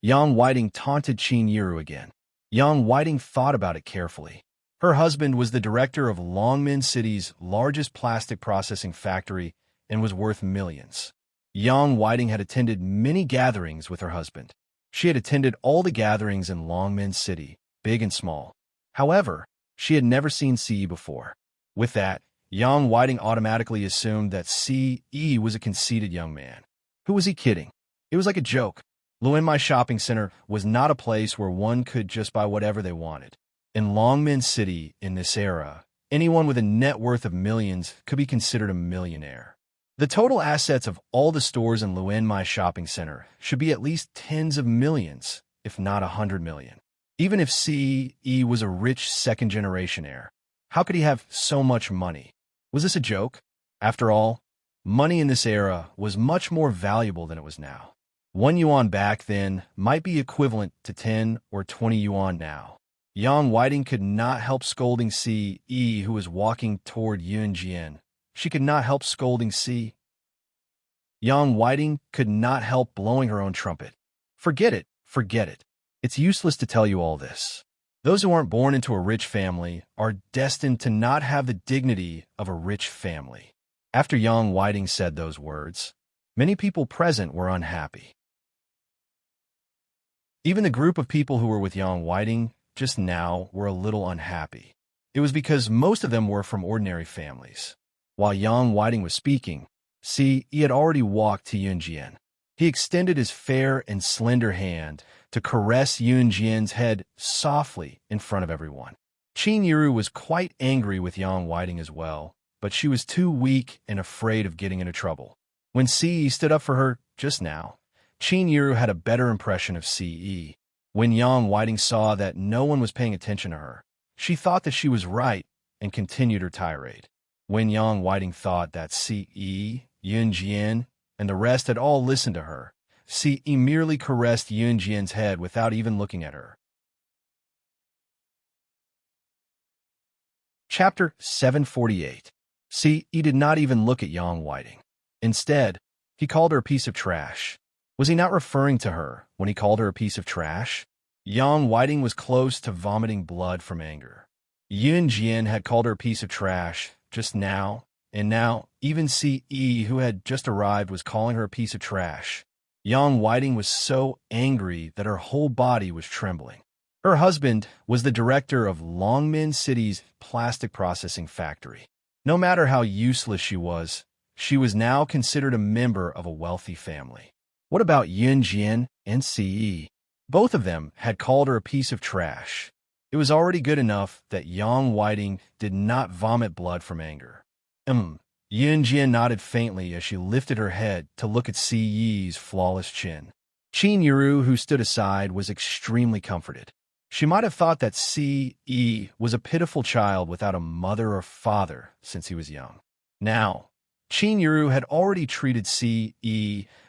Yang Whiting taunted Qin Yiru again. Yang Whiting thought about it carefully. Her husband was the director of Longmen City's largest plastic processing factory and was worth millions. Yang Whiting had attended many gatherings with her husband. She had attended all the gatherings in Longmen City, big and small. However, she had never seen Si before. With that, Yang Whiting automatically assumed that Si was a conceited young man. Who was he kidding? It was like a joke. Luenmai Shopping Center was not a place where one could just buy whatever they wanted. In Longmen City, in this era, anyone with a net worth of millions could be considered a millionaire. The total assets of all the stores in Luenmai Shopping Center should be at least tens of millions, if not 100 million. Even if Si was a rich second-generation heir, how could he have so much money? Was this a joke? After all, Money in this era was much more valuable than it was now. 1 yuan back then might be equivalent to 10 or 20 yuan now. Yang Whiting could not help scolding Ce, who was walking toward Yun Jian. She could not help scolding Ce. Yang Whiting could not help blowing her own trumpet. Forget it, forget it. It's useless to tell you all this. Those who aren't born into a rich family are destined to not have the dignity of a rich family. After Yang Whiting said those words, many people present were unhappy. Even the group of people who were with Yang Whiting just now were a little unhappy. It was because most of them were from ordinary families. While Yang Whiting was speaking, he had already walked to Yun Jian. He extended his fair and slender hand to caress Yun Jian's head softly in front of everyone. Qin Yiru was quite angry with Yang Whiting as well, but she was too weak and afraid of getting into trouble. When Ce stood up for her just now, Qin Yiru had a better impression of Ce. When Yang Whiting saw that no one was paying attention to her, she thought that she was right and continued her tirade. When Yang Whiting thought that Ce, Yun Jian, and the rest had all listened to her, Ce merely caressed Yun Jian's head without even looking at her. Chapter 748. Ce did not even look at Yang Whiting. Instead, he called her a piece of trash. Was he not referring to her when he called her a piece of trash? Yang Whiting was close to vomiting blood from anger. Yun Jian had called her a piece of trash just now, and now even Ce, who had just arrived, was calling her a piece of trash. Yang Whiting was so angry that her whole body was trembling. Her husband was the director of Longmen City's plastic processing factory. No matter how useless she was now considered a member of a wealthy family. What about Yun Jian and Ce? Both of them had called her a piece of trash. It was already good enough that Yang Whiting did not vomit blood from anger. Yun Jian nodded faintly as she lifted her head to look at Ce's flawless chin. Qin Yiru, who stood aside, was extremely comforted. She might have thought that Ce was a pitiful child without a mother or father since he was young. Now, Qin Yiru had already treated Ce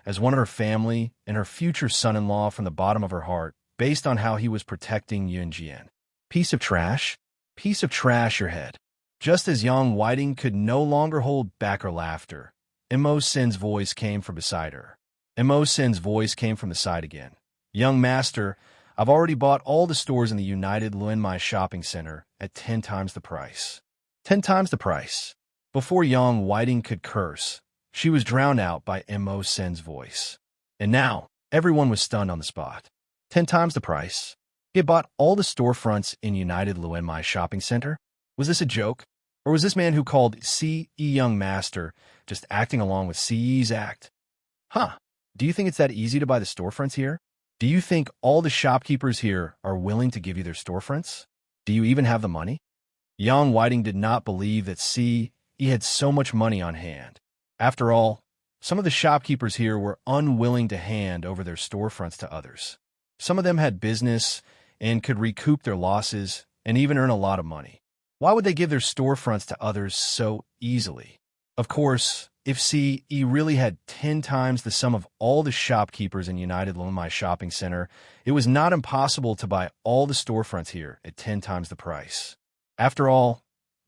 as one of her family and her future son-in-law from the bottom of her heart, based on how he was protecting Yun Jian. Piece of trash? Piece of trash, your head. Just as Yang Whiting could no longer hold back her laughter, Immerse's voice came from beside her. Immerse's voice came from the side again. Young master, I've already bought all the stores in the United Luenmai shopping center at 10 times the price. 10 times the price. Before Yang Whiting could curse, she was drowned out by Immerse's voice. And now, everyone was stunned on the spot. 10 times the price. He had bought all the storefronts in United Luenmai shopping center? Was this a joke? Or was this man who called Ce young master just acting along with Ce's act? Huh, do you think it's that easy to buy the storefronts here? Do you think all the shopkeepers here are willing to give you their storefronts? Do you even have the money? Yang Whiting did not believe that Ce had so much money on hand. After all, some of the shopkeepers here were unwilling to hand over their storefronts to others. Some of them had business and could recoup their losses and even earn a lot of money. Why would they give their storefronts to others so easily? Of course, if Ce really had 10 times the sum of all the shopkeepers in United Luenmai shopping center, it was not impossible to buy all the storefronts here at 10 times the price. After all,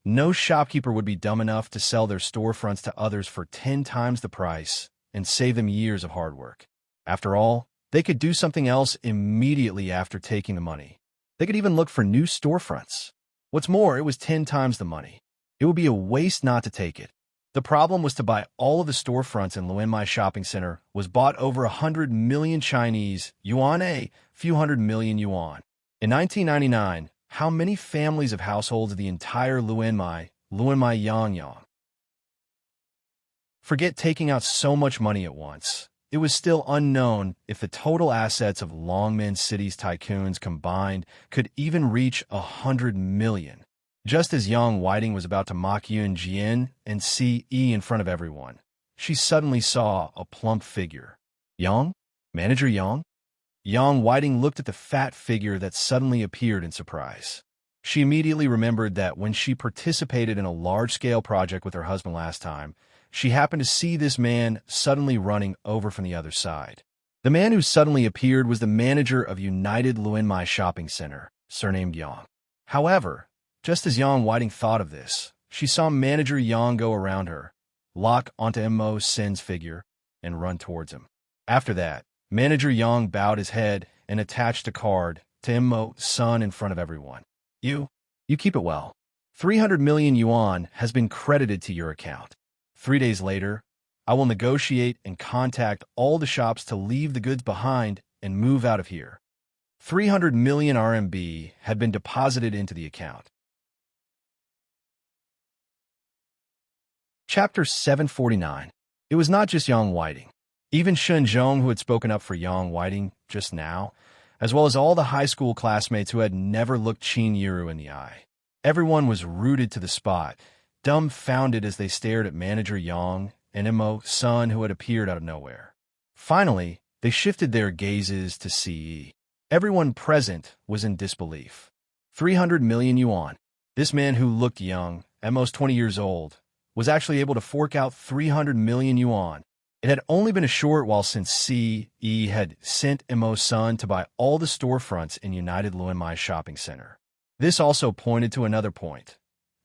no shopkeeper would be dumb enough to sell their storefronts to others for 10 times the price and save them years of hard work. After all, they could do something else immediately after taking the money. They could even look for new storefronts. What's more, it was 10 times the money. It would be a waste not to take it. The problem was to buy all of the storefronts in Luenmai shopping center was bought over 100 million Chinese yuan, a few hundred million yuan. In 1999, how many families of households of the entire Luenmai Yangyang? Forget taking out so much money at once. It was still unknown if the total assets of Longmen City's tycoons combined could even reach 100 million. Just as Yang Whiting was about to mock Yun Jian and Ce in front of everyone, she suddenly saw a plump figure. Yang? Manager Yang? Yang Whiting looked at the fat figure that suddenly appeared in surprise. She immediately remembered that when she participated in a large-scale project with her husband last time, she happened to see this man suddenly running over from the other side. The man who suddenly appeared was the manager of United Luenmai Shopping Center, surnamed Yang. However, just as Yang Whiting thought of this, she saw manager Yang go around her, lock onto Mo Sin's figure, and run towards him. After that, manager Yang bowed his head and attached a card to Mo Sin in front of everyone. You keep it well. 300 million yuan has been credited to your account. 3 days later, I will negotiate and contact all the shops to leave the goods behind and move out of here. 300 million RMB had been deposited into the account. Chapter 749. It was not just Yang Whiting. Even Shen Zhong, who had spoken up for Yang Whiting just now, as well as all the high school classmates who had never looked Qin Yiru in the eye. Everyone was rooted to the spot, dumbfounded as they stared at manager Yang and Mo Sin, who had appeared out of nowhere. Finally, they shifted their gazes to Ce. Everyone present was in disbelief. 300 million yuan. This man who looked young, at most 20 years old, was actually able to fork out 300 million yuan. It had only been a short while since Ce had sent Mo Sin to buy all the storefronts in United Luenmai Shopping Center. This also pointed to another point.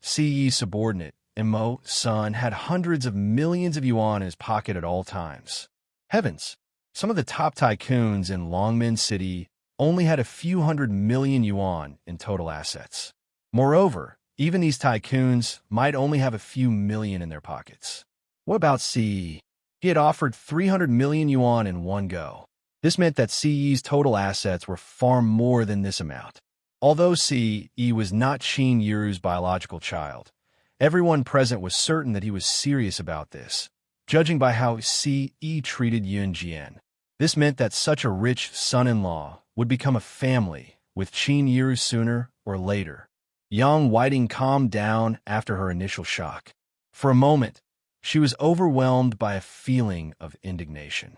Ce's subordinate, Mo Sin, had hundreds of millions of yuan in his pocket at all times. Heavens! Some of the top tycoons in Longmen City only had a few hundred million yuan in total assets. Moreover, even these tycoons might only have a few million in their pockets. What about Ce? He had offered 300 million yuan in one go. This meant that Ce's total assets were far more than this amount. Although Ce was not Qin Yiru's biological child, everyone present was certain that he was serious about this, judging by how Ce treated Yun Jian. This meant that such a rich son-in-law would become a family with Qin Yiru sooner or later. Yang Whiting calmed down after her initial shock. For a moment, she was overwhelmed by a feeling of indignation.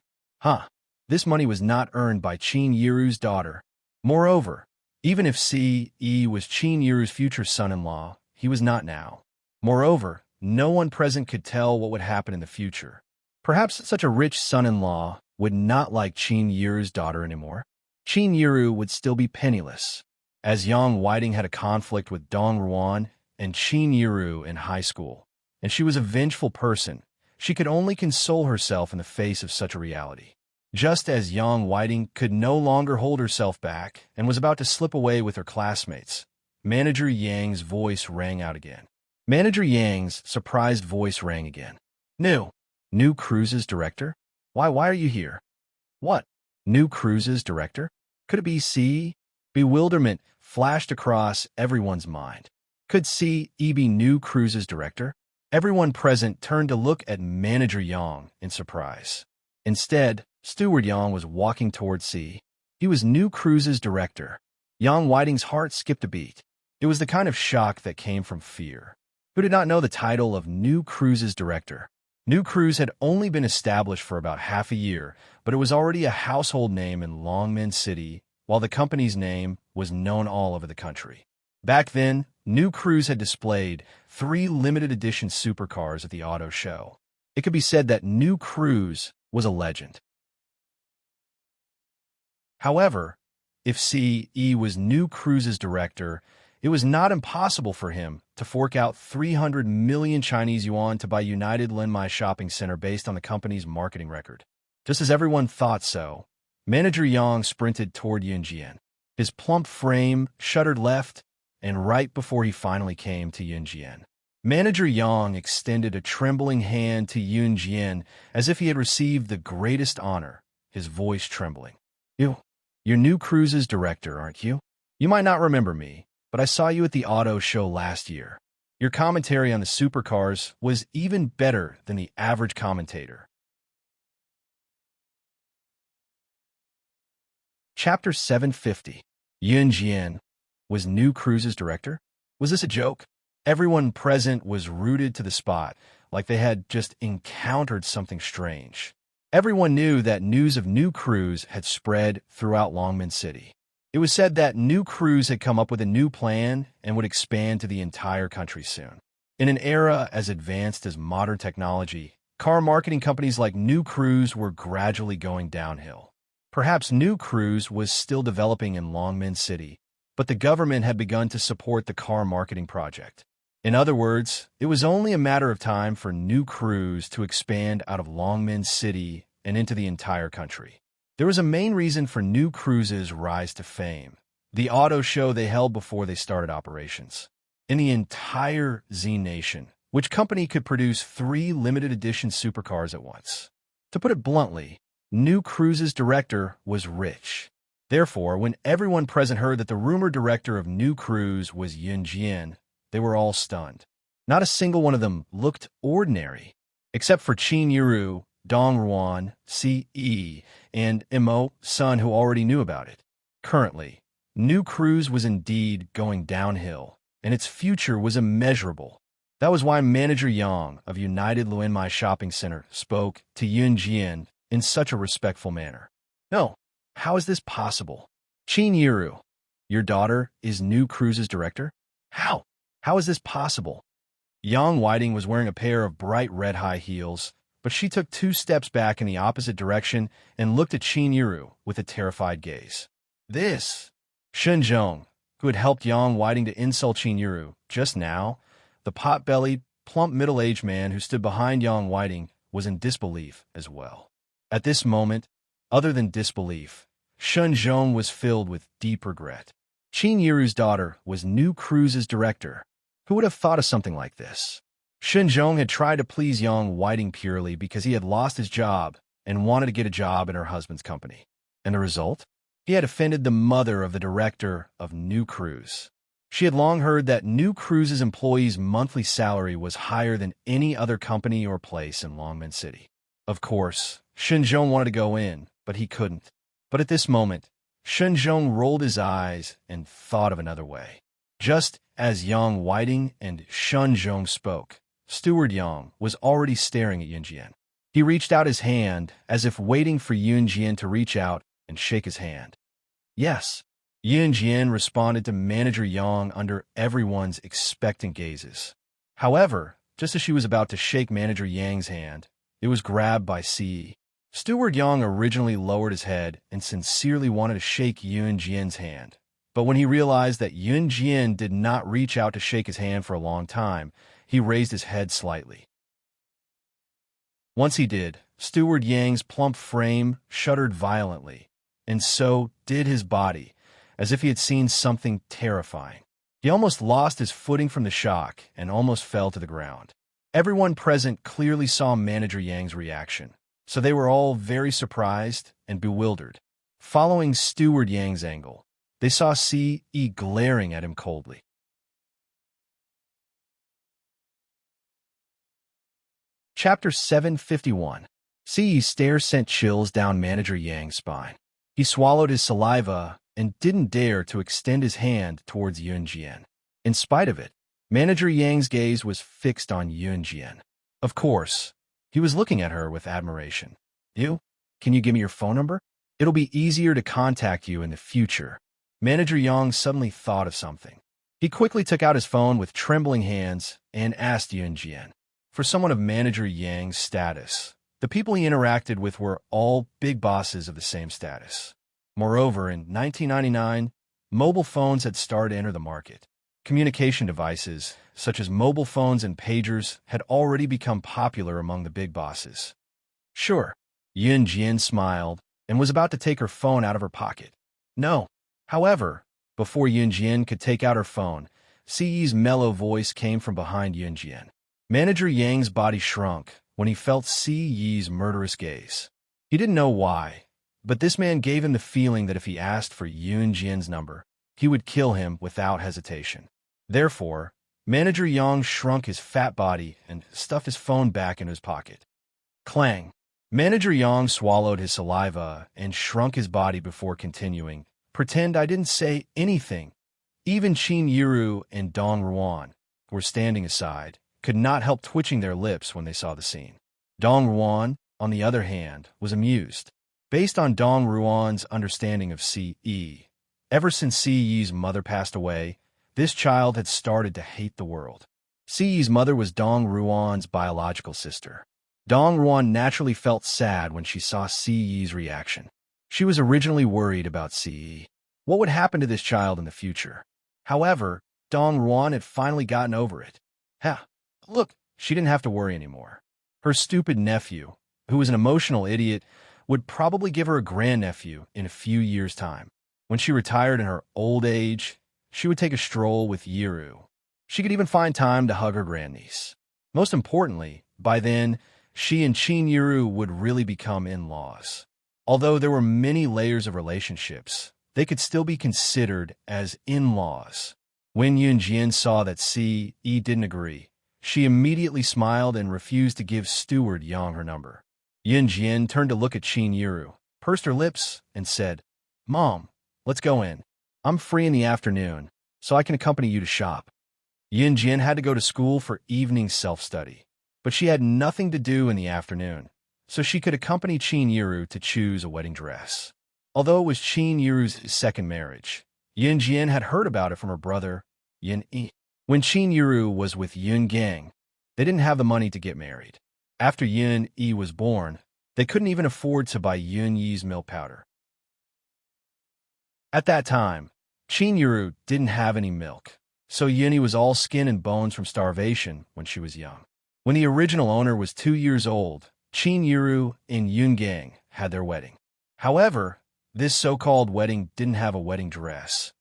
This money was not earned by Qin Yiru's daughter. Moreover, even if Ce was Qin Yiru's future son-in-law, he was not now. Moreover, no one present could tell what would happen in the future. Perhaps such a rich son-in-law would not like Qin Yiru's daughter anymore. Qin Yiru would still be penniless, as Yang Whiting had a conflict with Dong Ruan and Qin Yiru in high school, and she was a vengeful person. She could only console herself in the face of such a reality. Just as Yang Whiting could no longer hold herself back and was about to slip away with her classmates, Manager Yang's voice rang out again. Manager Yang's surprised voice rang again. New Cruises director? Why are you here? What? New Cruises director? Could it be Ce? Bewilderment flashed across everyone's mind. Could Ce be New Cruises director? Everyone present turned to look at Manager Yang in surprise. Instead, Steward Yang was walking towards Ce. He was New Cruises director. Yang Whiting's heart skipped a beat. It was the kind of shock that came from fear. Who did not know the title of New Cruises director? New Cruise had only been established for about half a year, but it was already a household name in Longmen City, while the company's name was known all over the country. Back then, New Cruise had displayed 3 limited edition supercars at the auto show. It could be said that New Cruise was a legend. However, if Ce was New Cruise's director, it was not impossible for him to fork out 300 million Chinese yuan to buy United Luenmai Shopping Center based on the company's marketing record. Just as everyone thought so, Manager Yang sprinted toward Yun Jian. His plump frame shuddered left and right before he finally came to Yun Jian. Manager Yang extended a trembling hand to Yun Jian as if he had received the greatest honor, his voice trembling. You're New Cruises director, aren't you? You might not remember me, but I saw you at the auto show last year. Your commentary on the supercars was even better than the average commentator. Chapter 750. Yun Jian was New Cruises director? Was this a joke? Everyone present was rooted to the spot, like they had just encountered something strange. Everyone knew that news of New Cruise had spread throughout Longmen City. It was said that New Cruise had come up with a new plan and would expand to the entire country soon. In an era as advanced as modern technology, car marketing companies like New Cruise were gradually going downhill. Perhaps New Cruise was still developing in Longmen City, but the government had begun to support the car marketing project. In other words, it was only a matter of time for New Cruise to expand out of Longmen City and into the entire country. There was a main reason for New Cruise's rise to fame: the auto show they held before they started operations. In the entire Z Nation, which company could produce 3 limited edition supercars at once? To put it bluntly, New Cruise's director was rich. Therefore, when everyone present heard that the rumored director of New Cruise was Yun Jian, they were all stunned. Not a single one of them looked ordinary, except for Qin Yiru, Dong Ruan, C.E., and Mo Sun, who already knew about it. Currently, New Cruise was indeed going downhill, and its future was immeasurable. That was why Manager Yang of United Luenmai Shopping Center spoke to Yun Jian in such a respectful manner. No, how is this possible? Qin Yiru, your daughter is New Cruise's director? How? How is this possible? Yang Whiting was wearing a pair of bright red high heels, but she took 2 steps back in the opposite direction and looked at Qin Yiru with a terrified gaze. This Shen Zhong, who had helped Yang Whiting to insult Qin Yiru just now, the pot-bellied, plump middle-aged man who stood behind Yang Whiting, was in disbelief as well. At this moment, other than disbelief, Shen Zhong was filled with deep regret. Qin Yiru's daughter was New Cruise's director. Who would have thought of something like this? Shen Zhong had tried to please Yang Whiting purely because he had lost his job and wanted to get a job in her husband's company. And the result? He had offended the mother of the director of New Cruise. She had long heard that New Cruise's employees' monthly salary was higher than any other company or place in Longmen City. Of course, Shen Zhong wanted to go in, but he couldn't. But at this moment, Shen Zhong rolled his eyes and thought of another way. Just as Yang Whiting and Shen Zhong spoke, Steward Yang was already staring at Yun Jian. He reached out his hand as if waiting for Yun Jian to reach out and shake his hand. Yes, Yun Jian responded to Manager Yang under everyone's expectant gazes. However, just as she was about to shake Manager Yang's hand, it was grabbed by C. Steward Yang originally lowered his head and sincerely wanted to shake Yun Jian's hand. But when he realized that Yun Jian did not reach out to shake his hand for a long time, he raised his head slightly. Once he did, Steward Yang's plump frame shuddered violently, and so did his body, as if he had seen something terrifying. He almost lost his footing from the shock and almost fell to the ground. Everyone present clearly saw Manager Yang's reaction, so they were all very surprised and bewildered. Following Steward Yang's angle, they saw C.E. glaring at him coldly. Chapter 751. C.E.'s stare sent chills down Manager Yang's spine. He swallowed his saliva and didn't dare to extend his hand towards Yun Jian. In spite of it, Manager Yang's gaze was fixed on Yun Jian. Of course, he was looking at her with admiration. You? Can you give me your phone number? It'll be easier to contact you in the future. Manager Yang suddenly thought of something. He quickly took out his phone with trembling hands and asked Yun Jian. For someone of Manager Yang's status, the people he interacted with were all big bosses of the same status. Moreover, in 1999, mobile phones had started to enter the market. Communication devices, such as mobile phones and pagers, had already become popular among the big bosses. Sure, Yun Jian smiled and was about to take her phone out of her pocket. No. However, before Yun Jian could take out her phone, C.E.'s mellow voice came from behind Yun Jian. Manager Yang's body shrunk when he felt C.E.'s murderous gaze. He didn't know why, but this man gave him the feeling that if he asked for Yun Jian's number, he would kill him without hesitation. Therefore, Manager Yang shrunk his fat body and stuffed his phone back into his pocket. Clang! Manager Yang swallowed his saliva and shrunk his body before continuing. Pretend I didn't say anything. Even Qin Yiru and Dong Ruan, who were standing aside, could not help twitching their lips when they saw the scene. Dong Ruan, on the other hand, was amused. Based on Dong Ruan's understanding of C.E., ever since C.E.'s mother passed away, this child had started to hate the world. Siyi's mother was Dong Ruan's biological sister. Dong Ruan naturally felt sad when she saw Siyi's reaction. She was originally worried about Siyi. What would happen to this child in the future? However, Dong Ruan had finally gotten over it. Look, she didn't have to worry anymore. Her stupid nephew, who was an emotional idiot, would probably give her a grandnephew in a few years' time. When she retired in her old age, she would take a stroll with Yiru. She could even find time to hug her grandniece. Most importantly, by then, she and Qin Yiru would really become in-laws. Although there were many layers of relationships, they could still be considered as in-laws. When Yunjian saw that Si Yi didn't agree, she immediately smiled and refused to give Steward Yang her number. Yunjian turned to look at Qin Yiru, pursed her lips, and said, "Mom, let's go in. I'm free in the afternoon, so I can accompany you to shop." Yunjian had to go to school for evening self-study, but she had nothing to do in the afternoon, so she could accompany Qin Yiru to choose a wedding dress. Although it was Qin Yiru's second marriage, Yunjian had heard about it from her brother, Yun Yi. When Qin Yiru was with Yun Gang, they didn't have the money to get married. After Yun Yi was born, they couldn't even afford to buy Yun Yi's milk powder. At that time, Qin Yiru didn't have any milk, so Yun Yi was all skin and bones from starvation when she was young. When the original owner was 2 years old, Qin Yiru and Yun Gang had their wedding. However, this so-called wedding didn't have a wedding dress,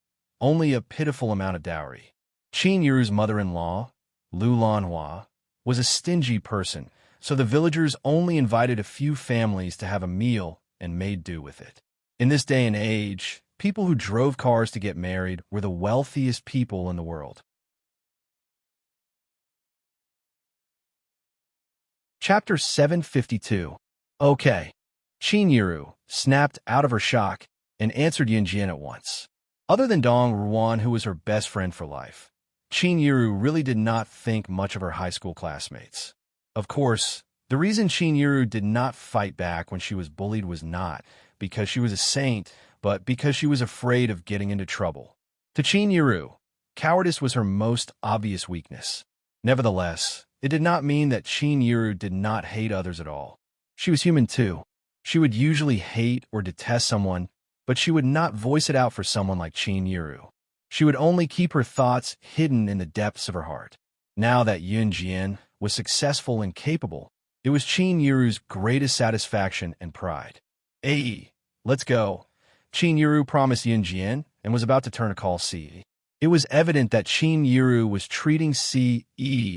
only a pitiful amount of dowry. Qin Yiru's mother-in-law, Lu Lanhua, was a stingy person, so the villagers only invited a few families to have a meal and made do with it. In this day and age, people who drove cars to get married were the wealthiest people in the world. Chapter 752. Okay. Qin Yiru snapped out of her shock and answered Yunjian at once. Other than Dong Ruan, who was her best friend for life, Qin Yiru really did not think much of her high school classmates. Of course, the reason Qin Yiru did not fight back when she was bullied was not because she was a saint, but because she was afraid of getting into trouble. To Qin Yiru, cowardice was her most obvious weakness. Nevertheless, it did not mean that Qin Yiru did not hate others at all. She was human too. She would usually hate or detest someone, but she would not voice it out for someone like Qin Yiru. She would only keep her thoughts hidden in the depths of her heart. Now that Yunjian was successful and capable, it was Qin Yiru's greatest satisfaction and pride. "Hey, let's go," Qin Yiru promised Yunjian and was about to turn to call Si. It was evident that Qin Yiru was treating Si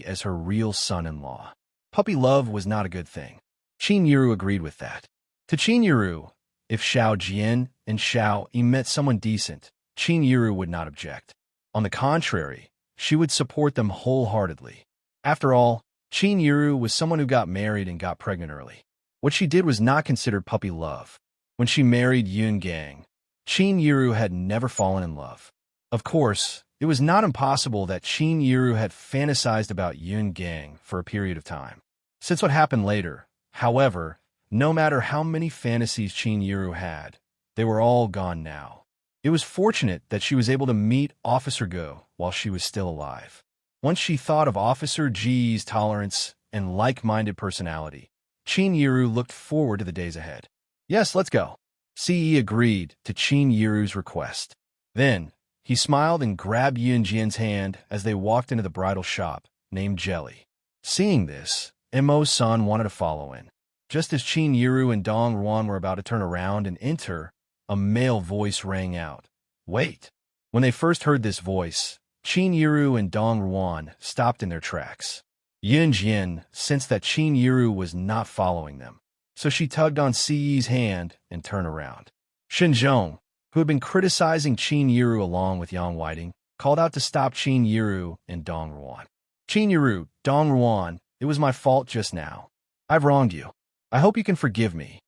as her real son-in-law. Puppy love was not a good thing. Qin Yiru agreed with that. To Qin Yiru, if Xiao Jian and Xiao Yi met someone decent, Qin Yiru would not object. On the contrary, she would support them wholeheartedly. After all, Qin Yiru was someone who got married and got pregnant early. What she did was not considered puppy love. When she married Yun Gang, Qin Yiru had never fallen in love. Of course, it was not impossible that Qin Yiru had fantasized about Yun Gang for a period of time. Since what happened later, however, no matter how many fantasies Qin Yiru had, they were all gone now. It was fortunate that she was able to meet Officer Go while she was still alive. Once she thought of Officer G's tolerance and like-minded personality, Qin Yiru looked forward to the days ahead. "Yes, let's go." Si agreed to Qin Yiru's request. Then, he smiled and grabbed Yunjian's hand as they walked into the bridal shop, named Jelly. Seeing this, Mo-san wanted to follow in. Just as Qin Yiru and Dong Ruan were about to turn around and enter, a male voice rang out. "Wait!" When they first heard this voice, Qin Yiru and Dong Ruan stopped in their tracks. Yunjian sensed that Qin Yiru was not following them, so she tugged on Si's hand and turned around. Shinzhong, who had been criticizing Qin Yiru along with Yang Whiting, called out to stop Qin Yiru and Dong Ruan. "Qin Yiru, Dong Ruan, it was my fault just now. I've wronged you. I hope you can forgive me."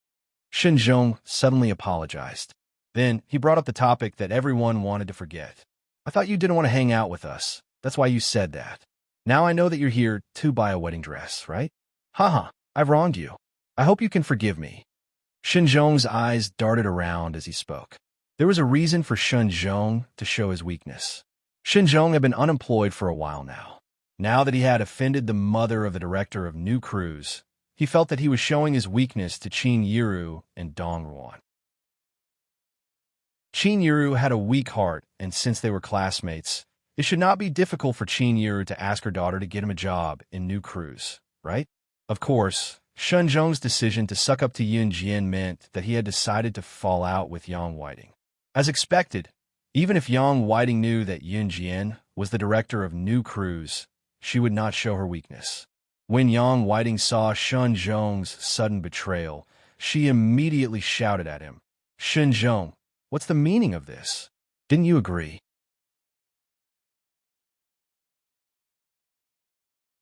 Shinzhong suddenly apologized. Then he brought up the topic that everyone wanted to forget. "I thought you didn't want to hang out with us. That's why you said that. Now I know that you're here to buy a wedding dress, right? Haha, I've wronged you. I hope you can forgive me." Shinzhong's eyes darted around as he spoke. There was a reason for Shinzhong to show his weakness. Shinzhong had been unemployed for a while now. Now that he had offended the mother of the director of New Cruise, he felt that he was showing his weakness to Chin Yiru and Dong Ruan. Chin Yiru had a weak heart, and since they were classmates, it should not be difficult for Chin Yiru to ask her daughter to get him a job in New Cruise, right? Of course, Shun Zhong's decision to suck up to Yun Jian meant that he had decided to fall out with Yang Whiting. As expected, even if Yang Whiting knew that Yun Jian was the director of New Cruise, she would not show her weakness. When Yang Whiting saw Shun Zhong's sudden betrayal, she immediately shouted at him, "Shun Zhong, what's the meaning of this? Didn't you agree?"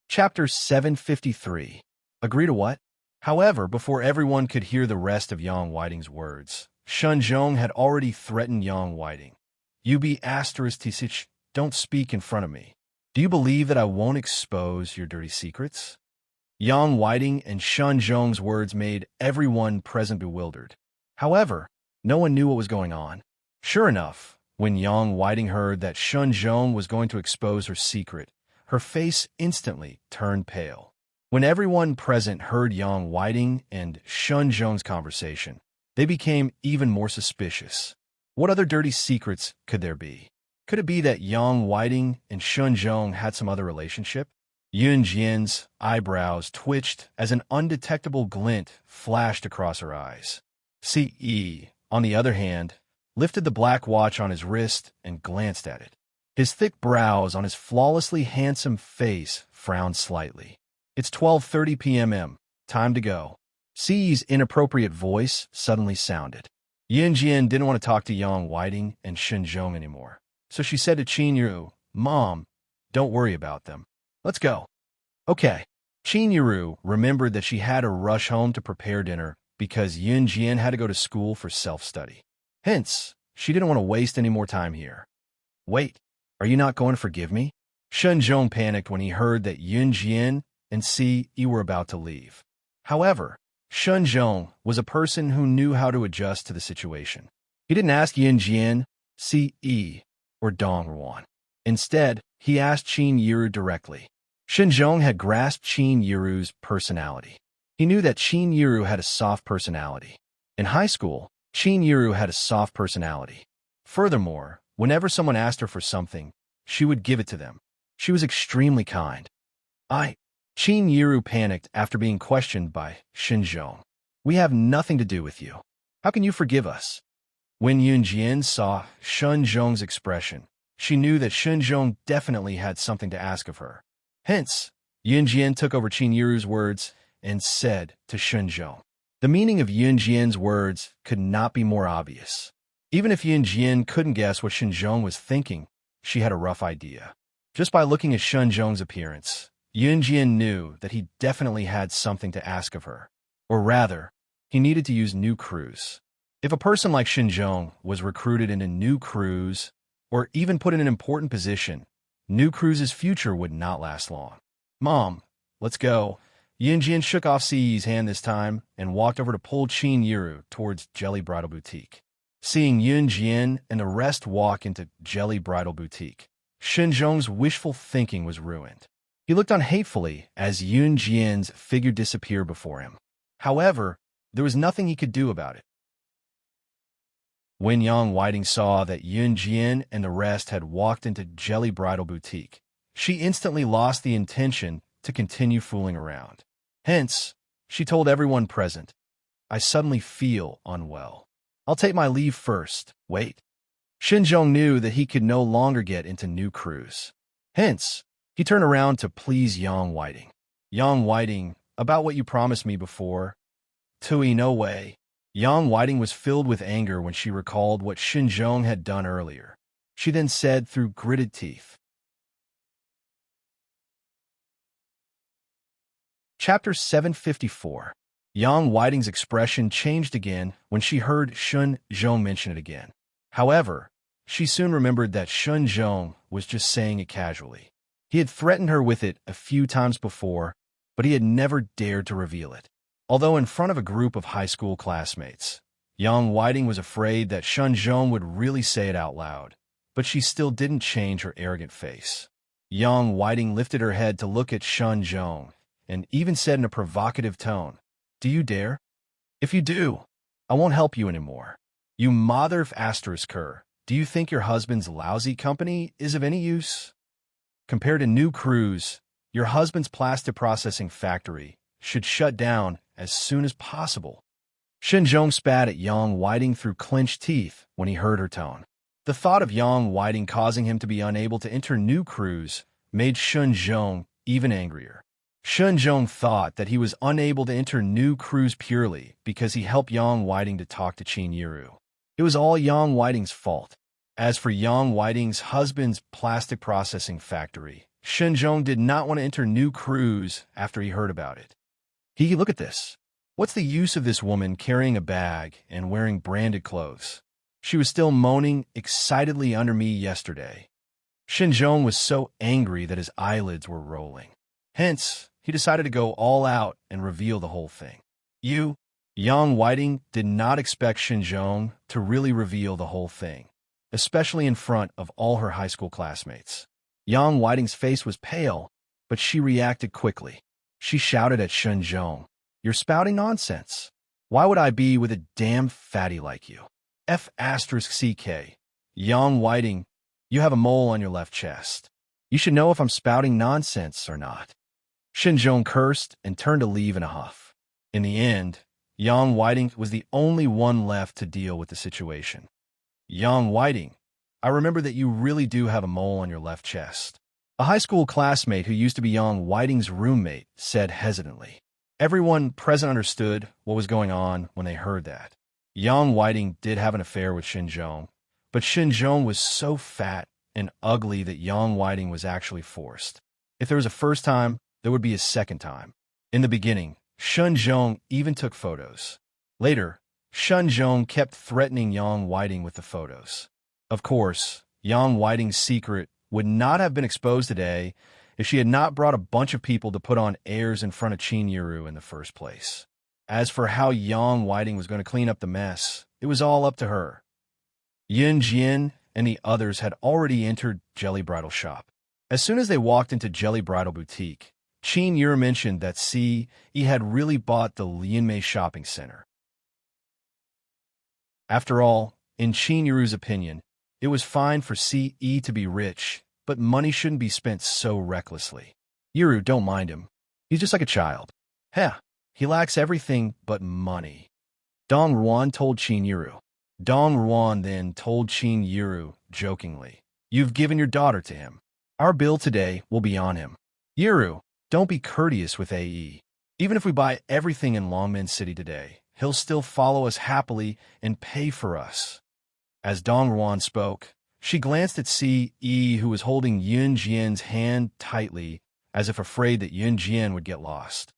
Chapter 753. Agree to what? However, before everyone could hear the rest of Yang Whiting's words, Shun Zhong had already threatened Yang Whiting. "You be asterisk tisich, don't speak in front of me. Do you believe that I won't expose your dirty secrets?" Yang Whiting and Shun Zhong's words made everyone present bewildered. However, no one knew what was going on. Sure enough, when Yang Whiting heard that Shun Zhong was going to expose her secret, her face instantly turned pale. When everyone present heard Yang Whiting and Shun Zhong's conversation, they became even more suspicious. What other dirty secrets could there be? Could it be that Yang Whiting and Shun Zhong had some other relationship? Yun Jian's eyebrows twitched as an undetectable glint flashed across her eyes. Ce, on the other hand, lifted the black watch on his wrist and glanced at it. His thick brows on his flawlessly handsome face frowned slightly. "It's 12:30 p.m. Time to go." Ce's inappropriate voice suddenly sounded. Yun Jian didn't want to talk to Yang Whiting and Shun Zhong anymore, so she said to Chin Yiru, "Mom, don't worry about them. Let's go." Okay. Chin Yiru remembered that she had to rush home to prepare dinner because Yun Jian had to go to school for self-study. Hence, she didn't want to waste any more time here. "Wait, are you not going to forgive me?" Shun Zhong panicked when he heard that Yun Jian and Ce were about to leave. However, Shun Zhong was a person who knew how to adjust to the situation. He didn't ask Yun Jian, Ce, or Dong Ruan. Instead, he asked Chin Yiru directly. Shun Zhong had grasped Chin Yiru's personality. He knew that Chin Yiru had a soft personality. In high school, Chin Yiru had a soft personality. Furthermore, whenever someone asked her for something, she would give it to them. She was extremely kind. Chin Yiru panicked after being questioned by Shun Zhong. "We have nothing to do with you. How can you forgive us?" When Yun Jian saw Shun Zhong's expression, she knew that Shun Zhong definitely had something to ask of her. Hence, Yun Jian took over Chin Yiru's words and said to Shun Zhong. The meaning of Yun Jian's words could not be more obvious. Even if Yun Jian couldn't guess what Shun Zhong was thinking, she had a rough idea. Just by looking at Shun Zhong's appearance, Yun Jian knew that he definitely had something to ask of her. Or rather, he needed to use New Cruise. If a person like Shun Zhong was recruited into New Cruise, or even put in an important position, New Cruise's future would not last long. "Mom, let's go." Yun Jian shook off Ce's hand this time and walked over to pull Chin Yiru towards Jelly Bridal Boutique. Seeing Yun Jian and the rest walk into Jelly Bridal Boutique, Shun Zhong's wishful thinking was ruined. He looked on hatefully as Yun Jian's figure disappeared before him. However, there was nothing he could do about it. When Yang Whiting saw that Yun Jian and the rest had walked into Jelly Bridal Boutique, she instantly lost the intention to continue fooling around. Hence, she told everyone present, "I suddenly feel unwell. I'll take my leave first. Wait." Shun Zhong knew that he could no longer get into New Cruise. Hence, he turned around to please Yang Whiting. "Yang Whiting, about what you promised me before." "Tui, no way." Yang Whiting was filled with anger when she recalled what Shun Zhong had done earlier. She then said through gritted teeth. Chapter 754. Yang Whiting's expression changed again when she heard Shun Zhong mention it again. However, she soon remembered that Shun Zhong was just saying it casually. He had threatened her with it a few times before, but he had never dared to reveal it. Although in front of a group of high school classmates, Yang Whiting was afraid that Shun Zhong would really say it out loud, but she still didn't change her arrogant face. Yang Whiting lifted her head to look at Shun Zhong, and even said in a provocative tone, "Do you dare? If you do, I won't help you anymore. You mother of *her. Do you think your husband's lousy company is of any use? Compared to new crews, your husband's plastic processing factory should shut down as soon as possible." Shun Zhong spat at Yang Whiting through clenched teeth when he heard her tone. The thought of Yang Whiting causing him to be unable to enter new crews made Shun Zhong even angrier. Shun Zhong thought that he was unable to enter new crews purely because he helped Yang Whiting to talk to Qin Yiru. It was all Yang Whiting's fault. As for Yang Whiting's husband's plastic processing factory, Shun Zhong did not want to enter new crews after he heard about it. Look at this. What's the use of this woman carrying a bag and wearing branded clothes? She was still moaning excitedly under me yesterday. Shun Zhong was so angry that his eyelids were rolling. Hence, he decided to go all out and reveal the whole thing. Yang Whiting did not expect Shun Zhong to really reveal the whole thing, especially in front of all her high school classmates. Yang Whiting's face was pale, but she reacted quickly. She shouted at Shun Zhong, "You're spouting nonsense. Why would I be with a damn fatty like you? F***CK. Yang Whiting, you have a mole on your left chest. You should know if I'm spouting nonsense or not." Shun Zhong cursed and turned to leave in a huff. In the end, Yang Whiting was the only one left to deal with the situation. "Yang Whiting, I remember that you really do have a mole on your left chest." A high school classmate who used to be Yang Whiting's roommate said hesitantly. Everyone present understood what was going on when they heard that. Yang Whiting did have an affair with Shun Zhong, but Shun Zhong was so fat and ugly that Yang Whiting was actually forced. If there was a first time, there would be a second time. In the beginning, Shun Zhong even took photos. Later, Shun Zhong kept threatening Yang Whiting with the photos. Of course, Yang Whiting's secret would not have been exposed today if she had not brought a bunch of people to put on airs in front of Qin Yiru in the first place. As for how Yang Whiting was going to clean up the mess, it was all up to her. Yin Jian and the others had already entered Jelly Bridal Shop. As soon as they walked into Jelly Bridal Boutique, Qin Yiru mentioned that he had really bought the Lianmei shopping center. After all, in Qin Yiru's opinion, it was fine for CE to be rich, but money shouldn't be spent so recklessly. "Yiru, don't mind him. He's just like a child. He lacks everything but money." Dong Ruan told Qin Yiru. Dong Ruan then told Qin Yiru, jokingly, "You've given your daughter to him. Our bill today will be on him. Yiru, don't be courteous with AE. Even if we buy everything in Longmen City today, he'll still follow us happily and pay for us." As Dong Ruan spoke, she glanced at CE, who was holding Yun Jian's hand tightly, as if afraid that Yun Jian would get lost.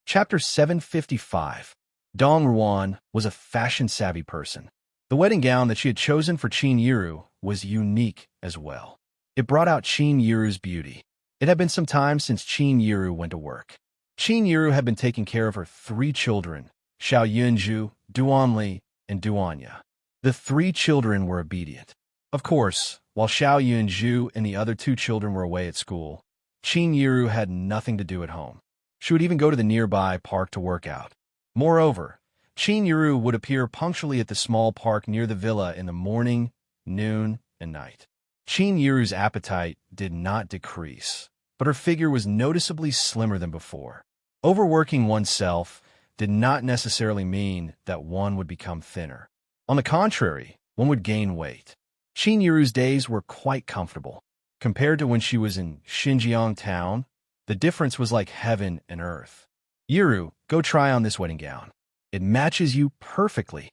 Chapter 755. Dong Ruan was a fashion-savvy person. The wedding gown that she had chosen for Qin Yiru was unique as well. It brought out Qin Yiru's beauty. It had been some time since Qin Yiru went to work. Qin Yiru had been taking care of her 3 children, Xiao Yunju, Duanli, and Duanya. The 3 children were obedient. Of course, while Xiao Yunju and the other 2 children were away at school, Qin Yiru had nothing to do at home. She would even go to the nearby park to work out. Moreover, Qin Yiru would appear punctually at the small park near the villa in the morning, noon, and night. Qin Yiru's appetite did not decrease, but her figure was noticeably slimmer than before. Overworking oneself did not necessarily mean that one would become thinner. On the contrary, one would gain weight. Qin Yiru's days were quite comfortable. Compared to when she was in Xinjiang town, the difference was like heaven and earth. "Yiru, go try on this wedding gown. It matches you perfectly,"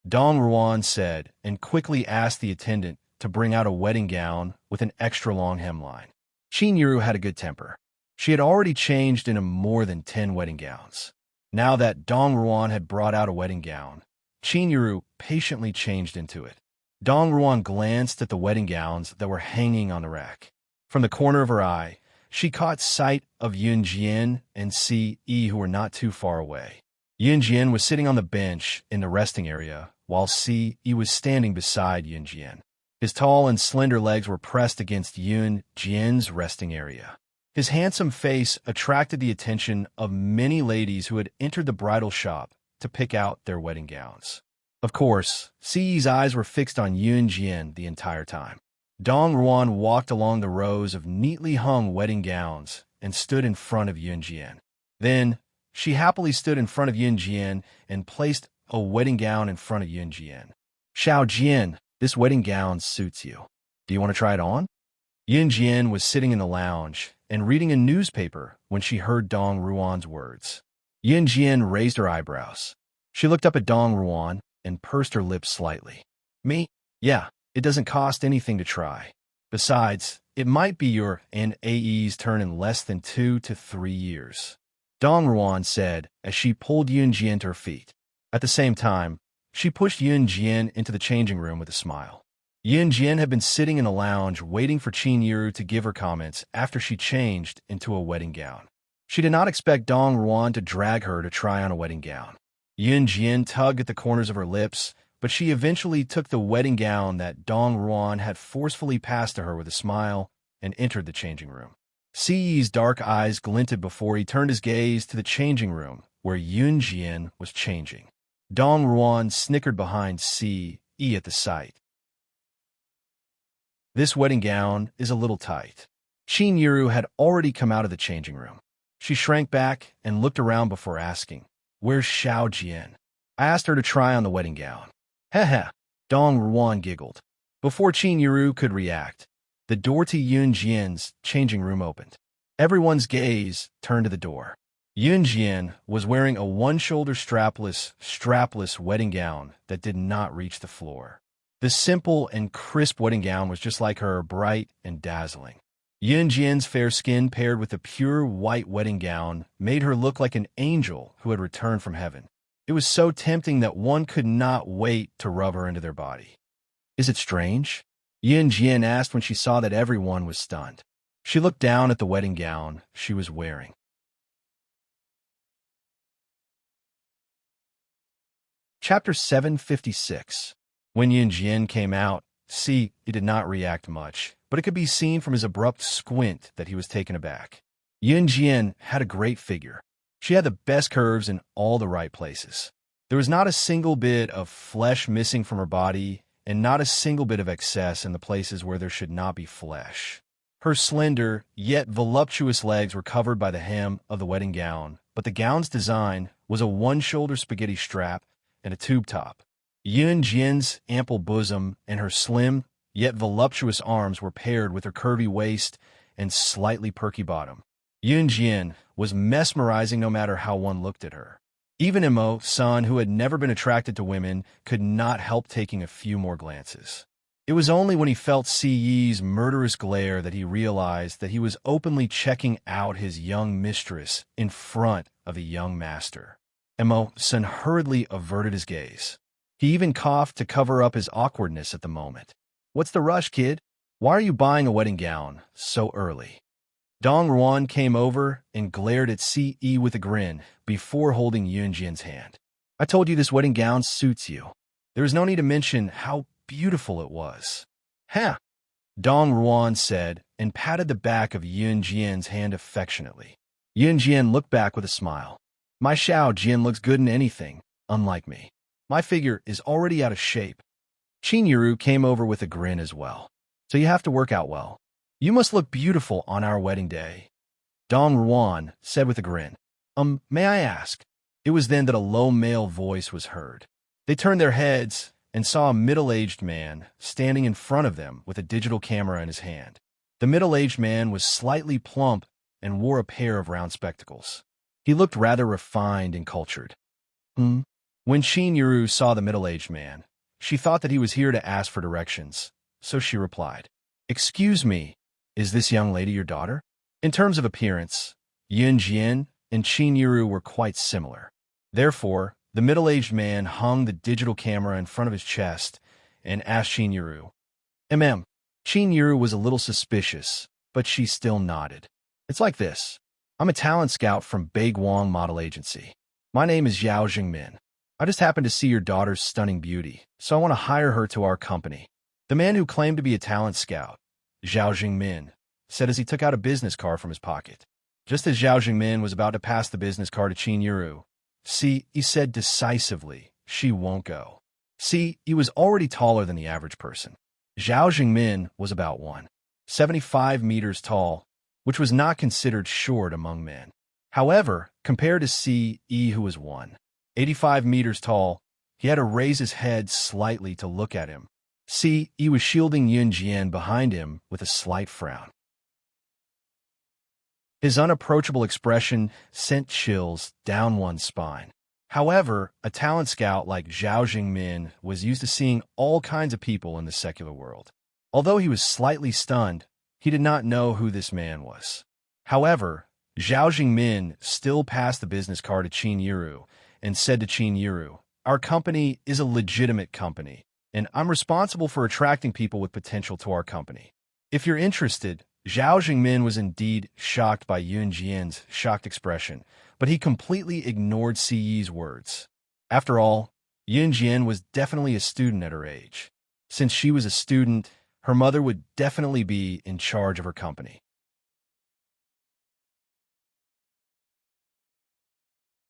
Dong Ruan said, and quickly asked the attendant to bring out a wedding gown with an extra-long hemline. Qin Yiru had a good temper. She had already changed into more than 10 wedding gowns. Now that Dong Ruan had brought out a wedding gown, Qin Yiru patiently changed into it. Dong Ruan glanced at the wedding gowns that were hanging on the rack. From the corner of her eye, she caught sight of Yun Jian and CE, who were not too far away. Yun Jian was sitting on the bench in the resting area, while Yi was standing beside Yun Jian. His tall and slender legs were pressed against Yun Jian's resting area. His handsome face attracted the attention of many ladies who had entered the bridal shop to pick out their wedding gowns. Of course, Yi's eyes were fixed on Yun Jian the entire time. Dong Ruan walked along the rows of neatly hung wedding gowns and stood in front of Yun Jian. Then, she happily stood in front of Yun Jian and placed a wedding gown in front of Yun Jian. "Xiao Jian, this wedding gown suits you. Do you want to try it on?" Yun Jian was sitting in the lounge and reading a newspaper when she heard Dong Ruan's words. Yun Jian raised her eyebrows. She looked up at Dong Ruan and pursed her lips slightly. "Me? Yeah, it doesn't cost anything to try. Besides, it might be your and AE's turn in less than 2 to 3 years." Dong Ruan said as she pulled Yun Jian to her feet. At the same time, she pushed Yun Jian into the changing room with a smile. Yun Jian had been sitting in the lounge waiting for Qin Yiru to give her comments after she changed into a wedding gown. She did not expect Dong Ruan to drag her to try on a wedding gown. Yun Jian tugged at the corners of her lips, but she eventually took the wedding gown that Dong Ruan had forcefully passed to her with a smile and entered the changing room. Yi's dark eyes glinted before he turned his gaze to the changing room where Yun Jian was changing. Dong Ruan snickered behind Yi at the sight. "This wedding gown is a little tight." Qin Yiru had already come out of the changing room. She shrank back and looked around before asking, "Where's Xiao Jian?" "I asked her to try on the wedding gown." "Heh." Dong Ruan giggled. Before Qin Yiru could react, the door to Yun Jian's changing room opened. Everyone's gaze turned to the door. Yun Jian was wearing a one-shoulder strapless wedding gown that did not reach the floor. The simple and crisp wedding gown was just like her, bright and dazzling. Yun Jian's fair skin paired with the pure white wedding gown made her look like an angel who had returned from heaven. It was so tempting that one could not wait to rub her into their body. "Is it strange?" Yun Jian asked when she saw that everyone was stunned. She looked down at the wedding gown she was wearing. Chapter 756. When Yun Jian came out, he did not react much, but it could be seen from his abrupt squint that he was taken aback. Yun Jian had a great figure. She had the best curves in all the right places. There was not a single bit of flesh missing from her body, and not a single bit of excess in the places where there should not be flesh. Her slender, yet voluptuous legs were covered by the hem of the wedding gown, but the gown's design was a one-shoulder spaghetti strap and a tube top. Yun Jian's ample bosom and her slim, yet voluptuous arms were paired with her curvy waist and slightly perky bottom. Yun Jian was mesmerizing no matter how one looked at her. Even Immerse, who had never been attracted to women, could not help taking a few more glances. It was only when he felt Yi's murderous glare that he realized that he was openly checking out his young mistress in front of the young master. Immerse hurriedly averted his gaze. He even coughed to cover up his awkwardness at the moment. "What's the rush, kid? Why are you buying a wedding gown so early?" Dong Ruan came over and glared at Yi with a grin before holding Yun Jian's hand. "I told you this wedding gown suits you. There is no need to mention how beautiful it was." "Huh," Dong Ruan said and patted the back of Yun Jian's hand affectionately. Yun Jian looked back with a smile. "My Xiao Jian looks good in anything, unlike me. My figure is already out of shape." Qin Yiru came over with a grin as well. "So you have to work out well. You must look beautiful on our wedding day." Dong Ruan said with a grin. May I ask?" It was then that a low male voice was heard. They turned their heads and saw a middle-aged man standing in front of them with a digital camera in his hand. The middle-aged man was slightly plump and wore a pair of round spectacles. He looked rather refined and cultured. When Qin Yiru saw the middle-aged man, she thought that he was here to ask for directions, so she replied, "Excuse me, is this young lady your daughter?" In terms of appearance, Yun Jian and Qin Yiru were quite similar. Therefore, the middle-aged man hung the digital camera in front of his chest and asked Qin Yiru. Qin Yiru was a little suspicious, but she still nodded. "It's like this. I'm a talent scout from Baiguang Model Agency. My name is Yao Jingmin. I just happened to see your daughter's stunning beauty, so I want to hire her to our company. The man who claimed to be a talent scout, Zhao Jingmin, said as he took out a business card from his pocket. Just as Zhao Jingmin was about to pass the business card to Qin Yuru, see, he said decisively, she won't go. See, he was already taller than the average person. Zhao Jingmin was about 1.75 meters tall, which was not considered short among men. However, compared to C.E., who was 1.85 meters tall, he had to raise his head slightly to look at him. C.E. was shielding Yun Jian behind him with a slight frown. His unapproachable expression sent chills down one's spine. However, a talent scout like Zhao Jingmin was used to seeing all kinds of people in the secular world. Although he was slightly stunned, he did not know who this man was. However, Zhao Jingmin still passed the business card to Qin Yuru and said to Qin Yuru, "Our company is a legitimate company, and I'm responsible for attracting people with potential to our company. If you're interested." Zhao Jingmin was indeed shocked by Yun Jian's shocked expression, but he completely ignored Siyi's words. After all, Yun Jian was definitely a student at her age. Since she was a student, her mother would definitely be in charge of her company.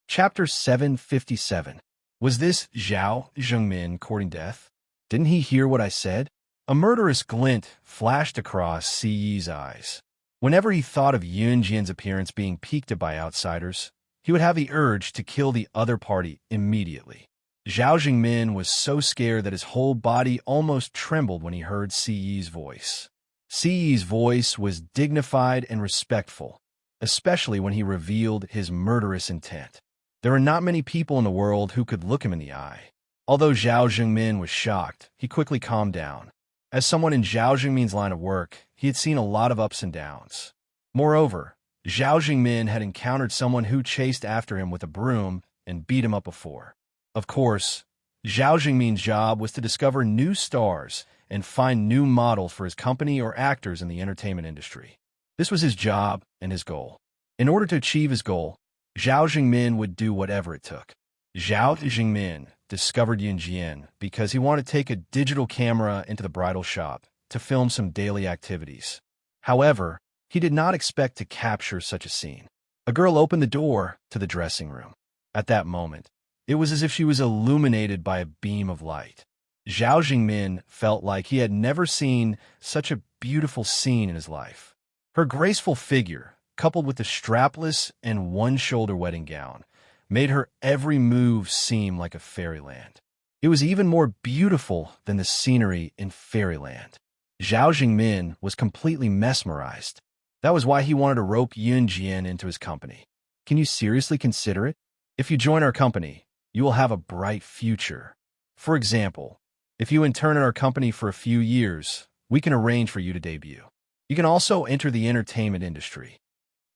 Chapter 757. Was this Zhao Jingmin courting death? Didn't he hear what I said? A murderous glint flashed across Siyi's eyes. Whenever he thought of Yun Jian's appearance being peeked at by outsiders, he would have the urge to kill the other party immediately. Zhao Jingmin was so scared that his whole body almost trembled when he heard Siyi's voice. Siyi's voice was dignified and respectful, especially when he revealed his murderous intent. There are not many people in the world who could look him in the eye. Although Zhao Jingmin was shocked, he quickly calmed down. As someone in Zhao Jingmin's line of work, he had seen a lot of ups and downs. Moreover, Zhao Jingmin had encountered someone who chased after him with a broom and beat him up before. Of course, Zhao Jingmin's job was to discover new stars and find new models for his company or actors in the entertainment industry. This was his job and his goal. In order to achieve his goal, Zhao Jingmin would do whatever it took. Zhao Jingmin discovered Yun Jian because he wanted to take a digital camera into the bridal shop to film some daily activities. However, he did not expect to capture such a scene. A girl opened the door to the dressing room. At that moment, it was as if she was illuminated by a beam of light. Zhao Jingmin felt like he had never seen such a beautiful scene in his life. Her graceful figure, coupled with the strapless and one-shoulder wedding gown, made her every move seem like a fairyland. It was even more beautiful than the scenery in fairyland. Zhao Jingmin was completely mesmerized. That was why he wanted to rope Yun Jian into his company. Can you seriously consider it? If you join our company, you will have a bright future. For example, if you intern at our company for a few years, we can arrange for you to debut. You can also enter the entertainment industry.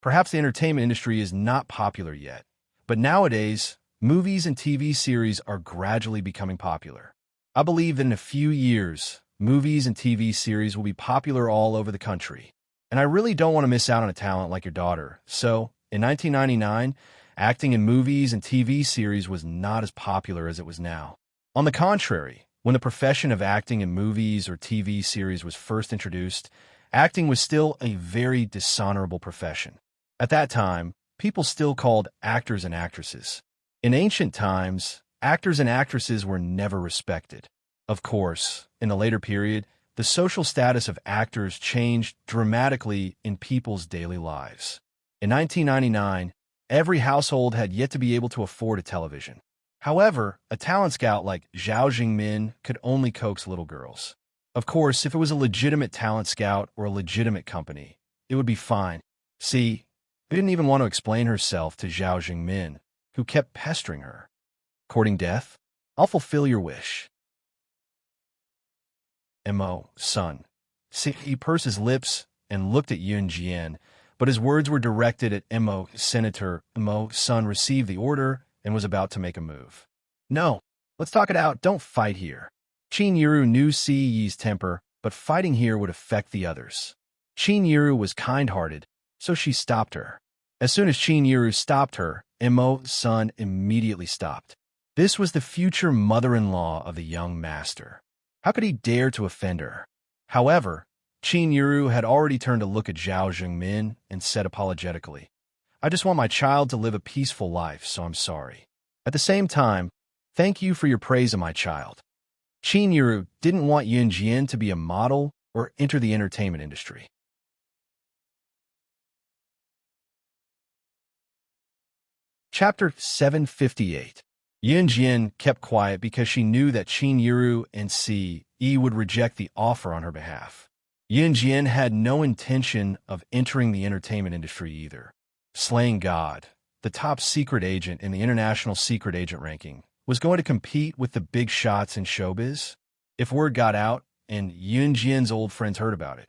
Perhaps the entertainment industry is not popular yet, but nowadays, movies and TV series are gradually becoming popular. I believe that in a few years, movies and TV series will be popular all over the country. And I really don't want to miss out on a talent like your daughter. So, in 1999, acting in movies and TV series was not as popular as it was now. On the contrary, when the profession of acting in movies or TV series was first introduced, acting was still a very dishonorable profession. At that time, people still called actors and actresses. In ancient times, actors and actresses were never respected. Of course, in the later period, the social status of actors changed dramatically in people's daily lives. In 1999, every household had yet to be able to afford a television. However, a talent scout like Zhao Jingmin could only coax little girls. Of course, if it was a legitimate talent scout or a legitimate company, it would be fine. See, she didn't even want to explain herself to Zhao Jingmin, who kept pestering her. Courting death? I'll fulfill your wish. Mo, son. See, he pursed his lips and looked at Yun Jian, but his words were directed at Mo. Senator Mo, son received the order and was about to make a move. No, let's talk it out. Don't fight here. Qin Yuru knew Siyi's temper, but fighting here would affect the others. Qin Yuru was kind-hearted, so she stopped her. As soon as Qin Yuru stopped her, Mo. son immediately stopped. This was the future mother-in-law of the young master. How could he dare to offend her? However, Qin Yuru had already turned to look at Zhao Zhengmin and said apologetically, I just want my child to live a peaceful life, so I'm sorry. At the same time, thank you for your praise of my child. Qin Yuru didn't want Yun Jian to be a model or enter the entertainment industry. Chapter 758. Yun Jian kept quiet because she knew that Qin Yuru and Si Yi would reject the offer on her behalf. Yun Jian had no intention of entering the entertainment industry either. Slaying God, the top secret agent in the international secret agent ranking, was going to compete with the big shots in showbiz? If word got out and Yun Jian's old friends heard about it,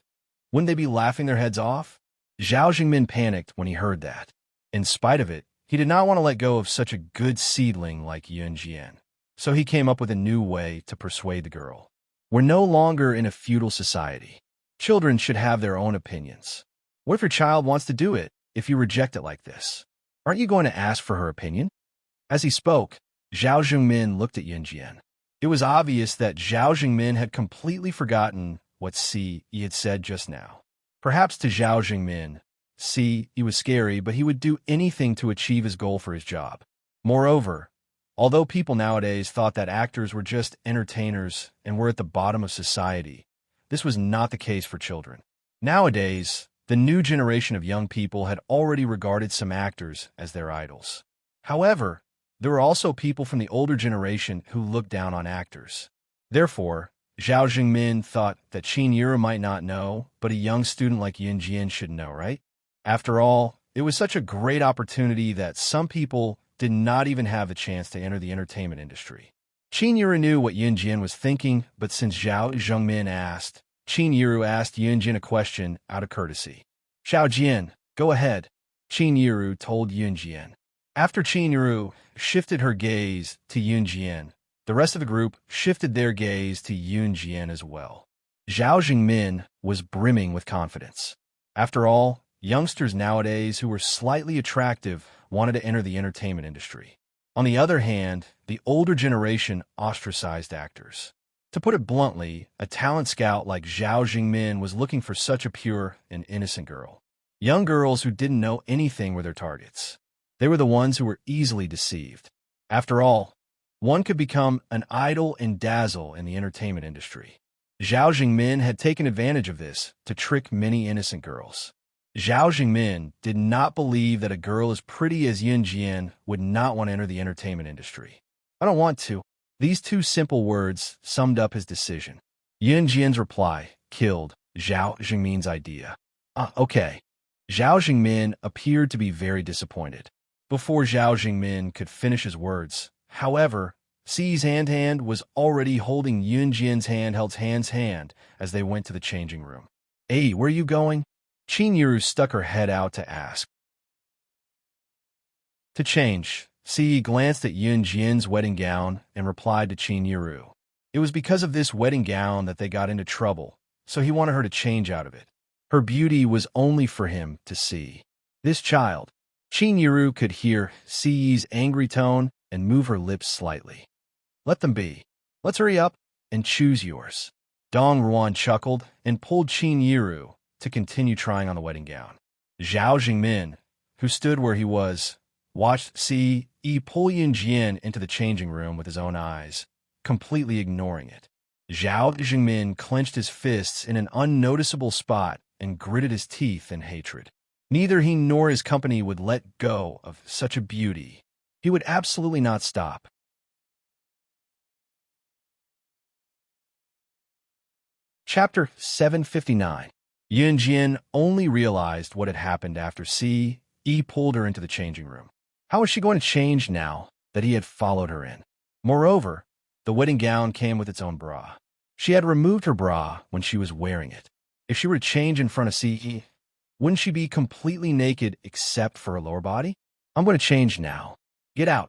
wouldn't they be laughing their heads off? Zhao Jingmin panicked when he heard that. In spite of it, he did not want to let go of such a good seedling like Yun Jian, so he came up with a new way to persuade the girl. We're no longer in a feudal society. Children should have their own opinions. What if your child wants to do it if you reject it like this? Aren't you going to ask for her opinion? As he spoke, Zhao Jingmin looked at Yun Jian. It was obvious that Zhao Jingmin had completely forgotten what Si Yi had said just now. Perhaps to Zhao Jingmin, Si Yi was scary, but he would do anything to achieve his goal for his job. Moreover, although people nowadays thought that actors were just entertainers and were at the bottom of society, this was not the case for children. Nowadays, the new generation of young people had already regarded some actors as their idols. However, there were also people from the older generation who looked down on actors. Therefore, Zhao Jingmin thought that Qin Yuru might not know, but a young student like Yun Jian should know, right? After all, it was such a great opportunity that some people did not even have the chance to enter the entertainment industry. Qin Yuru knew what Yun Jian was thinking, but since Zhao Zhengmin asked, Qin Yuru asked Yun Jian a question out of courtesy. Zhao Jian, go ahead, Qin Yuru told Yun Jian. After Qin Yuru shifted her gaze to Yun Jian, the rest of the group shifted their gaze to Yun Jian as well. Zhao Jingmin was brimming with confidence. After all, youngsters nowadays who were slightly attractive wanted to enter the entertainment industry. On the other hand, the older generation ostracized actors. To put it bluntly, a talent scout like Zhao Jingmin was looking for such a pure and innocent girl. Young girls who didn't know anything were their targets. They were the ones who were easily deceived. After all, one could become an idol and dazzle in the entertainment industry. Zhao Jingmin had taken advantage of this to trick many innocent girls. Zhao Jingmin did not believe that a girl as pretty as Yun Jian would not want to enter the entertainment industry. I don't want to. These two simple words summed up his decision. Yun Jian's reply killed Zhao Jingmin's idea. Okay. Zhao Jingmin appeared to be very disappointed. Before Zhao Jingmin could finish his words, however, Si's hand was already holding Yun Jian's held hand as they went to the changing room. Hey, where are you going? Qin Yuru stuck her head out to ask. To change, Si glanced at Yun Jian's wedding gown and replied to Qin Yuru. It was because of this wedding gown that they got into trouble, so he wanted her to change out of it. Her beauty was only for him to see. This child. Qin Yuru could hear Si's angry tone and move her lips slightly. Let them be. Let's hurry up and choose yours. Dong Ruan chuckled and pulled Qin Yuru to continue trying on the wedding gown. Zhao Jingmin, who stood where he was, watched Si Yi pull Yun Jian into the changing room with his own eyes, completely ignoring it. Zhao Jingmin clenched his fists in an unnoticeable spot and gritted his teeth in hatred. Neither he nor his company would let go of such a beauty. He would absolutely not stop. Chapter 759. Yun Jian only realized what had happened after Si Yi pulled her into the changing room. How was she going to change now that he had followed her in? Moreover, the wedding gown came with its own bra. She had removed her bra when she was wearing it. If she were to change in front of Si Yi, wouldn't she be completely naked except for her lower body? I'm going to change now. Get out,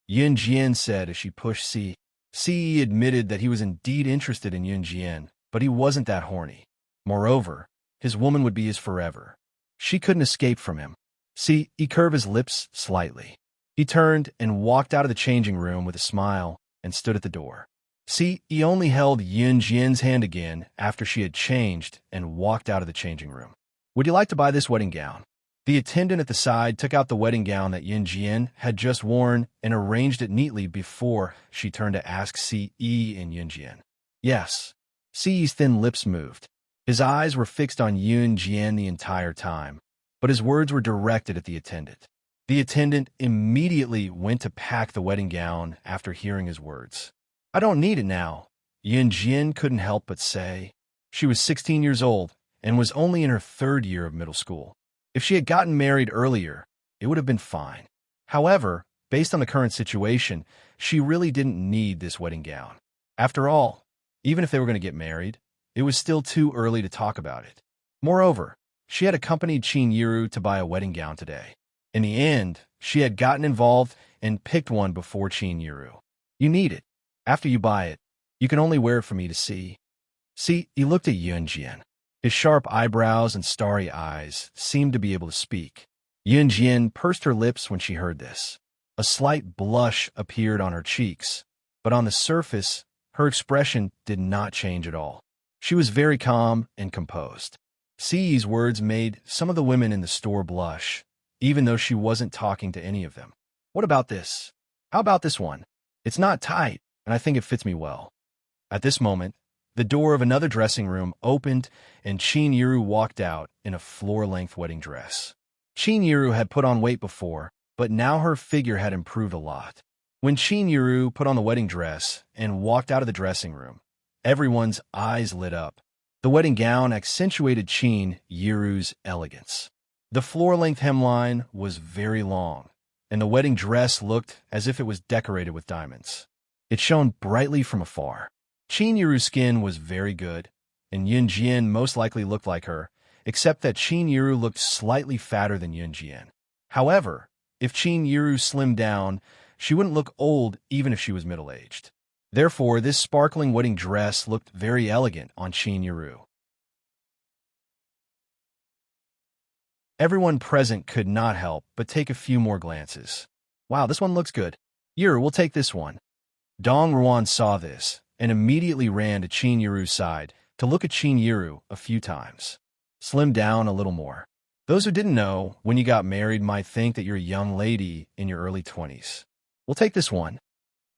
Yun Jian said as she pushed Si. Si Yi admitted that he was indeed interested in Yun Jian, but he wasn't that horny. Moreover, his woman would be his forever. She couldn't escape from him. Si Yi curved his lips slightly. He turned and walked out of the changing room with a smile and stood at the door. See, he only held Yun Jian's hand again after she had changed and walked out of the changing room. Would you like to buy this wedding gown? The attendant at the side took out the wedding gown that Yun Jian had just worn and arranged it neatly before she turned to ask C.E. and Yun Jian. Yes. C.E.'s thin lips moved. His eyes were fixed on Yun Jian the entire time, but his words were directed at the attendant. The attendant immediately went to pack the wedding gown after hearing his words. I don't need it now, Yun Jian couldn't help but say. She was 16 years old and was only in her 3rd year of middle school. If she had gotten married earlier, it would have been fine. However, based on the current situation, she really didn't need this wedding gown. After all, even if they were going to get married, it was still too early to talk about it. Moreover, she had accompanied Qin Yiru to buy a wedding gown today. In the end, she had gotten involved and picked one before Qin Yiru. You need it. After you buy it, you can only wear it for me to see. See, he looked at Yun Jian. His sharp eyebrows and starry eyes seemed to be able to speak. Yun Jian pursed her lips when she heard this. A slight blush appeared on her cheeks, but on the surface, her expression did not change at all. She was very calm and composed. Ci's words made some of the women in the store blush, even though she wasn't talking to any of them. What about this? How about this one? It's not tight, and I think it fits me well. At this moment, the door of another dressing room opened, and Qin Yiru walked out in a floor-length wedding dress. Qin Yiru had put on weight before, but now her figure had improved a lot. When Qin Yiru put on the wedding dress and walked out of the dressing room, everyone's eyes lit up. The wedding gown accentuated Qin Yiru's elegance. The floor-length hemline was very long, and the wedding dress looked as if it was decorated with diamonds. It shone brightly from afar. Qin Yiru's skin was very good, and Yun Jian most likely looked like her, except that Qin Yiru looked slightly fatter than Yun Jian. However, if Qin Yiru slimmed down, she wouldn't look old even if she was middle-aged. Therefore, this sparkling wedding dress looked very elegant on Qin Yiru. Everyone present could not help but take a few more glances. Wow, this one looks good. Yiru, we'll take this one. Dong Ruan saw this and immediately ran to Qin Yiru's side to look at Qin Yiru a few times. Slim down a little more. Those who didn't know when you got married might think that you're a young lady in your early 20s. We'll take this one,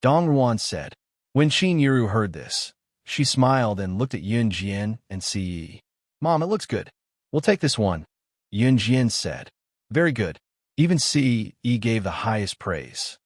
Dong Ruan said. When Qin Yiru heard this, she smiled and looked at Yun Jian and Ce. Mom, it looks good. We'll take this one, Yun Jian said. Very good. Even Ce gave the highest praise.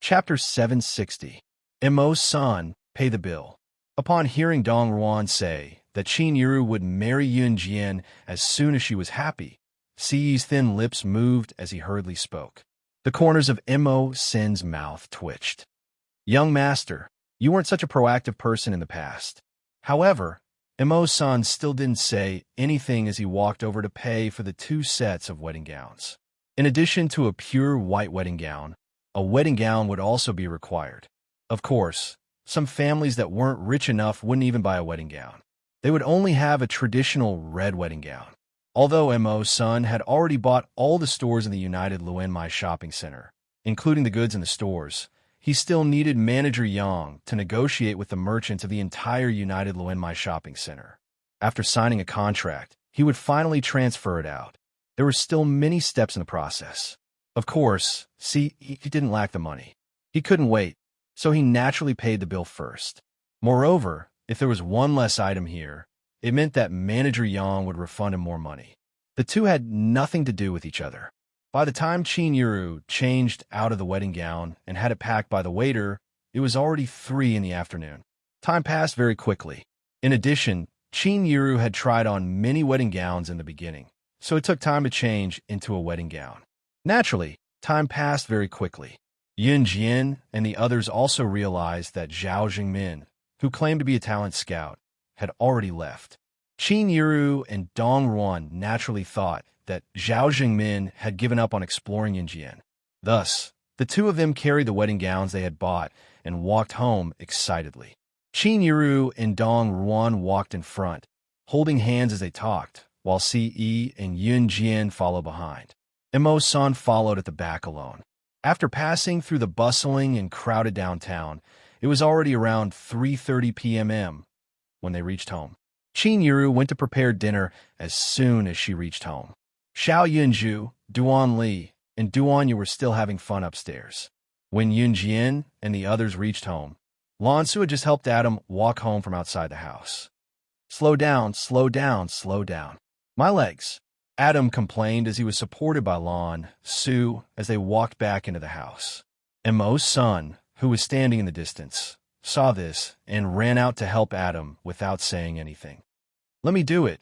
Chapter 760. Emo's son, pay the bill. Upon hearing Dong Ruan say that Qin Yiru would marry Yun Jian as soon as she was happy, Ce's thin lips moved as he hurriedly spoke. The corners of Imo Sin's mouth twitched. Young master, you weren't such a proactive person in the past. However, Emo's son still didn't say anything as he walked over to pay for the 2 sets of wedding gowns. In addition to a pure white wedding gown, a wedding gown would also be required. Of course, some families that weren't rich enough wouldn't even buy a wedding gown. They would only have a traditional red wedding gown. Although Emo's son had already bought all the stores in the United Luenmai shopping center, including the goods in the stores, he still needed Manager Yang to negotiate with the merchants of the entire United Luenmai shopping center. After signing a contract, he would finally transfer it out. There were still many steps in the process. Of course, he didn't lack the money. He couldn't wait, so he naturally paid the bill first. Moreover, if there was one less item here, it meant that Manager Yang would refund him more money. The two had nothing to do with each other. By the time Qin Yiru changed out of the wedding gown and had it packed by the waiter, it was already 3 in the afternoon. Time passed very quickly. In addition, Qin Yiru had tried on many wedding gowns in the beginning, so it took time to change into a wedding gown. Naturally, time passed very quickly. Yun Jian and the others also realized that Zhao Jingmin, who claimed to be a talent scout, had already left. Qin Yiru and Dong Ruan naturally thought that Zhao Jingmin had given up on exploring Yunjian. Thus, the 2 of them carried the wedding gowns they had bought and walked home excitedly. Qin Yiru and Dong Ruan walked in front, holding hands as they talked, while Ce and Yunjian follow behind. Imo-san followed at the back alone. After passing through the bustling and crowded downtown, it was already around 3:30 p.m. when they reached home. Qin went to prepare dinner as soon as she reached home. Xiao Yunju, Duan Li, and Duanya were still having fun upstairs. When Yunjian and the others reached home, Lan Su had just helped Adam walk home from outside the house. "Slow down, slow down, slow down. My legs," Adam complained as he was supported by Lan Su as they walked back into the house. Mo's son, who was standing in the distance, saw this and ran out to help Adam without saying anything. "Let me do it,"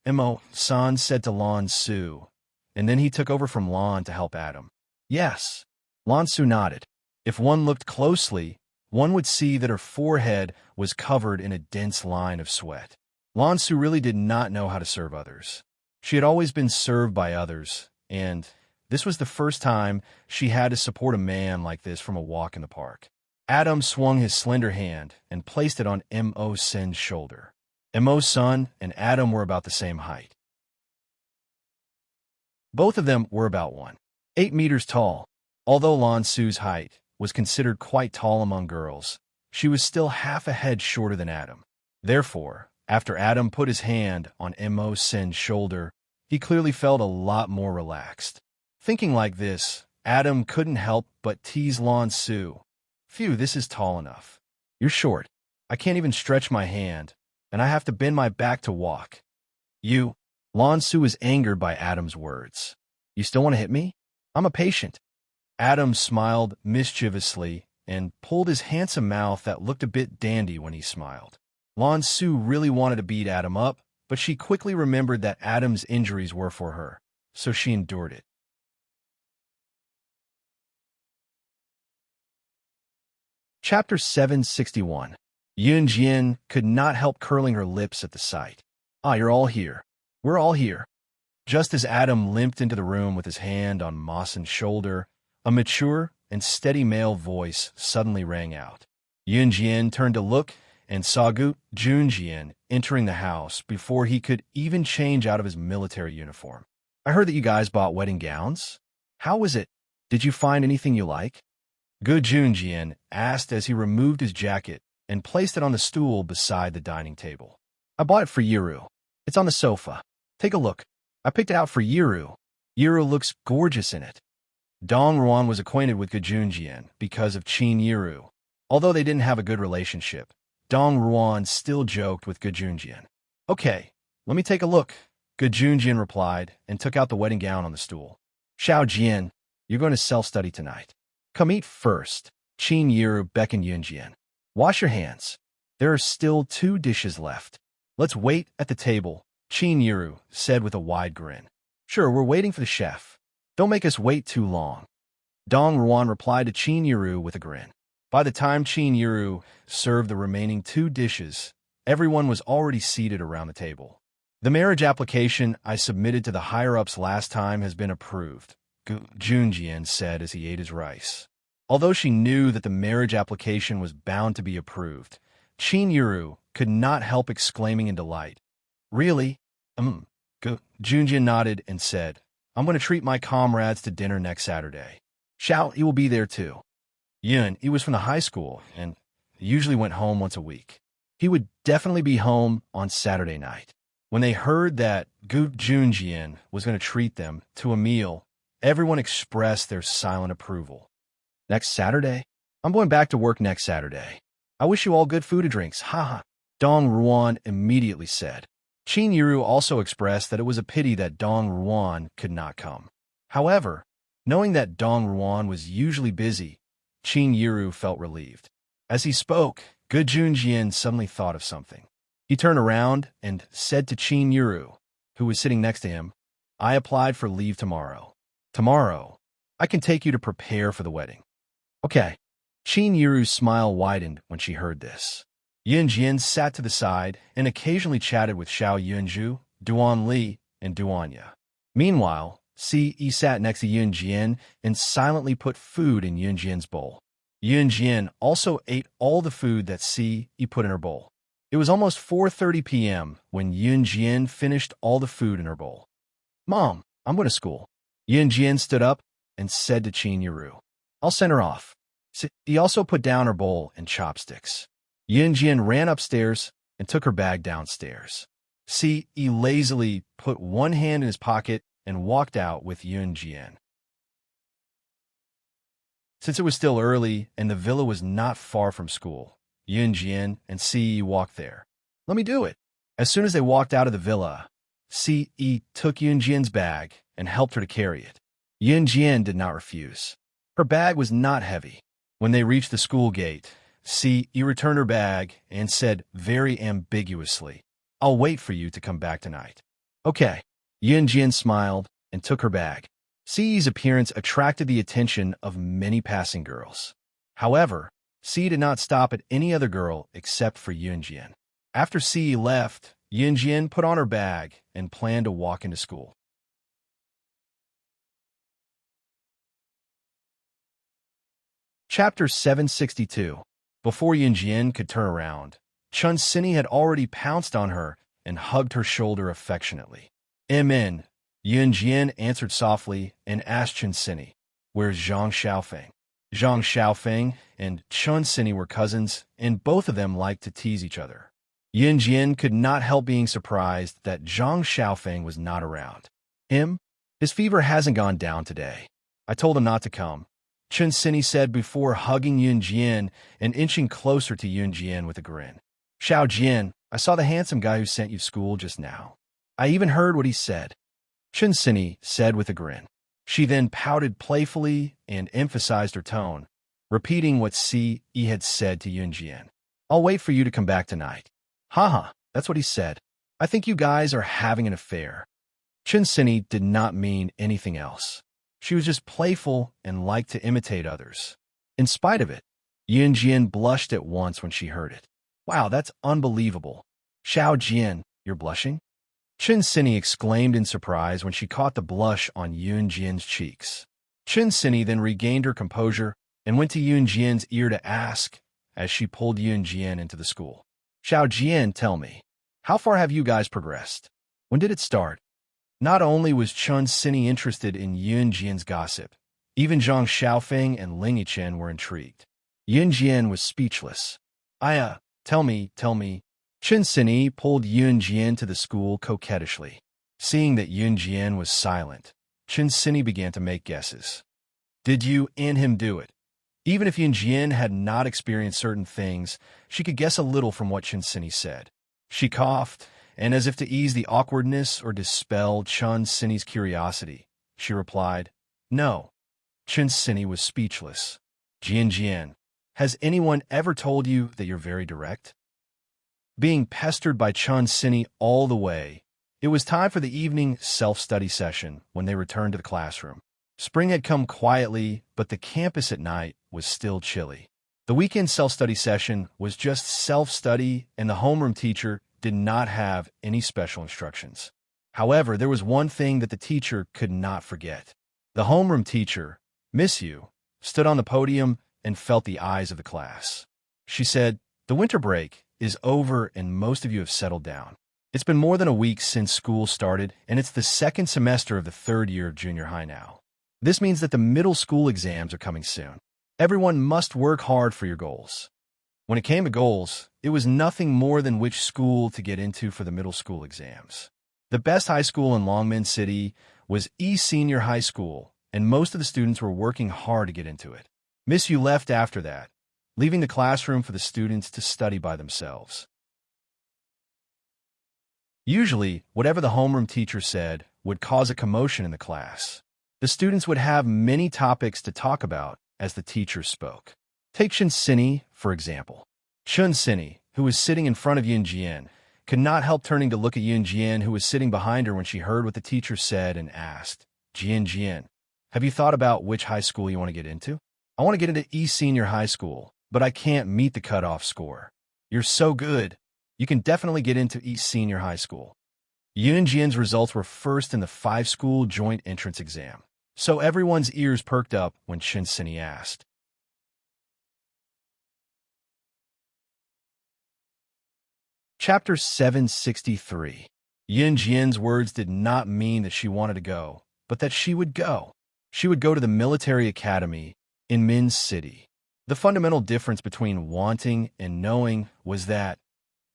Mo-san said to Lan Su, and then he took over from Lan to help Adam. "Yes." Lan Su nodded. If one looked closely, one would see that her forehead was covered in a dense line of sweat. Lan Su really did not know how to serve others. She had always been served by others, and this was the first time she had to support a man like this from a walk in the park. Adam swung his slender hand and placed it on Mo-san's shoulder. Mo-san and Adam were about the same height. Both of them were about 1.8 meters tall. Although Lan Su's height was considered quite tall among girls, she was still half a head shorter than Adam. Therefore, after Adam put his hand on Mo-san's shoulder, he clearly felt a lot more relaxed. Thinking like this, Adam couldn't help but tease Lan Su. "Phew, this is tall enough. You're short. I can't even stretch my hand, and I have to bend my back to walk." "You?" Lan Su was angered by Adam's words. "You still want to hit me? I'm a patient." Adam smiled mischievously and pulled his handsome mouth that looked a bit dandy when he smiled. Lan Su really wanted to beat Adam up, but she quickly remembered that Adam's injuries were for her, so she endured it. Chapter 761. Yunjian could not help curling her lips at the sight. "Ah, you're all here. We're all here." Just as Adam limped into the room with his hand on Mawson's shoulder, a mature and steady male voice suddenly rang out. Yunjian turned to look and saw Gu Junjian entering the house before he could even change out of his military uniform. "I heard that you guys bought wedding gowns. How was it? Did you find anything you like?" Gu Junjian asked as he removed his jacket and placed it on the stool beside the dining table. "I bought it for Yiru. It's on the sofa. Take a look. I picked it out for Yiru. Yiru looks gorgeous in it." Dong Ruan was acquainted with Gu Junjian because of Qin Yiru. Although they didn't have a good relationship, Dong Ruan still joked with Gu Junjian. "Okay, let me take a look," Gu Junjian replied and took out the wedding gown on the stool. "Xiao Jian, you're going to self-study tonight. Come eat first." Qin Yiru beckoned Yunjian. "Wash your hands. There are still 2 dishes left. Let's wait at the table," Qin Yiru said with a wide grin. "Sure, we're waiting for the chef. Don't make us wait too long." Dong Ruan replied to Qin Yiru with a grin. By the time Qin Yiru served the remaining 2 dishes, everyone was already seated around the table. "The marriage application I submitted to the higher-ups last time has been approved," Gu Junjian said as he ate his rice. Although she knew that the marriage application was bound to be approved, Qin Yiru could not help exclaiming in delight. "Really?" Gu Junjian nodded and said, "I'm going to treat my comrades to dinner next Saturday. Xiao, he will be there too. Yun, he was from the high school and usually went home once a week. He would definitely be home on Saturday night." When they heard that Gu Junjian was going to treat them to a meal, everyone expressed their silent approval. "Next Saturday? I'm going back to work next Saturday. I wish you all good food and drinks, haha," Dong Ruan immediately said. Qin Yiru also expressed that it was a pity that Dong Ruan could not come. However, knowing that Dong Ruan was usually busy, Qin Yiru felt relieved. As he spoke, Gu Junjian suddenly thought of something. He turned around and said to Qin Yiru, who was sitting next to him, "I applied for leave tomorrow. Tomorrow, I can take you to prepare for the wedding." "Okay." Qin Yiru's smile widened when she heard this. Yunjian sat to the side and occasionally chatted with Xiao Yunju, Duan Li, and Duanya. Meanwhile, Ce sat next to Yunjian and silently put food in Yunjian's bowl. Yunjian also ate all the food that Ce put in her bowl. It was almost 4:30 p.m. when Yun Jian finished all the food in her bowl. "Mom, I'm going to school." Yun Jian stood up and said to Qin Yaru, "I'll send her off." He also put down her bowl and chopsticks. Yun Jian ran upstairs and took her bag downstairs. He lazily put one hand in his pocket and walked out with Yun Jian. Since it was still early and the villa was not far from school, Yun Jian and Ce walked there. "Let me do it." As soon as they walked out of the villa, Ce took Yun Jian's bag and helped her to carry it. Yun Jian did not refuse. Her bag was not heavy. When they reached the school gate, Ce returned her bag and said very ambiguously, "I'll wait for you to come back tonight." "Okay." Yun Jian smiled and took her bag. Ce's appearance attracted the attention of many passing girls. However, Ce did not stop at any other girl except for Yun Jian. After Ce left, Yun Jian put on her bag and planned to walk into school. Chapter 762. Before Yun Jian could turn around, Chun Sini had already pounced on her and hugged her shoulder affectionately. "Amen." Yun Jian answered softly and asked Chun Sini, "Where's Zhang Xiaofeng?" Zhang Xiaofeng and Chun Sini were cousins, and both of them liked to tease each other. Yun Jian could not help being surprised that Zhang Xiaofeng was not around. His fever hasn't gone down today. I told him not to come," Chun Sini said before hugging Yun Jian and inching closer to Yun Jian with a grin. "Xiao Jian, I saw the handsome guy who sent you to school just now. I even heard what he said," Chun Sini said with a grin. She then pouted playfully and emphasized her tone, repeating what Ce had said to Yun Jian. "I'll wait for you to come back tonight." "Haha, that's what he said. I think you guys are having an affair." Chun Sini did not mean anything else. She was just playful and liked to imitate others. In spite of it, Yun Jian blushed at once when she heard it. "Wow, that's unbelievable. Xiao Jian, you're blushing?" Chun Sini exclaimed in surprise when she caught the blush on Yun Jian's cheeks. Chun Sini then regained her composure and went to Yun Jian's ear to ask, as she pulled Yun Jian into the school. "Xiao Jian, tell me, how far have you guys progressed? When did it start?" Not only was Chun Sini interested in Yun Jian's gossip, even Zhang Xiaofeng and Ling Yichen were intrigued. Yun Jian was speechless. Tell me. Chun Sini pulled Yun Jian to the school coquettishly. Seeing that Yun Jian was silent, Chun Sini began to make guesses. "Did you and him do it?" Even if Yun Jian had not experienced certain things, she could guess a little from what Chun Sini said. She coughed, and as if to ease the awkwardness or dispel Chun Sini's curiosity, she replied, "No." Chun Sini was speechless. Jian, has anyone ever told you that you're very direct?" Being pestered by Chun Sini all the way, it was time for the evening self-study session when they returned to the classroom. Spring had come quietly, but the campus at night was still chilly. The weekend self-study session was just self-study, and the homeroom teacher did not have any special instructions. However, there was one thing that the teacher could not forget. The homeroom teacher, Miss Yu, stood on the podium and felt the eyes of the class. She said, "The winter break is over and most of you have settled down. It's been more than a week since school started, and it's the second semester of the third year of junior high now. This means that the middle school exams are coming soon. Everyone must work hard for your goals." When it came to goals, it was nothing more than which school to get into for the middle school exams. The best high school in Longmen City was Senior High School, and most of the students were working hard to get into it. Miss Yu left after that, leaving the classroom for the students to study by themselves. Usually, whatever the homeroom teacher said would cause a commotion in the class. The students would have many topics to talk about as the teacher spoke. Take Chun Sini, for example. Chun Sini, who was sitting in front of Yun Jian, could not help turning to look at Yun Jian, who was sitting behind her when she heard what the teacher said, and asked, Jian, have you thought about which high school you want to get into?" "I want to get into Senior High School, but I can't meet the cutoff score." "You're so good. You can definitely get into Senior High School." Yun Jian's results were first in the 5-school joint entrance exam, so everyone's ears perked up when Chun Sini asked, Chapter 763. Yun Jian's words did not mean that she wanted to go, but that she would go. She would go to the military academy in Min's city. The fundamental difference between wanting and knowing was that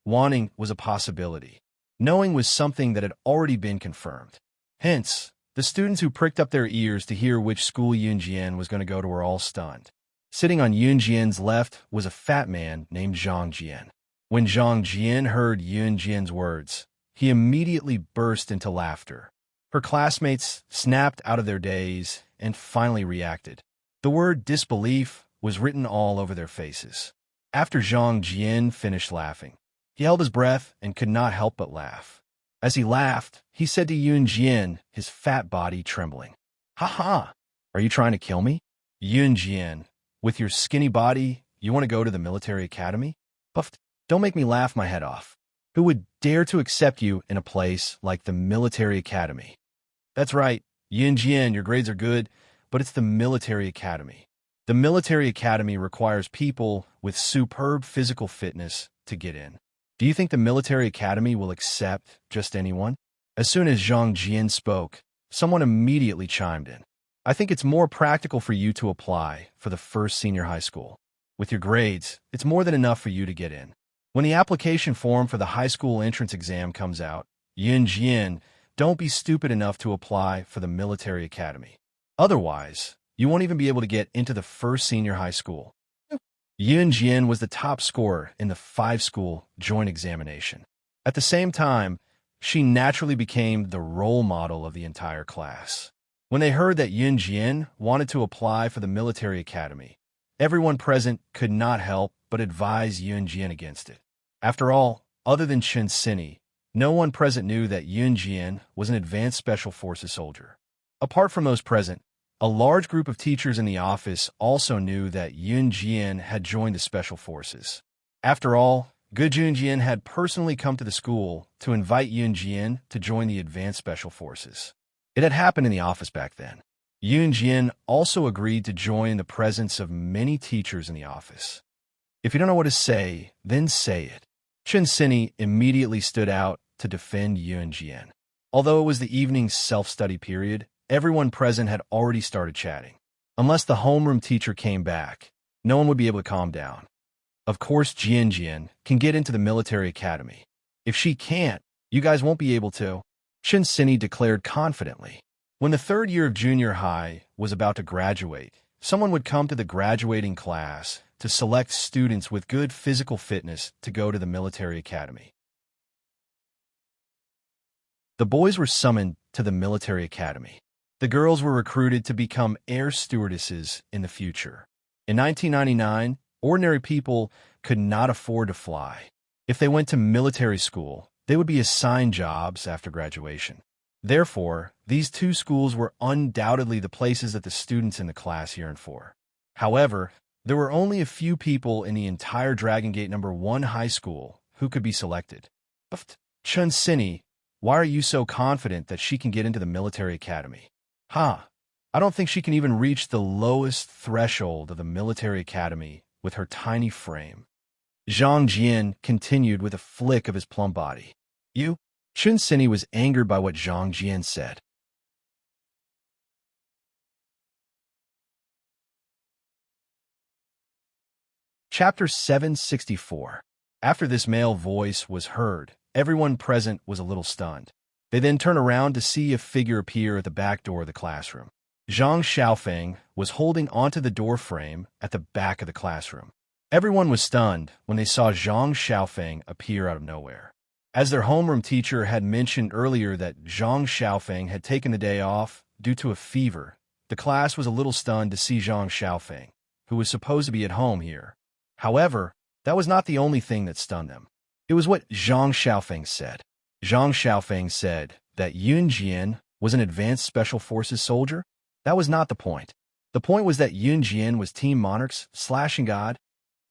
wanting was a possibility. Knowing was something that had already been confirmed. Hence, the students who pricked up their ears to hear which school Yun Jian was going to go to were all stunned. Sitting on Yun Jian's left was a fat man named Zhang Jian. When Zhang Jian heard Yun Jian's words, he immediately burst into laughter. Her classmates snapped out of their daze and finally reacted. The word disbelief was written all over their faces. After Zhang Jian finished laughing, he held his breath and could not help but laugh. As he laughed, he said to Yun Jian, his fat body trembling, "Ha ha! Are you trying to kill me? Yun Jian, with your skinny body, you want to go to the military academy? Puffed. Don't make me laugh my head off. Who would dare to accept you in a place like the military academy?" "That's right, Yun Jian, your grades are good, but it's the military academy. The military academy requires people with superb physical fitness to get in. Do you think the military academy will accept just anyone?" As soon as Zhang Jian spoke, someone immediately chimed in. "I think it's more practical for you to apply for the first senior high school. With your grades, it's more than enough for you to get in. When the application form for the high school entrance exam comes out, Yun Jian, don't be stupid enough to apply for the military academy. Otherwise, you won't even be able to get into the first senior high school." Yun Jian was the top scorer in the 5-school joint examination. At the same time, she naturally became the role model of the entire class. When they heard that Yun Jian wanted to apply for the military academy, everyone present could not help but advise Yun Jian against it. After all, other than Chen Sini, no one present knew that Yun Jian was an advanced special forces soldier. Apart from those present, a large group of teachers in the office also knew that Yun Jian had joined the special forces. After all, Good Yun Jian had personally come to the school to invite Yun Jian to join the advanced special forces. It had happened in the office back then. Yun Jian also agreed to join in the presence of many teachers in the office. If you don't know what to say, then say it. Chen Sini immediately stood out to defend Yun Jian. Although it was the evening's self-study period, everyone present had already started chatting. Unless the homeroom teacher came back, no one would be able to calm down. Of course, Jian Jian can get into the military academy. If she can't, you guys won't be able to, Chen Sini declared confidently. When the third year of junior high was about to graduate, someone would come to the graduating class to select students with good physical fitness to go to the military academy. The boys were summoned to the military academy. The girls were recruited to become air stewardesses in the future. In 1999, ordinary people could not afford to fly. If they went to military school, they would be assigned jobs after graduation. Therefore, these two schools were undoubtedly the places that the students in the class yearned for. However, there were only a few people in the entire Dragon Gate No. 1 high school who could be selected. Chen Sini, why are you so confident that she can get into the military academy? I don't think she can even reach the lowest threshold of the military academy with her tiny frame. Zhang Jian continued with a flick of his plump body. You? Chen Sini was angered by what Zhang Jian said. Chapter 764. After this male voice was heard, everyone present was a little stunned. They then turned around to see a figure appear at the back door of the classroom. Zhang Xiaofeng was holding onto the door frame at the back of the classroom. Everyone was stunned when they saw Zhang Xiaofeng appear out of nowhere. As their homeroom teacher had mentioned earlier that Zhang Xiaofeng had taken the day off due to a fever, the class was a little stunned to see Zhang Xiaofeng, who was supposed to be at home here. However, that was not the only thing that stunned them. It was what Zhang Xiaofeng said. Zhang Xiaofeng said that Yun Jian was an advanced special forces soldier. That was not the point. The point was that Yun Jian was Team Monarch's slashing god.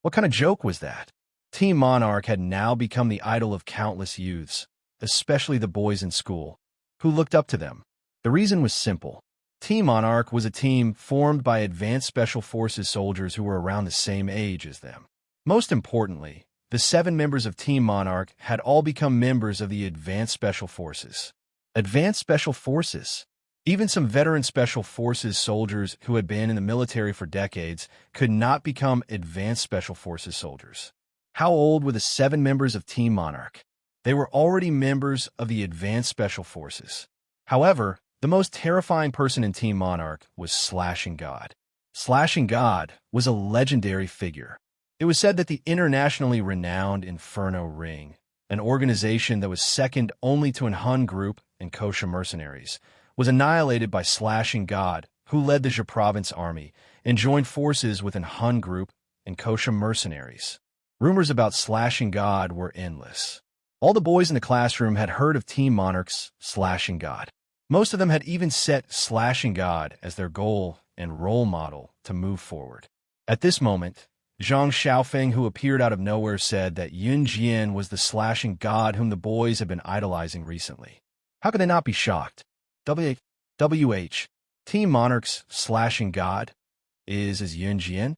What kind of joke was that? Team Monarch had now become the idol of countless youths, especially the boys in school, who looked up to them. The reason was simple. Team Monarch was a team formed by advanced special forces soldiers who were around the same age as them. Most importantly, the 7 members of Team Monarch had all become members of the Advanced Special Forces. Advanced Special Forces. Even some veteran Special Forces soldiers who had been in the military for decades could not become Advanced Special Forces soldiers. How old were the 7 members of Team Monarch? They were already members of the Advanced Special Forces. However, the most terrifying person in Team Monarch was Slashing God. Slashing God was a legendary figure. It was said that the internationally renowned Inferno Ring, an organization that was second only to an Hun group and kosher mercenaries, was annihilated by Slashing God, who led the Zhe province army and joined forces with an Hun group and kosher mercenaries. Rumors about Slashing God were endless. All the boys in the classroom had heard of Team Monarch's Slashing God. Most of them had even set Slashing God as their goal and role model to move forward. At this moment, Zhang Xiaofeng, who appeared out of nowhere, said that Yun Jian was the Slashing God whom the boys had been idolizing recently. How could they not be shocked? WH. Team Monarch's Slashing God is Yun Jian?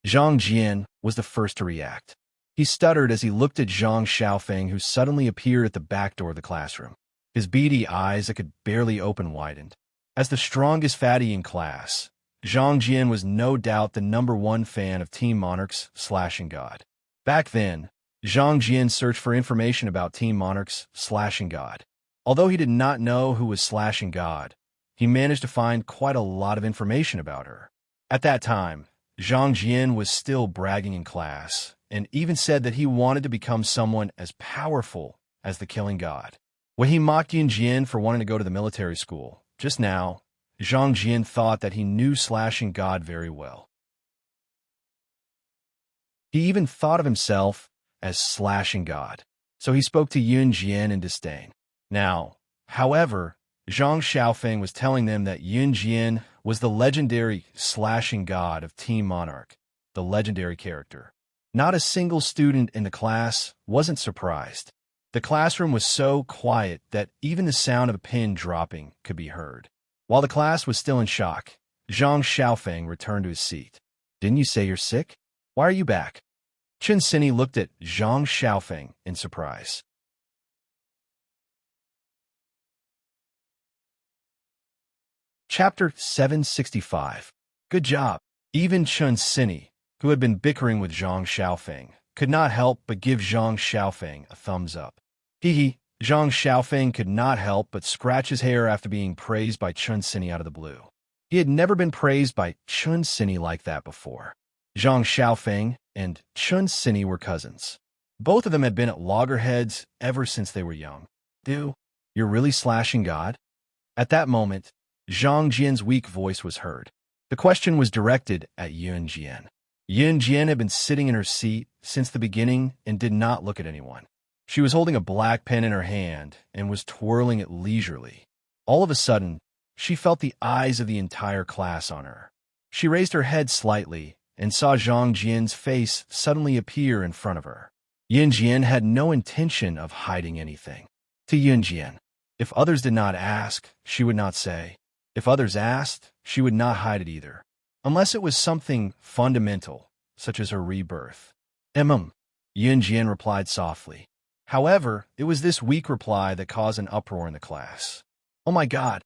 Zhang Jian was the first to react. He stuttered as he looked at Zhang Xiaofeng, who suddenly appeared at the back door of the classroom. His beady eyes that could barely open widened. As the strongest fatty in class, Zhang Jian was no doubt the #1 fan of Team Monarch's Slashing God. Back then, Zhang Jian searched for information about Team Monarch's Slashing God. Although he did not know who was Slashing God, he managed to find quite a lot of information about her. At that time, Zhang Jian was still bragging in class, and even said that he wanted to become someone as powerful as the Killing God. When he mocked Yun Jian for wanting to go to the military school, just now, Zhang Jian thought that he knew Slashing God very well. He even thought of himself as Slashing God, so he spoke to Yun Jian in disdain. Now, however, Zhang Xiaofeng was telling them that Yun Jian was the legendary Slashing God of Team Monarch, the legendary character. Not a single student in the class wasn't surprised. The classroom was so quiet that even the sound of a pin dropping could be heard. While the class was still in shock, Zhang Xiaofeng returned to his seat. "Didn't you say you're sick? Why are you back?" Chun Sini looked at Zhang Xiaofeng in surprise. Chapter 765. Good job. Even Chun Sini, who had been bickering with Zhang Xiaofeng, could not help but give Zhang Xiaofeng a thumbs up. Hee. Zhang Xiaofeng could not help but scratch his hair after being praised by Chun Sini out of the blue. He had never been praised by Chun Sini like that before. Zhang Xiaofeng and Chun Sini were cousins. Both of them had been at loggerheads ever since they were young. You're really Slashing God? At that moment, Zhang Jian's weak voice was heard. The question was directed at Yun Jian. Yun Jian had been sitting in her seat since the beginning and did not look at anyone. She was holding a black pen in her hand and was twirling it leisurely. All of a sudden, she felt the eyes of the entire class on her. She raised her head slightly and saw Zhang Jian's face suddenly appear in front of her. Yun Jian had no intention of hiding anything. To Yun Jian, if others did not ask, she would not say. If others asked, she would not hide it either, unless it was something fundamental, such as her rebirth. Yun Jian replied softly. However, it was this weak reply that caused an uproar in the class. Oh my God,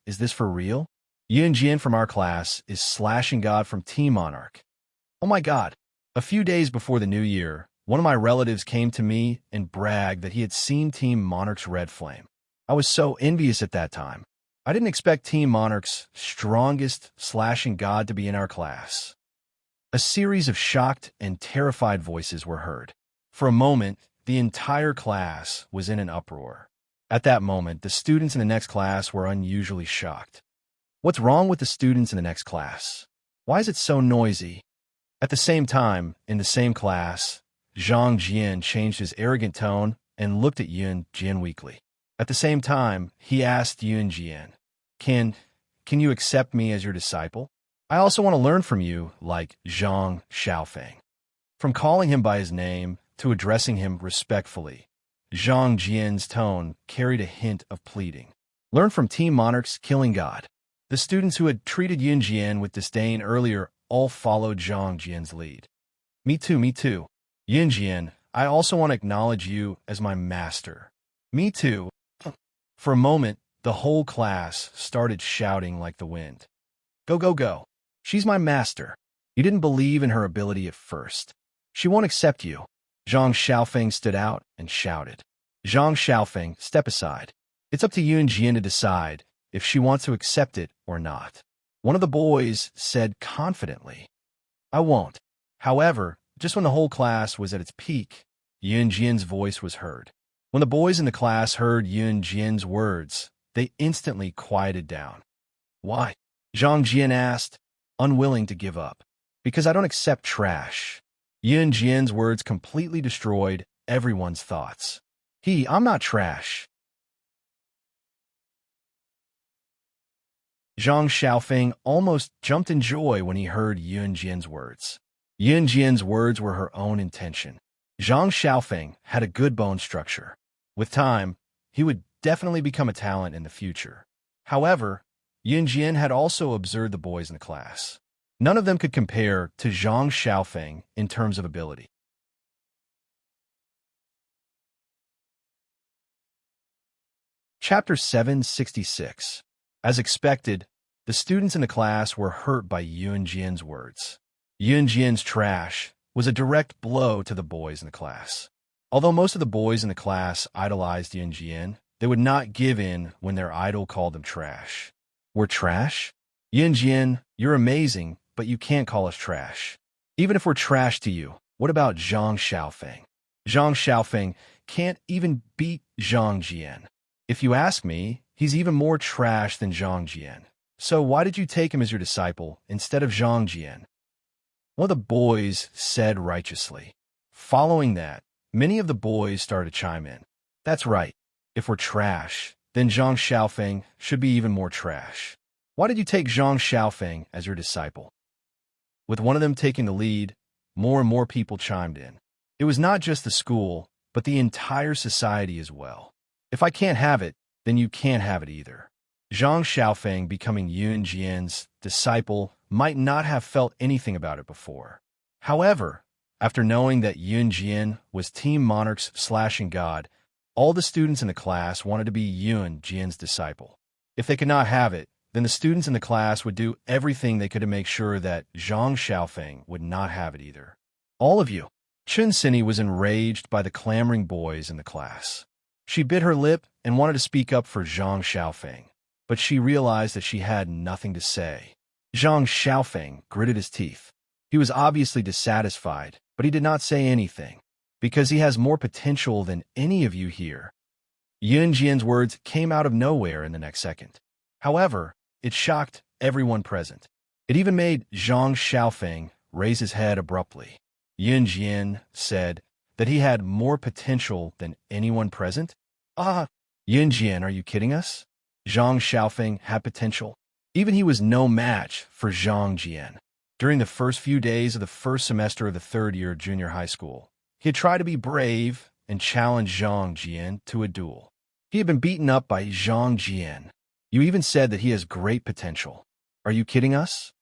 is this for real? Yun Jian from our class is Slashing God from Team Monarch. Oh my God. A few days before the new year, one of my relatives came to me and bragged that he had seen Team Monarch's red flame. I was so envious at that time. I didn't expect Team Monarch's strongest Slashing God to be in our class. A series of shocked and terrified voices were heard. For a moment, the entire class was in an uproar. At that moment, the students in the next class were unusually shocked. What's wrong with the students in the next class? Why is it so noisy? At the same time, in the same class, Zhang Jian changed his arrogant tone and looked at Yun Jian weakly. At the same time, he asked Yun Jian, Can you accept me as your disciple? I also want to learn from you, like Zhang Xiaofeng. From calling him by his name to addressing him respectfully, Zhang Jian's tone carried a hint of pleading. Learn from Team Monarch's Killing God. The students who had treated Yun Jian with disdain earlier all followed Zhang Jian's lead. Me too. Yunjian, I also want to acknowledge you as my master. Me too. For a moment, the whole class started shouting like the wind. Go, go, go. She's my master. You didn't believe in her ability at first. She won't accept you. Zhang Xiaofeng stood out and shouted. Zhang Xiaofeng, step aside. It's up to Yun Jian to decide if she wants to accept it or not. One of the boys said confidently. I won't. However, just when the whole class was at its peak, Yun Jian's voice was heard. When the boys in the class heard Yun Jian's words, they instantly quieted down. Why? Zhang Jian asked, unwilling to give up. Because I don't accept trash. Yun Jian's words completely destroyed everyone's thoughts. I'm not trash. Zhang Xiaofeng almost jumped in joy when he heard Yun Jian's words. Yun Jian's words were her own intention. Zhang Xiaofeng had a good bone structure. With time, he would definitely become a talent in the future. However, Yun Jian had also observed the boys in the class. None of them could compare to Zhang Xiaofeng in terms of ability. Chapter 766. As expected, the students in the class were hurt by Yun Jian's words. Yun Jian's trash was a direct blow to the boys in the class. Although most of the boys in the class idolized Yun Jian, they would not give in when their idol called them trash. We're trash? Yun Jian, you're amazing, but you can't call us trash. Even if we're trash to you, what about Zhang Xiaofeng? Zhang Xiaofeng can't even beat Zhang Jian. If you ask me, he's even more trash than Zhang Jian. So why did you take him as your disciple instead of Zhang Jian? One of the boys said righteously. Following that, many of the boys started to chime in. That's right. If we're trash, then Zhang Xiaofeng should be even more trash. Why did you take Zhang Xiaofeng as your disciple? With one of them taking the lead, more and more people chimed in. It was not just the school, but the entire society as well. If I can't have it, then you can't have it either. Zhang Xiaofeng becoming Yun Jian's disciple might not have felt anything about it before. However, after knowing that Yun Jian was Team Monarch's slashing god, all the students in the class wanted to be Yun Jian's disciple. If they could not have it, then the students in the class would do everything they could to make sure that Zhang Xiaofeng would not have it either. All of you. Chun Sini was enraged by the clamoring boys in the class. She bit her lip and wanted to speak up for Zhang Xiaofeng, but she realized that she had nothing to say. Zhang Xiaofeng gritted his teeth. He was obviously dissatisfied, but he did not say anything, because he has more potential than any of you here. Yun Jian's words came out of nowhere in the next second. However, it shocked everyone present. It even made Zhang Xiaofeng raise his head abruptly. Yun Jian said that he had more potential than anyone present? Yun Jian, are you kidding us? Zhang Xiaofeng had potential. Even he was no match for Zhang Jian. During the first few days of the first semester of the third year of junior high school, he had tried to be brave and challenge Zhang Jian to a duel. He had been beaten up by Zhang Jian. You even said that he has great potential. Are you kidding us?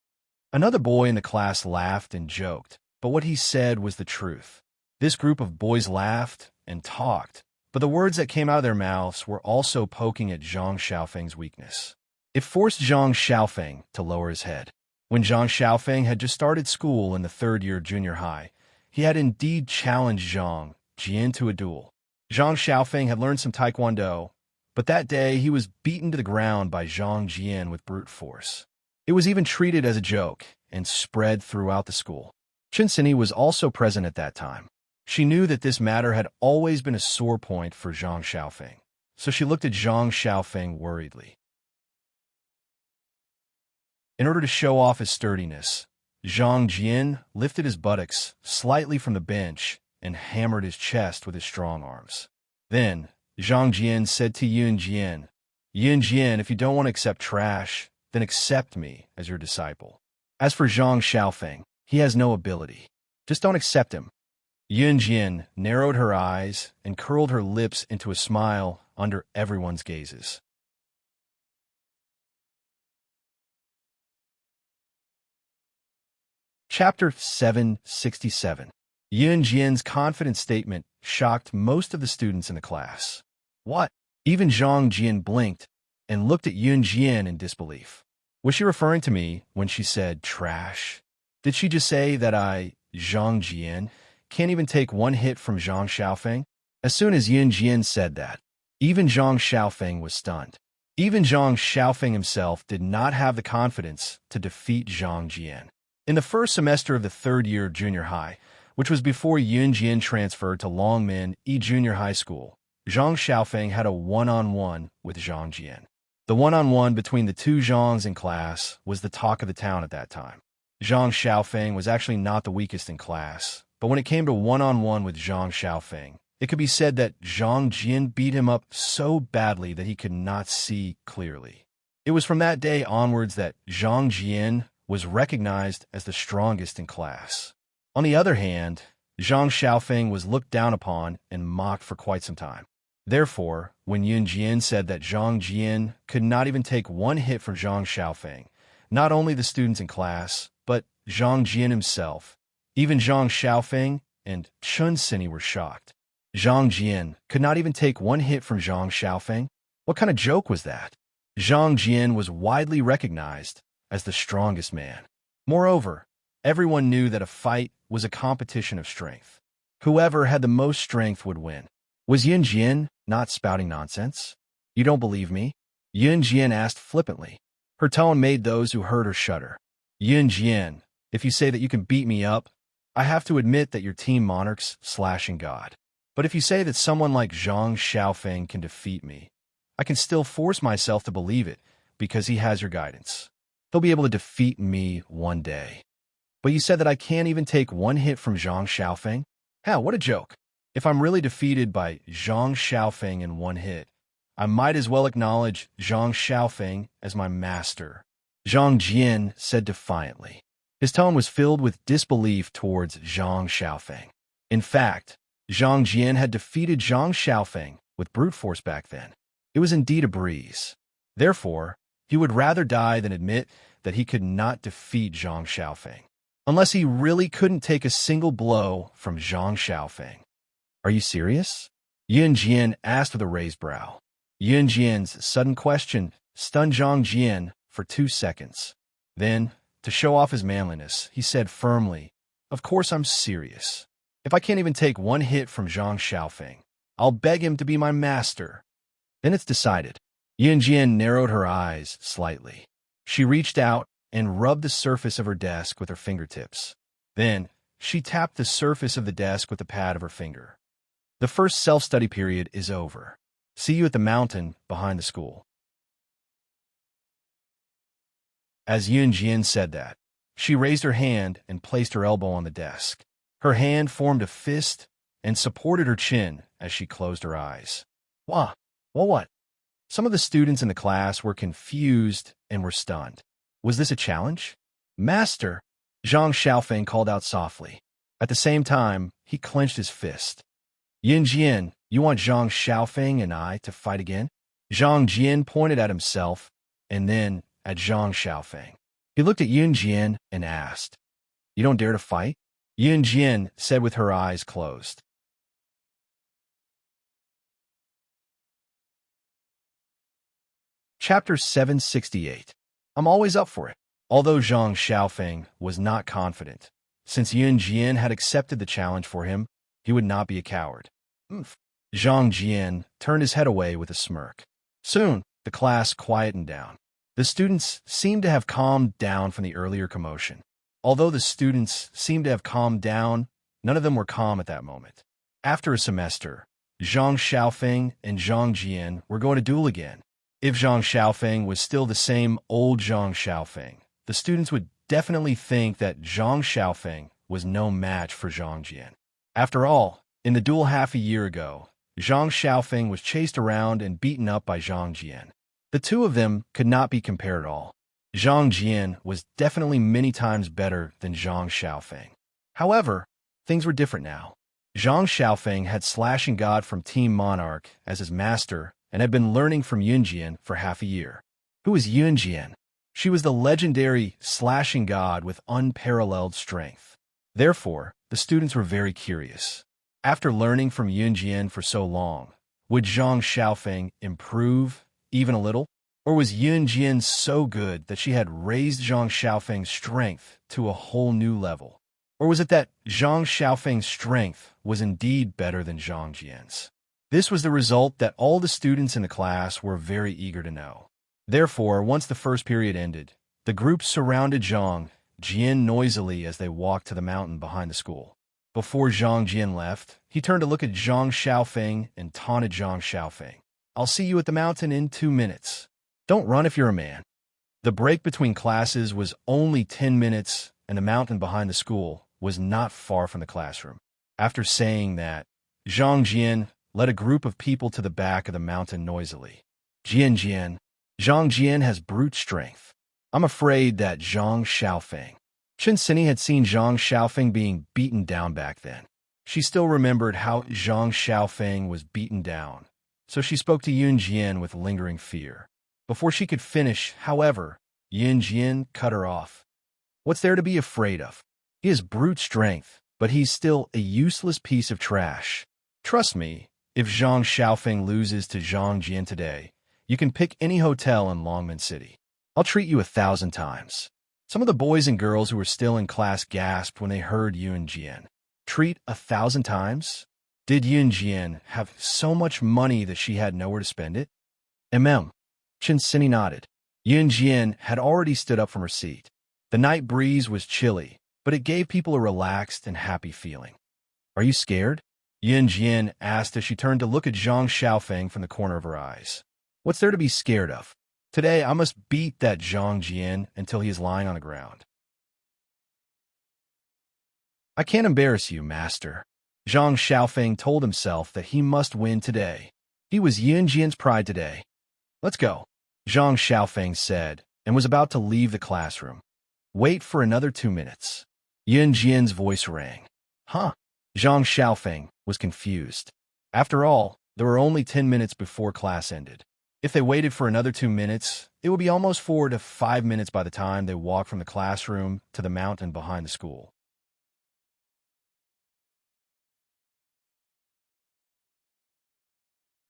Another boy in the class laughed and joked, but what he said was the truth. This group of boys laughed and talked, but the words that came out of their mouths were also poking at Zhang Xiaofeng's weakness. It forced Zhang Xiaofeng to lower his head. When Zhang Xiaofeng had just started school in the third year of junior high, he had indeed challenged Zhang Jian to a duel. Zhang Xiaofeng had learned some taekwondo, but that day he was beaten to the ground by Zhang Jian with brute force. It was even treated as a joke and spread throughout the school. Chun Sini was also present at that time. She knew that this matter had always been a sore point for Zhang Xiaofeng, so she looked at Zhang Xiaofeng worriedly. In order to show off his sturdiness, Zhang Jian lifted his buttocks slightly from the bench and hammered his chest with his strong arms. Then, Zhang Jian said to Yun Jian, Yun Jian, if you don't want to accept trash, then accept me as your disciple. As for Zhang Xiaofeng, he has no ability. Just don't accept him. Yun Jian narrowed her eyes and curled her lips into a smile under everyone's gazes. Chapter 767. Yun Jian's confident statement shocked most of the students in the class. What? Even Zhang Jian blinked and looked at Yun Jian in disbelief. Was she referring to me when she said trash? Did she just say that Zhang Jian, can't even take one hit from Zhang Xiaofeng? As soon as Yun Jian said that, even Zhang Xiaofeng was stunned. Even Zhang Xiaofeng himself did not have the confidence to defeat Zhang Jian. In the first semester of the third year of junior high, which was before Yun Jian transferred to Longmin Junior High School, Zhang Xiaofeng had a one-on-one with Zhang Jian. The one-on-one between the two Zhangs in class was the talk of the town at that time. Zhang Xiaofeng was actually not the weakest in class, but when it came to one-on-one with Zhang Xiaofeng, it could be said that Zhang Jian beat him up so badly that he could not see clearly. It was from that day onwards that Zhang Jian was recognized as the strongest in class. On the other hand, Zhang Xiaofeng was looked down upon and mocked for quite some time. Therefore, when Yun Jian said that Zhang Jian could not even take one hit from Zhang Xiaofeng, not only the students in class, but Zhang Jian himself, even Zhang Xiaofeng and Chun Sini were shocked. Zhang Jian could not even take one hit from Zhang Xiaofeng? What kind of joke was that? Zhang Jian was widely recognized as the strongest man. Moreover, everyone knew that a fight was a competition of strength. Whoever had the most strength would win. Was Yun Jian not spouting nonsense? You don't believe me? Yun Jian asked flippantly. Her tone made those who heard her shudder. Yun Jian, if you say that you can beat me up, I have to admit that your team monarch's slashing God. But if you say that someone like Zhang Xiaofeng can defeat me, I can still force myself to believe it because he has your guidance. He'll be able to defeat me one day. But you said that I can't even take one hit from Zhang Xiaofeng? Hell, what a joke. If I'm really defeated by Zhang Xiaofeng in one hit, I might as well acknowledge Zhang Xiaofeng as my master, Zhang Jian said defiantly. His tone was filled with disbelief towards Zhang Xiaofeng. In fact, Zhang Jian had defeated Zhang Xiaofeng with brute force back then. It was indeed a breeze. Therefore, he would rather die than admit that he could not defeat Zhang Xiaofeng, unless he really couldn't take a single blow from Zhang Xiaofeng. Are you serious? Yun Jian asked with a raised brow. Yun Jian's sudden question stunned Zhang Jian for 2 seconds. Then, to show off his manliness, he said firmly, Of course I'm serious. If I can't even take one hit from Zhang Xiaofeng, I'll beg him to be my master. Then it's decided. Yun Jian narrowed her eyes slightly. She reached out and rubbed the surface of her desk with her fingertips. Then, she tapped the surface of the desk with the pad of her finger. The first self-study period is over. See you at the mountain behind the school. As Yun Jian said that, she raised her hand and placed her elbow on the desk. Her hand formed a fist and supported her chin as she closed her eyes. Wah, well what? Some of the students in the class were confused and were stunned. Was this a challenge? Master, Zhang Xiaofeng called out softly. At the same time, he clenched his fist. Yun Jian, you want Zhang Xiaofeng and I to fight again? Zhang Jian pointed at himself and then at Zhang Xiaofeng. He looked at Yun Jian and asked, You don't dare to fight? Yun Jian said with her eyes closed. Chapter 768. I'm always up for it. Although Zhang Xiaofeng was not confident, since Yun Jian had accepted the challenge for him, he would not be a coward. Zhang Jian turned his head away with a smirk. Soon, the class quietened down. The students seemed to have calmed down from the earlier commotion. Although the students seemed to have calmed down, none of them were calm at that moment. After a semester, Zhang Xiaofeng and Zhang Jian were going to duel again. If Zhang Xiaofeng was still the same old Zhang Xiaofeng, the students would definitely think that Zhang Xiaofeng was no match for Zhang Jian. After all, in the duel half a year ago, Zhang Xiaofeng was chased around and beaten up by Zhang Jian. The two of them could not be compared at all. Zhang Jian was definitely many times better than Zhang Xiaofeng. However, things were different now. Zhang Xiaofeng had Slashing God from Team Monarch as his master and had been learning from Yun Jian for half a year. Who was Yun Jian? She was the legendary Slashing God with unparalleled strength. Therefore, the students were very curious. After learning from Yun Jian for so long, would Zhang Xiaofeng improve even a little? Or was Yun Jian so good that she had raised Zhang Xiaofeng's strength to a whole new level? Or was it that Zhang Xiaofeng's strength was indeed better than Zhang Jian's? This was the result that all the students in the class were very eager to know. Therefore, once the first period ended, the group surrounded Zhang Jian noisily as they walked to the mountain behind the school. Before Zhang Jian left, he turned to look at Zhang Xiaofeng and taunted Zhang Xiaofeng. "I'll see you at the mountain in 2 minutes. Don't run if you're a man." The break between classes was only 10 minutes, and the mountain behind the school was not far from the classroom. After saying that, Zhang Jian led a group of people to the back of the mountain noisily. Zhang Jian has brute strength. I'm afraid that Zhang Xiaofeng. Chen Sini had seen Zhang Xiaofeng being beaten down back then. She still remembered how Zhang Xiaofeng was beaten down, so she spoke to Yun Jian with lingering fear. Before she could finish, however, Yun Jian cut her off. "What's there to be afraid of? He has brute strength, but he's still a useless piece of trash. Trust me, if Zhang Xiaofeng loses to Zhang Jian today, you can pick any hotel in Longmen City. I'll treat you 1,000 times." Some of the boys and girls who were still in class gasped when they heard Yun Jian. Treat 1,000 times? Did Yun Jian have so much money that she had nowhere to spend it? Chen Sini nodded. Yun Jian had already stood up from her seat. The night breeze was chilly, but it gave people a relaxed and happy feeling. "Are you scared?" Yun Jian asked as she turned to look at Zhang Xiaofeng from the corner of her eyes. "What's there to be scared of? Today I must beat that Zhang Jian until he is lying on the ground." "I can't embarrass you, master." Zhang Xiaofeng told himself that he must win today. He was Yun Jian's pride today. "Let's go," Zhang Xiaofeng said, and was about to leave the classroom. "Wait for another 2 minutes." Yun Jian's voice rang. "Huh?" Zhang Xiaofeng was confused. After all, there were only 10 minutes before class ended. If they waited for another 2 minutes, it would be almost 4 to 5 minutes by the time they walked from the classroom to the mountain behind the school.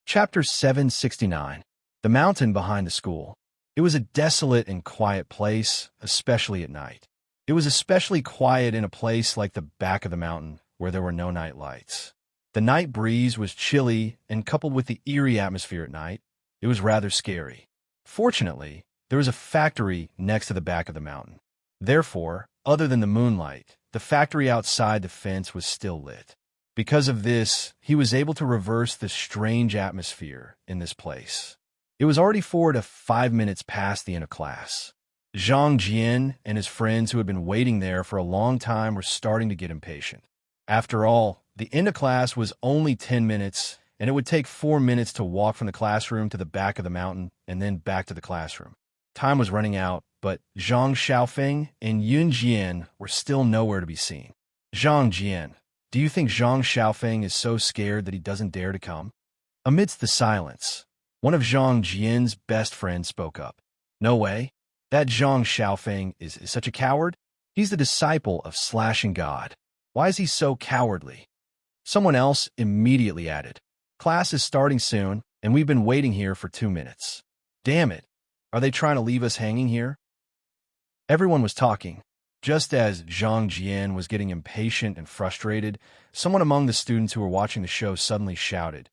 Chapter 769. The Mountain Behind the School. It was a desolate and quiet place, especially at night. It was especially quiet in a place like the back of the mountain, where there were no night lights. The night breeze was chilly, and coupled with the eerie atmosphere at night, it was rather scary. Fortunately, there was a factory next to the back of the mountain. Therefore, other than the moonlight, the factory outside the fence was still lit. Because of this, he was able to reverse the strange atmosphere in this place. It was already 4 to 5 minutes past the end of class. Zhang Jian and his friends who had been waiting there for a long time were starting to get impatient. After all, the end of class was only 10 minutes, and it would take 4 minutes to walk from the classroom to the back of the mountain and then back to the classroom. Time was running out, but Zhang Xiaofeng and Yun Jian were still nowhere to be seen. "Zhang Jian, do you think Zhang Xiaofeng is so scared that he doesn't dare to come?" Amidst the silence, one of Zhang Jian's best friends spoke up. "No way. That Zhang Xiaofeng is such a coward. He's the disciple of Slashing God. Why is he so cowardly?" Someone else immediately added, "Class is starting soon, and we've been waiting here for 2 minutes. Damn it. Are they trying to leave us hanging here?" Everyone was talking. Just as Zhang Jian was getting impatient and frustrated, someone among the students who were watching the show suddenly shouted,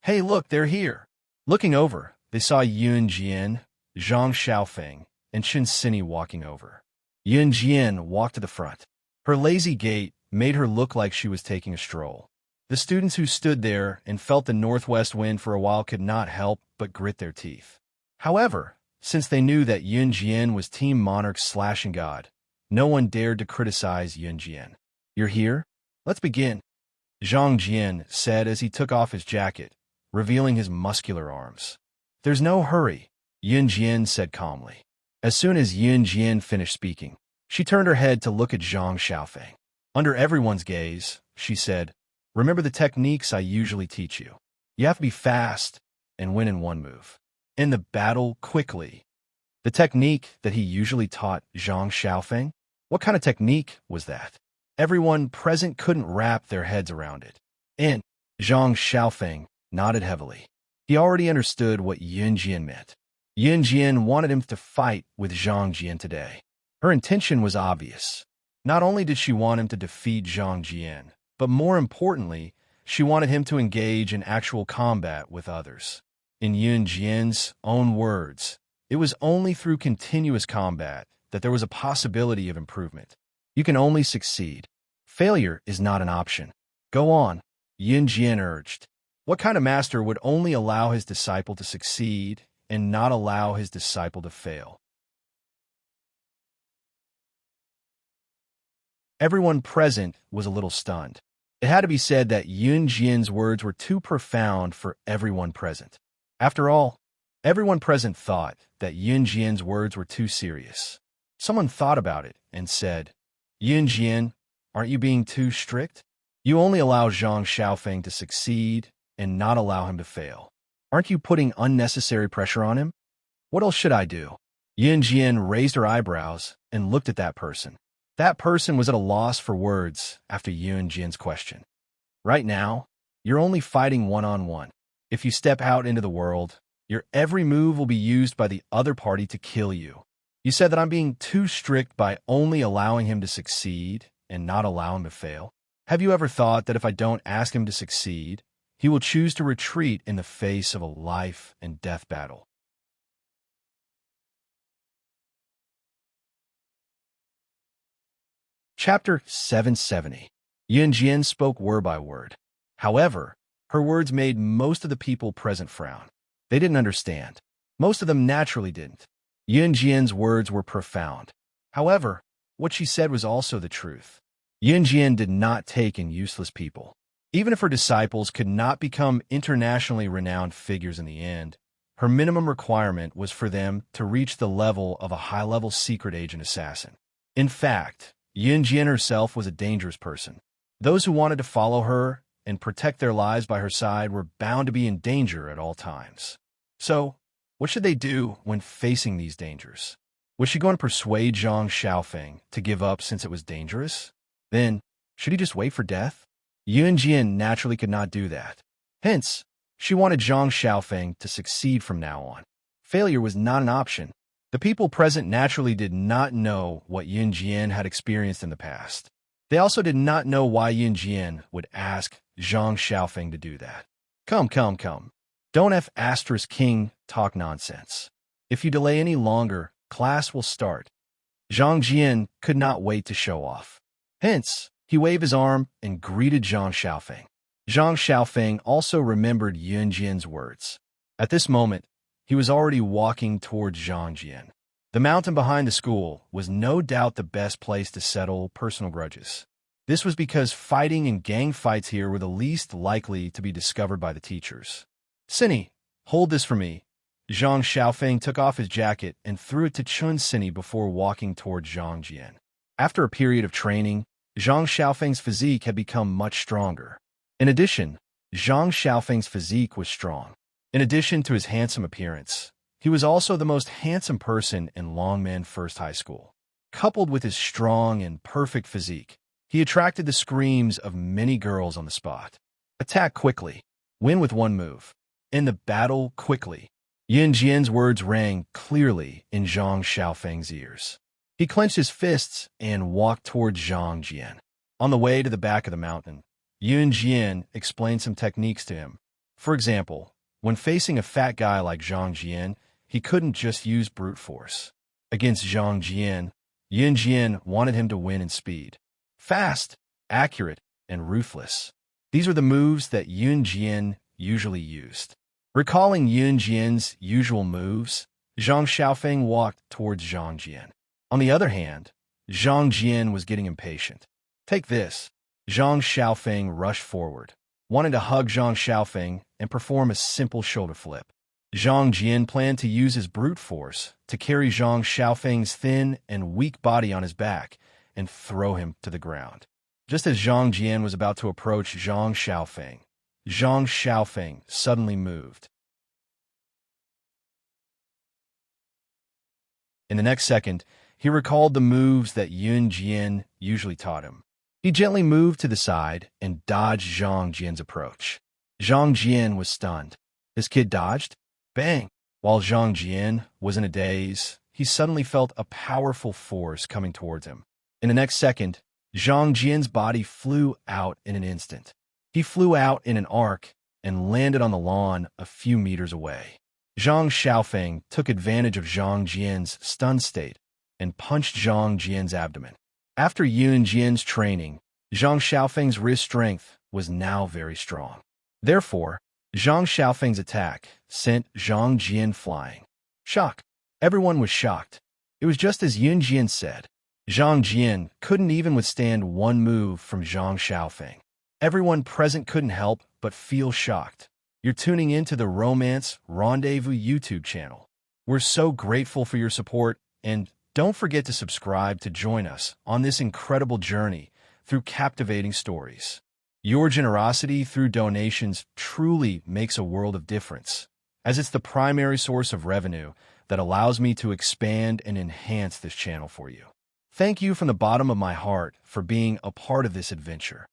"Hey, look, they're here." Looking over, they saw Yun Jian, Zhang Xiaofeng, and Chen Sini walking over. Yun Jian walked to the front. Her lazy gait made her look like she was taking a stroll. The students who stood there and felt the northwest wind for a while could not help but grit their teeth. However, since they knew that Yun Jian was Team Monarch's Slashing God, no one dared to criticize Yun Jian. "You're here? Let's begin," Zhang Jian said as he took off his jacket, revealing his muscular arms. "There's no hurry," Yun Jian said calmly. As soon as Yun Jian finished speaking, she turned her head to look at Zhang Xiaofeng. Under everyone's gaze, she said, "Remember the techniques I usually teach you. You have to be fast and win in one move. End the battle quickly." The technique that he usually taught Zhang Xiaofeng? What kind of technique was that? Everyone present couldn't wrap their heads around it. And Zhang Xiaofeng nodded heavily. He already understood what Yun Jian meant. Yun Jian wanted him to fight with Zhang Jian today. Her intention was obvious. Not only did she want him to defeat Zhang Jian, but more importantly, she wanted him to engage in actual combat with others. In Yun Jian's own words, it was only through continuous combat that there was a possibility of improvement. You can only succeed. Failure is not an option. Go on, Yun Jian urged. What kind of master would only allow his disciple to succeed and not allow his disciple to fail? Everyone present was a little stunned. It had to be said that Yun Jian's words were too profound for everyone present. After all, everyone present thought that Yun Jian's words were too serious. Someone thought about it and said, Yun Jian, aren't you being too strict? You only allow Zhang Xiaofeng to succeed and not allow him to fail. Aren't you putting unnecessary pressure on him? What else should I do? Yun Jian raised her eyebrows and looked at that person. That person was at a loss for words after Yun Jian's question. Right now, you're only fighting one-on-one. If you step out into the world, your every move will be used by the other party to kill you. You said that I'm being too strict by only allowing him to succeed and not allow him to fail. Have you ever thought that if I don't ask him to succeed, he will choose to retreat in the face of a life and death battle? Chapter 770. Yun Jian spoke word by word. However, her words made most of the people present frown. They didn't understand. Most of them naturally didn't. Yun Jian's words were profound. However, what she said was also the truth. Yun Jian did not take in useless people. Even if her disciples could not become internationally renowned figures in the end, her minimum requirement was for them to reach the level of a high-level secret agent assassin. In fact, Yun Jian herself was a dangerous person. Those who wanted to follow her and protect their lives by her side were bound to be in danger at all times. So, what should they do when facing these dangers? Was she going to persuade Zhang Xiaofeng to give up since it was dangerous? Then, should he just wait for death? Yun Jian naturally could not do that. Hence, she wanted Zhang Xiaofeng to succeed from now on. Failure was not an option. The people present naturally did not know what Yun Jian had experienced in the past. They also did not know why Yun Jian would ask Zhang Xiaofeng to do that. Come. Don't F** King talk nonsense. If you delay any longer, class will start. Zhang Jian could not wait to show off. Hence, he waved his arm and greeted Zhang Xiaofeng. Zhang Xiaofeng also remembered Yun Jian's words. At this moment, he was already walking towards Zhang Jian. The mountain behind the school was no doubt the best place to settle personal grudges. This was because fighting and gang fights here were the least likely to be discovered by the teachers. Cinny, hold this for me. Zhang Xiaofeng took off his jacket and threw it to Chun Cinny before walking towards Zhang Jian. After a period of training, Zhang Xiaofeng's physique had become much stronger. In addition, Zhang Xiaofeng's physique was strong. In addition to his handsome appearance, he was also the most handsome person in Longmen First High School. Coupled with his strong and perfect physique, he attracted the screams of many girls on the spot. Attack quickly. Win with one move. End the battle quickly. Yun Jian's words rang clearly in Zhang Xiaofeng's ears. He clenched his fists and walked towards Zhang Jian. On the way to the back of the mountain, Yun Jian explained some techniques to him. For example, when facing a fat guy like Zhang Jian, he couldn't just use brute force. Against Zhang Jian, Yun Jian wanted him to win in speed. Fast, accurate, and ruthless. These are the moves that Yun Jian usually used. Recalling Yun Jian's usual moves, Zhang Xiaofeng walked towards Zhang Jian. On the other hand, Zhang Jian was getting impatient. Take this. Zhang Xiaofeng rushed forward, wanted to hug Zhang Xiaofeng and perform a simple shoulder flip. Zhang Jian planned to use his brute force to carry Zhang Xiaofeng's thin and weak body on his back and throw him to the ground. Just as Zhang Jian was about to approach Zhang Xiaofeng suddenly moved. In the next second, he recalled the moves that Yun Jian usually taught him. He gently moved to the side and dodged Zhang Jian's approach. Zhang Jian was stunned. His kid dodged? Bang! While Zhang Jian was in a daze, he suddenly felt a powerful force coming towards him. In the next second, Zhang Jian's body flew out in an instant. He flew out in an arc and landed on the lawn a few meters away. Zhang Xiaofeng took advantage of Zhang Jian's stunned state and punched Zhang Jian's abdomen. After Yun Jian's training, Zhang Xiaofeng's wrist strength was now very strong. Therefore, Zhang Xiaofeng's attack sent Zhang Jian flying. Shock. Everyone was shocked. It was just as Yun Jian said. Zhang Jian couldn't even withstand one move from Zhang Xiaofeng. Everyone present couldn't help but feel shocked. You're tuning into the Romance Rendezvous YouTube channel. We're so grateful for your support, and don't forget to subscribe to join us on this incredible journey through captivating stories. Your generosity through donations truly makes a world of difference, as it's the primary source of revenue that allows me to expand and enhance this channel for you. Thank you from the bottom of my heart for being a part of this adventure.